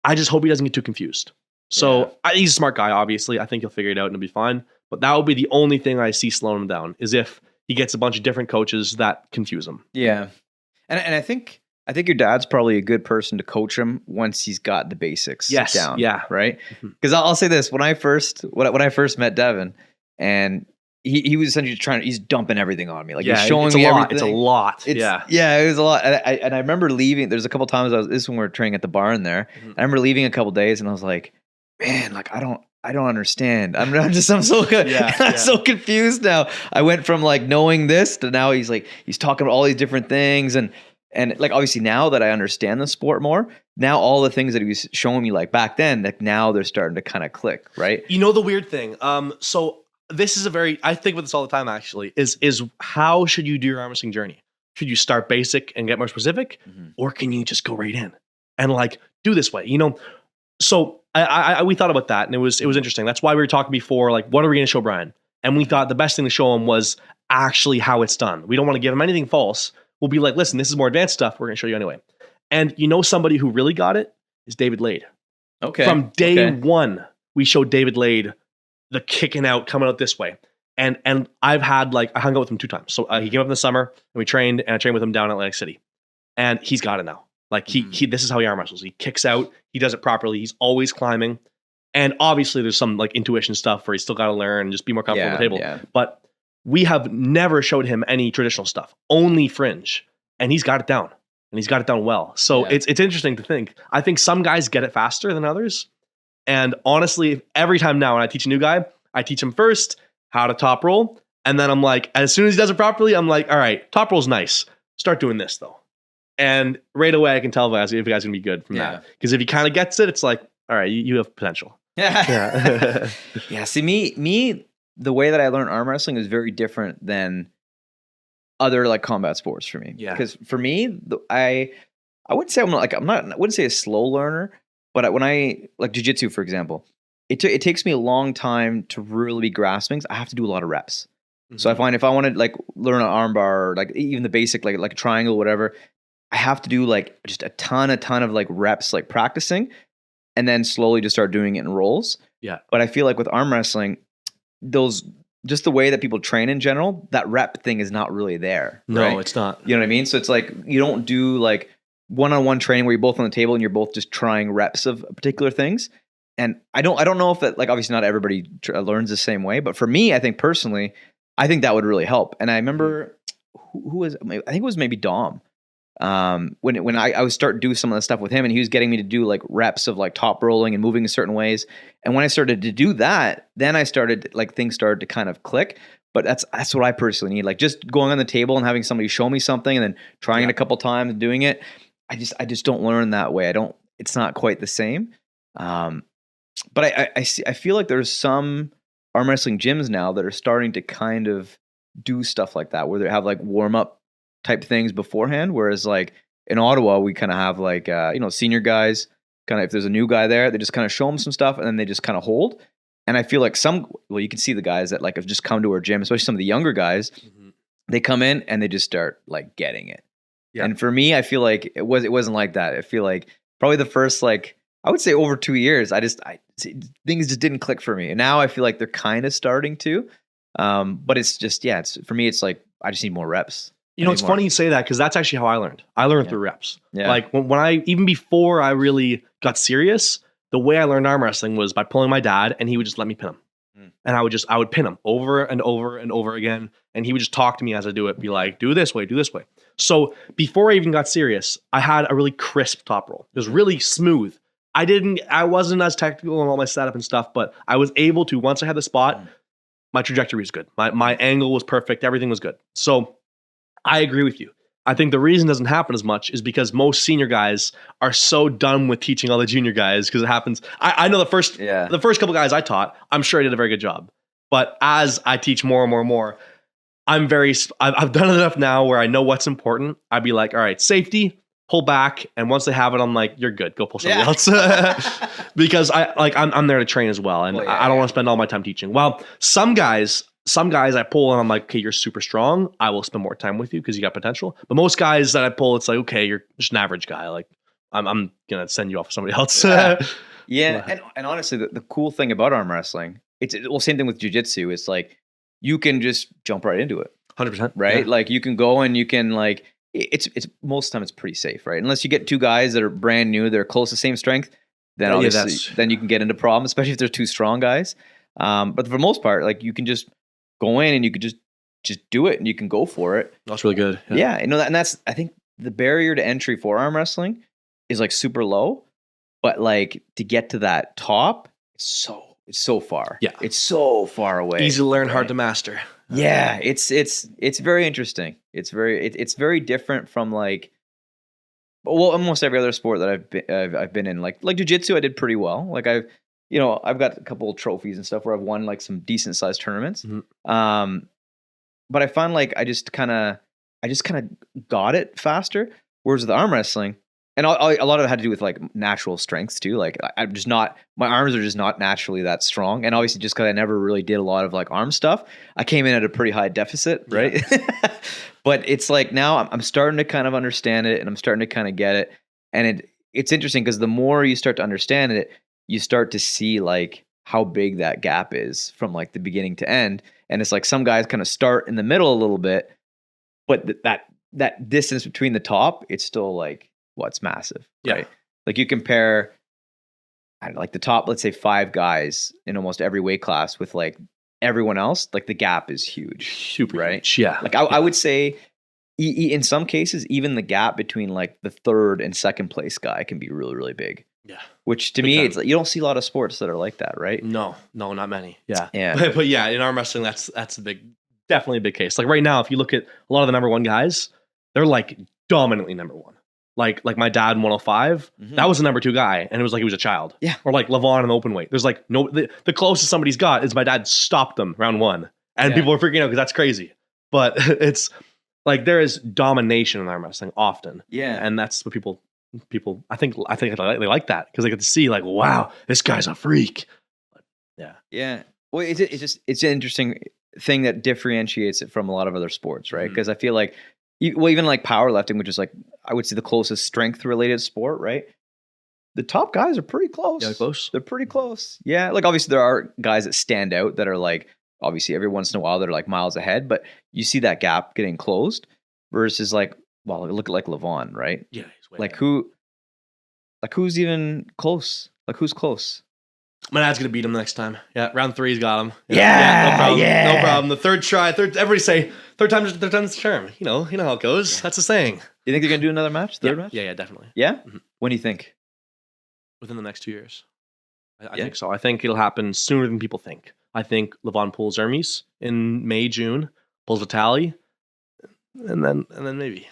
I just hope he doesn't get too confused. So he's a smart guy, obviously. I think he'll figure it out and it'll be fine. But that will be the only thing I see slowing him down, is if he gets a bunch of different coaches that confuse him. Yeah. And I think your dad's probably a good person to coach him once he's got the basics down. Yeah. Right? Because I'll say this, when I first met Devin, and he was essentially he's dumping everything on me. Like he's showing me everything. It's a lot. It was a lot. And I remember leaving. There's a couple times this is when we were training at the barn there. Mm-hmm. I remember leaving a couple days and I was like, man, like I don't understand. I'm so I'm so confused now. I went from like knowing this to now he's talking about all these different things, and like obviously now that I understand the sport more, now all the things that he was showing me like back then, like now they're starting to kind of click, right? You know the weird thing. So this is I think about this all the time actually, is how should you do your arm wrestling journey? Should you start basic and get more specific, or can you just go right in and like do this way? So we thought about that, and it was interesting. That's why we were talking before, like, what are we going to show Brian? And we thought the best thing to show him was actually how it's done. We don't want to give him anything false. We'll be like, listen, this is more advanced stuff. We're going to show you anyway. And somebody who really got it is David Lade. Okay. From day one, we showed David Lade the kicking out, coming out this way. And I've had I hung out with him 2 times. So he came up in the summer and we trained, and I trained with him down in Atlantic City. And he's got it now. Like he this is how he arm wrestles. He kicks out, he does it properly. He's always climbing. And obviously there's some like intuition stuff where he's still got to learn and just be more comfortable on the table. Yeah. But we have never showed him any traditional stuff, only fringe. And he's got it down, and he's got it down well. So it's interesting to think. I think some guys get it faster than others. And honestly, every time now when I teach a new guy, I teach him first how to top roll. And then I'm like, as soon as he does it properly, I'm like, all right, top roll's nice. Start doing this though. And right away I can tell if a guy's gonna be good from that. Because if he kind of gets it, it's like, all right, you have potential. Yeah. See, me, the way that I learned arm wrestling is very different than other like combat sports for me. Yeah. Because for me, I wouldn't say I wouldn't say a slow learner, but when I like jiu-jitsu, for example, it takes me a long time to really be grasping. I have to do a lot of reps. Mm-hmm. So I find if I want to like learn an arm bar, or like even the basic like a triangle, whatever, I have to do like just a ton of like reps, like practicing, and then slowly just start doing it in rolls. Yeah. But I feel like with arm wrestling, just the way that people train in general, that rep thing is not really there. No, right? It's not. You know what I mean? So it's like you don't do like one-on-one training where you're both on the table and you're both just trying reps of particular things. And I don't know if that, like, obviously not everybody learns the same way, but for me, I think personally, I think that would really help. And I remember who was, I think it was maybe Dom. When I was starting to do some of the stuff with him, and he was getting me to do like reps of like top rolling and moving in certain ways. And when I started to do that, then I started like things started to kind of click. But that's what I personally need. Like just going on the table and having somebody show me something and then trying it a couple times and doing it. I just don't learn that way. It's not quite the same. But I feel like there's some arm wrestling gyms now that are starting to kind of do stuff like that, where they have like warm up type things beforehand. Whereas like in Ottawa, we kind of have like, senior guys kind of, if there's a new guy there, they just kind of show them some stuff and then they just kind of hold. And I feel like you can see the guys that like have just come to our gym, especially some of the younger guys, they come in and they just start like getting it. Yeah. And for me, I feel like it wasn't like that. I feel like probably the first like I would say over 2 years, things just didn't click for me. And now I feel like they're kind of starting to. But it's just, for me, it's like, I just need more reps. You know, it's funny you say that because that's actually how I learned. I learned through reps. Yeah. Like even before I really got serious, the way I learned arm wrestling was by pulling my dad, and he would just let me pin him. And I would pin him over and over and over again. And he would just talk to me as I do it, be like, do this way, do this way. So before I even got serious, I had a really crisp top roll. It was really smooth. I wasn't as technical in all my setup and stuff, but I was able to, once I had the spot, my trajectory was good. My angle was perfect. Everything was good. So I agree with you. I think the reason it doesn't happen as much is because most senior guys are so done with teaching all the junior guys because it happens. I know the first couple guys I taught, I'm sure I did a very good job. But as I teach more and more and more, I've done it enough now where I know what's important. I'd be like, all right, safety, pull back. And once they have it, I'm like, you're good. Go pull somebody else. Because I'm there to train as well. And I don't want to spend all my time teaching. Well, some guys I pull and I'm like, okay, you're super strong. I will spend more time with you because you got potential. But most guys that I pull, it's like, okay, you're just an average guy. Like I'm going to send you off to somebody else. Yeah. And honestly, the cool thing about arm wrestling, same thing with jiu-jitsu. It's like, you can just jump right into it. 100%. Right? Yeah. Like you can go and you can like, it's most of the time it's pretty safe, right? Unless you get two guys that are brand new, they're close to the same strength, then obviously then you can get into problems, especially if there's two strong guys. But for the most part, like you can just go in and you could just do it and you can go for it. That's really good. Yeah, and that's I think the barrier to entry for arm wrestling is like super low, but like to get to that top, it's so far. Yeah, it's so far away. Easy to learn, hard to master. Yeah, it's very interesting. It's very different from like, well, almost every other sport that I've been in. Like jiu-jitsu, I did pretty well. Like I've got a couple of trophies and stuff where I've won like some decent sized tournaments. Mm-hmm. But I find like I just kind of got it faster. Whereas with arm wrestling, and a lot of it had to do with like natural strengths too. Like my arms are just not naturally that strong. And obviously just because I never really did a lot of like arm stuff, I came in at a pretty high deficit, right? Yeah. But it's like now I'm starting to kind of understand it and I'm starting to kind of get it. And it's interesting because the more you start to understand it, you start to see like how big that gap is from like the beginning to end. And it's like some guys kind of start in the middle a little bit, but that distance between the top, it's still like, it's massive, right? Yeah. Like you compare, like the top, let's say 5 guys in almost every weight class with like everyone else, like the gap is huge, super right? Huge. Yeah. Like I would say in some cases, even the gap between like the 3rd and 2nd place guy can be really, really big. Yeah. Which to me, it's like, you don't see a lot of sports that are like that, right? No, not many. Yeah. Yeah. But yeah, in arm wrestling, that's definitely a big case. Like right now, if you look at a lot of the number 1 guys, they're like dominantly number 1. Like my dad in 105, that was the number 2 guy, and it was like he was a child. Yeah. Or like Levon in the open weight. There's like the closest somebody's got is my dad stopped them round 1, and people are freaking out because that's crazy. But it's like there is domination in arm wrestling often. Yeah, and that's what people I think they like that because they get to see like, wow, this guy's a freak. But, yeah. Well, it's an interesting thing that differentiates it from a lot of other sports, right? Because I feel like, even like powerlifting, which is like, I would say the closest strength related sport, right? The top guys are pretty close. Yeah, they're close. They're pretty close. Yeah. Like obviously there are guys that stand out that are like, obviously every once in a while they're like miles ahead, but you see that gap getting closed versus like, well, look at like Levon, right? Yeah. He's way like ahead. Who's even close? Like who's close? My dad's gonna beat him next time. Yeah, round 3's got him. Yeah, no problem. Yeah. No problem. The third try, everybody say third time's the charm. You know how it goes. That's the saying. You think they're gonna do another match? Third match? Yeah, definitely. Yeah? Mm-hmm. When do you think? Within the next 2 years. I think so. I think it'll happen sooner than people think. I think Levon pulls Hermes in May, June, pulls Vitaly, and then maybe.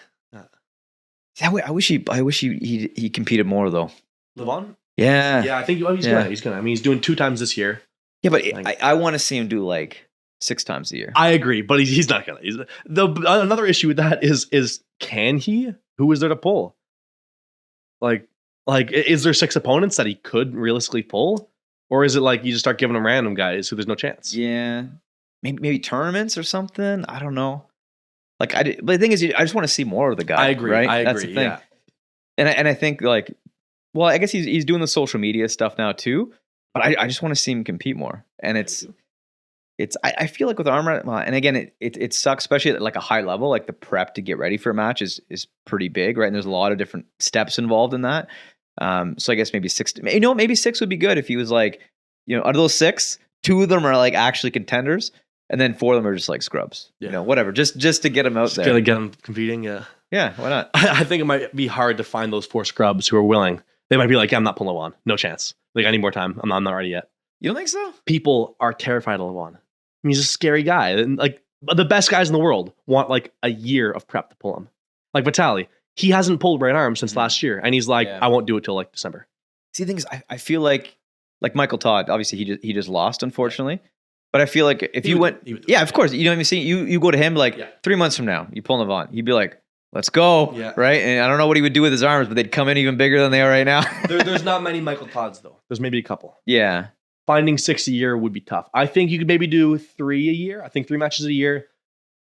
Yeah, I wish he competed more though. Levon? Yeah. Yeah, I think he's gonna. I mean, he's doing 2 times this year. Yeah, but I want to see him do like 6 times a year. I agree, but he's not gonna. Another issue with that is can he? Who is there to pull? Like, is there 6 opponents that he could realistically pull, or is it like you just start giving him random guys who there's no chance? Yeah, maybe tournaments or something. I don't know. Like but the thing is, I just want to see more of the guy. I agree. Right? I agree. That's the thing. Yeah. And I think like well, I guess he's doing the social media stuff now too. But I just want to see him compete more. And I feel like with and again, it sucks, especially at like a high level, like the prep to get ready for a match is pretty big, right? And there's a lot of different steps involved in that. So I guess maybe 6, maybe 6 would be good if he was like, out of those 6, 2 of them are like actually contenders, and then 4 of them are just like scrubs, whatever, just to get them out there. Just to get them competing, yeah. Yeah, why not? I think it might be hard to find those 4 scrubs who are willing. They might be like, I'm not pulling Levon. No chance. Like, I need more time. I'm not ready yet. You don't think so? People are terrified of Levon. I mean, he's a scary guy. And like the best guys in the world want like a year of prep to pull him. Like Vitaly, he hasn't pulled right arm since last year. And he's like, I won't do it till like December. See, the thing is, I feel like Michael Todd, obviously he just lost, unfortunately. But I feel like if of course, you go to him like 3 months from now, you pull Levon, he'd be like, let's go, right? And I don't know what he would do with his arms, but they'd come in even bigger than they are right now. There's not many Michael Todds, though. There's maybe a couple. Yeah. Finding 6 a year would be tough. I think you could maybe do 3 a year. I think 3 matches a year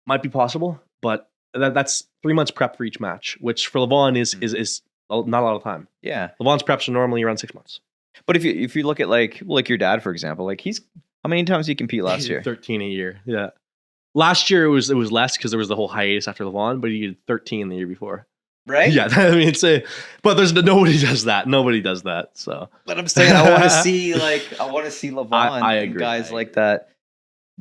might be possible, but that's 3 months prep for each match, which for Levon is not a lot of time. Yeah. Levon's preps are normally around 6 months. But if you look at like your dad, for example, like how many times did he compete last year? 13 a year. Yeah. Last year it was less because there was the whole hiatus after Levon, but he did 13 the year before. Right? Yeah. I mean, but there's nobody does that. Nobody does that. So. But I'm saying I want to see Levon I agree, and guys like that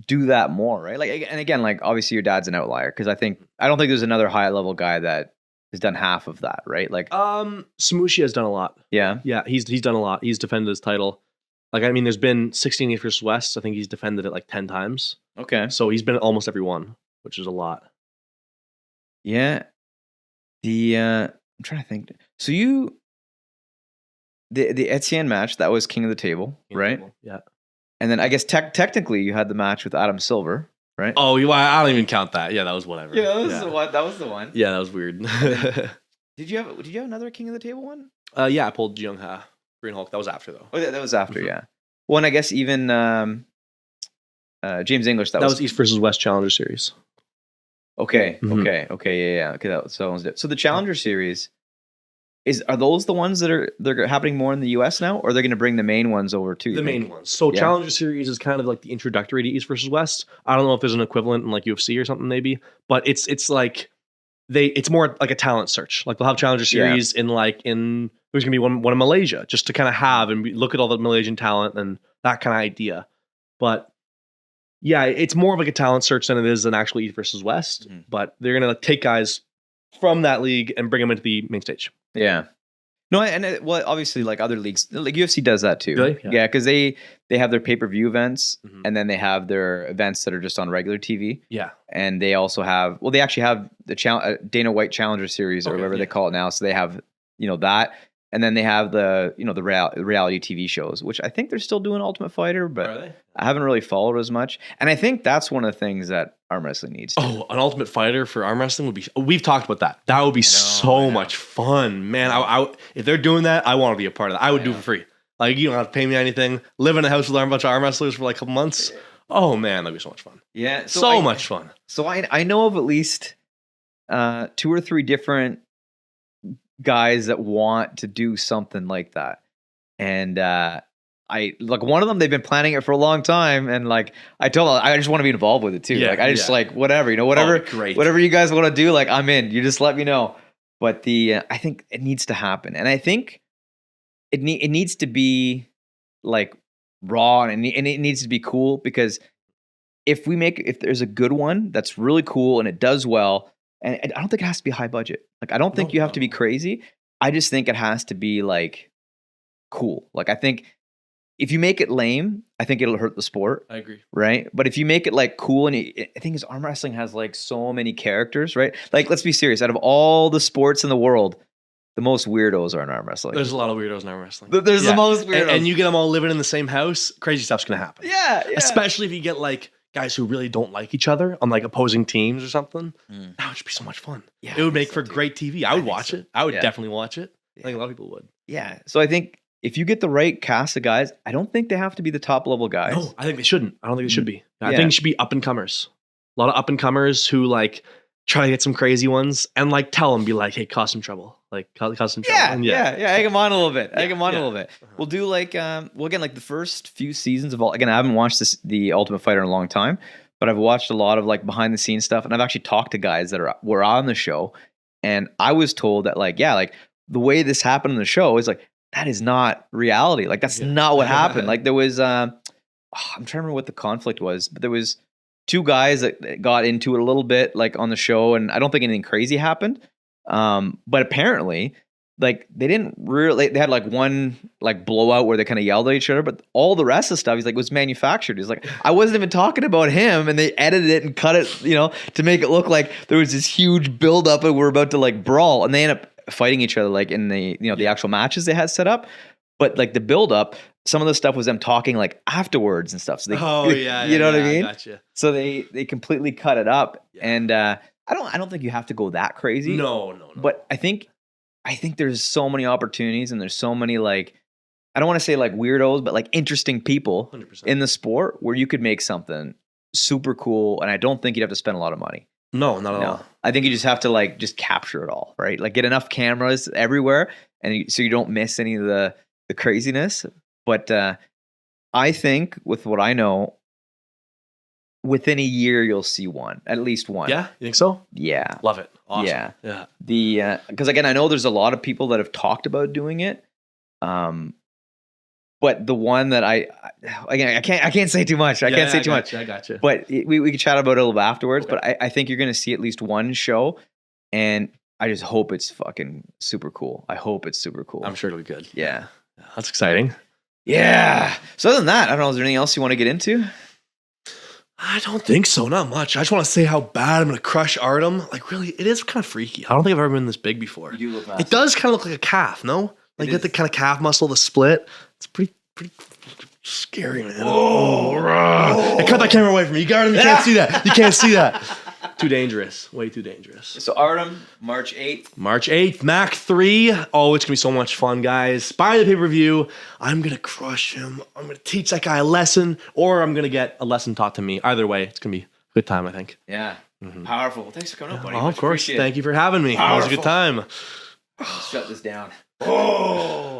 do that more, right? Like, and again, like obviously your dad's an outlier because I don't think there's another high level guy that has done half of that, right? Like, Samushi has done a lot. Yeah. Yeah. He's done a lot. He's defended his title. Like, I mean, there's been 16 years versus West. I think he's defended it like 10 times. Okay. So he's been at almost every one, which is a lot. Yeah. I'm trying to think. So the Etienne match, that was King of the Table, right? Yeah. And then I guess technically you had the match with Adam Silver, right? Oh, I don't even count that. Yeah, that was whatever. Yeah, that was the one. Yeah, that was weird. Did you have another King of the Table one? Yeah, I pulled Jung Ha, Green Hulk. That was after though. Oh, that was after, yeah. Well, and I guess even James English. That was East versus West Challenger Series. Okay. Okay. Yeah. Okay. So the Challenger Series are those the ones they're happening more in the US now, or they're going to bring the main ones over too? The main ones. So Challenger Series is kind of like the introductory to East versus West. I don't know if there's an equivalent in like UFC or something maybe, but it's like it's more like a talent search. Like they'll have Challenger Series there's going to be one in Malaysia just to kind of have and look at all the Malaysian talent and that kind of idea. But yeah, it's more of like a talent search than it is an actual East versus West. Mm-hmm. But they're going to take guys from that league and bring them into the main stage. Yeah. No, and obviously, like other leagues, like UFC does that too. Really? Yeah, because they have their pay-per-view events, and then they have their events that are just on regular TV. Yeah. And they also have, they actually have the Dana White Challenger Series or whatever they call it now. So they have, that. And then they have the reality TV shows, which I think they're still doing Ultimate Fighter, but I haven't really followed as much. And I think that's one of the things that arm wrestling needs. Oh, an Ultimate Fighter for arm wrestling would be. We've talked about that. That would be so much fun, man. I if they're doing that, I want to be a part of that. I would do it for free. Like you don't have to pay me anything. Live in a house with a bunch of arm wrestlers for like a couple months. Oh man, that'd be so much fun. Yeah, so much fun. So I know of at least 2 or 3 different guys that want to do something like that, and one of them, they've been planning it for a long time, and like I told them, I just want to be involved with it too. I just whatever you guys want to do, like I'm in. You just let me know. But I think it needs to happen, and I think it needs to be like raw, and it needs to be cool, because if there's a good one that's really cool and it does well. And I don't think it has to be high budget. Like, I don't think you have to be crazy. I just think it has to be like cool. Like, I think if you make it lame, I think it'll hurt the sport. I agree. Right. But if you make it like cool, and I think arm wrestling has like so many characters, right? Like, let's be serious. Out of all the sports in the world, the most weirdos are in arm wrestling. There's a lot of weirdos in arm wrestling. There's the most weirdos. And you get them all living in the same house, crazy stuff's going to happen. Yeah. Especially if you get like guys who really don't like each other on like opposing teams or something. That would just be so much fun. Yeah, it would make for great TV. I would watch it. I would definitely watch it. I think a lot of people would. Yeah. So I think if you get the right cast of guys, I don't think they have to be the top level guys. No, I think they shouldn't. I don't think they should be. I think it should be up and comers. A lot of up and comers who like try to get some crazy ones and like tell them, be like, hey, cause some trouble. Like cause some trouble. And Egg them on a little bit. Egg them on a little bit. We'll do like, well, again, like the first few seasons of again, I haven't watched the Ultimate Fighter in a long time, but I've watched a lot of like behind the scenes stuff, and I've actually talked to guys that were on the show, and I was told that like, like the way this happened in the show is like, that is not reality. Like that's not what happened. Like there was, I'm trying to remember what the conflict was, but there was 2 guys that got into it a little bit like on the show, and I don't think anything crazy happened. But apparently like they didn't really, they had like one like blowout where they kind of yelled at each other, but all the rest of the stuff he's like was manufactured. He's like, I wasn't even talking about him, and they edited it and cut it, to make it look like there was this huge buildup and we're about to like brawl, and they end up fighting each other like in the, the actual matches they had set up. But like the buildup, some of the stuff was them talking like afterwards and stuff. So they, you know what I mean? Gotcha. So they completely cut it up, and I don't think you have to go that crazy. No. But I think there's so many opportunities, and there's so many like, I don't want to say like weirdos, but like interesting people 100%. in the sport where you could make something super cool, and I don't think you'd have to spend a lot of money. No, not at all. I think you just have to like just capture it all, right? Like get enough cameras everywhere, and so you don't miss any of the craziness. But I think with what I know, within a year you'll see at least one. Yeah, you think so? Yeah, Love it. Awesome. Yeah. Because again, I know there's a lot of people that have talked about doing it. But the one that I can't say too much. I can't say too much. I got you. But we could chat about it a little bit afterwards. Okay. But I think you're going to see at least one show, and I just hope it's fucking super cool. I hope it's super cool. I'm sure it'll be good. Yeah. That's exciting. Yeah. So other than that, I don't know. Is there anything else you want to get into? I don't think so. Not much. I just want to say how bad I'm going to crush Artem. Like, really, it is kind of freaky. I don't think I've ever been this big before. You do look massive. It does kind of look like a calf, no? Like, you get the kind of calf muscle, the split. It's pretty scary, man. Oh, cut that camera away from me. You got him. You can't see that. You can't see that. Too dangerous. Way too dangerous. So Artem, March 8th. March 8th, Mac 3. Oh, it's going to be so much fun, guys. Buy the pay-per-view. I'm going to crush him. I'm going to teach that guy a lesson, or I'm going to get a lesson taught to me. Either way, it's going to be a good time, I think. Yeah. Powerful. Well, thanks for coming up, buddy. Oh, of course. Thank you for having me. Powerful. It was a good time. Shut this down. Oh.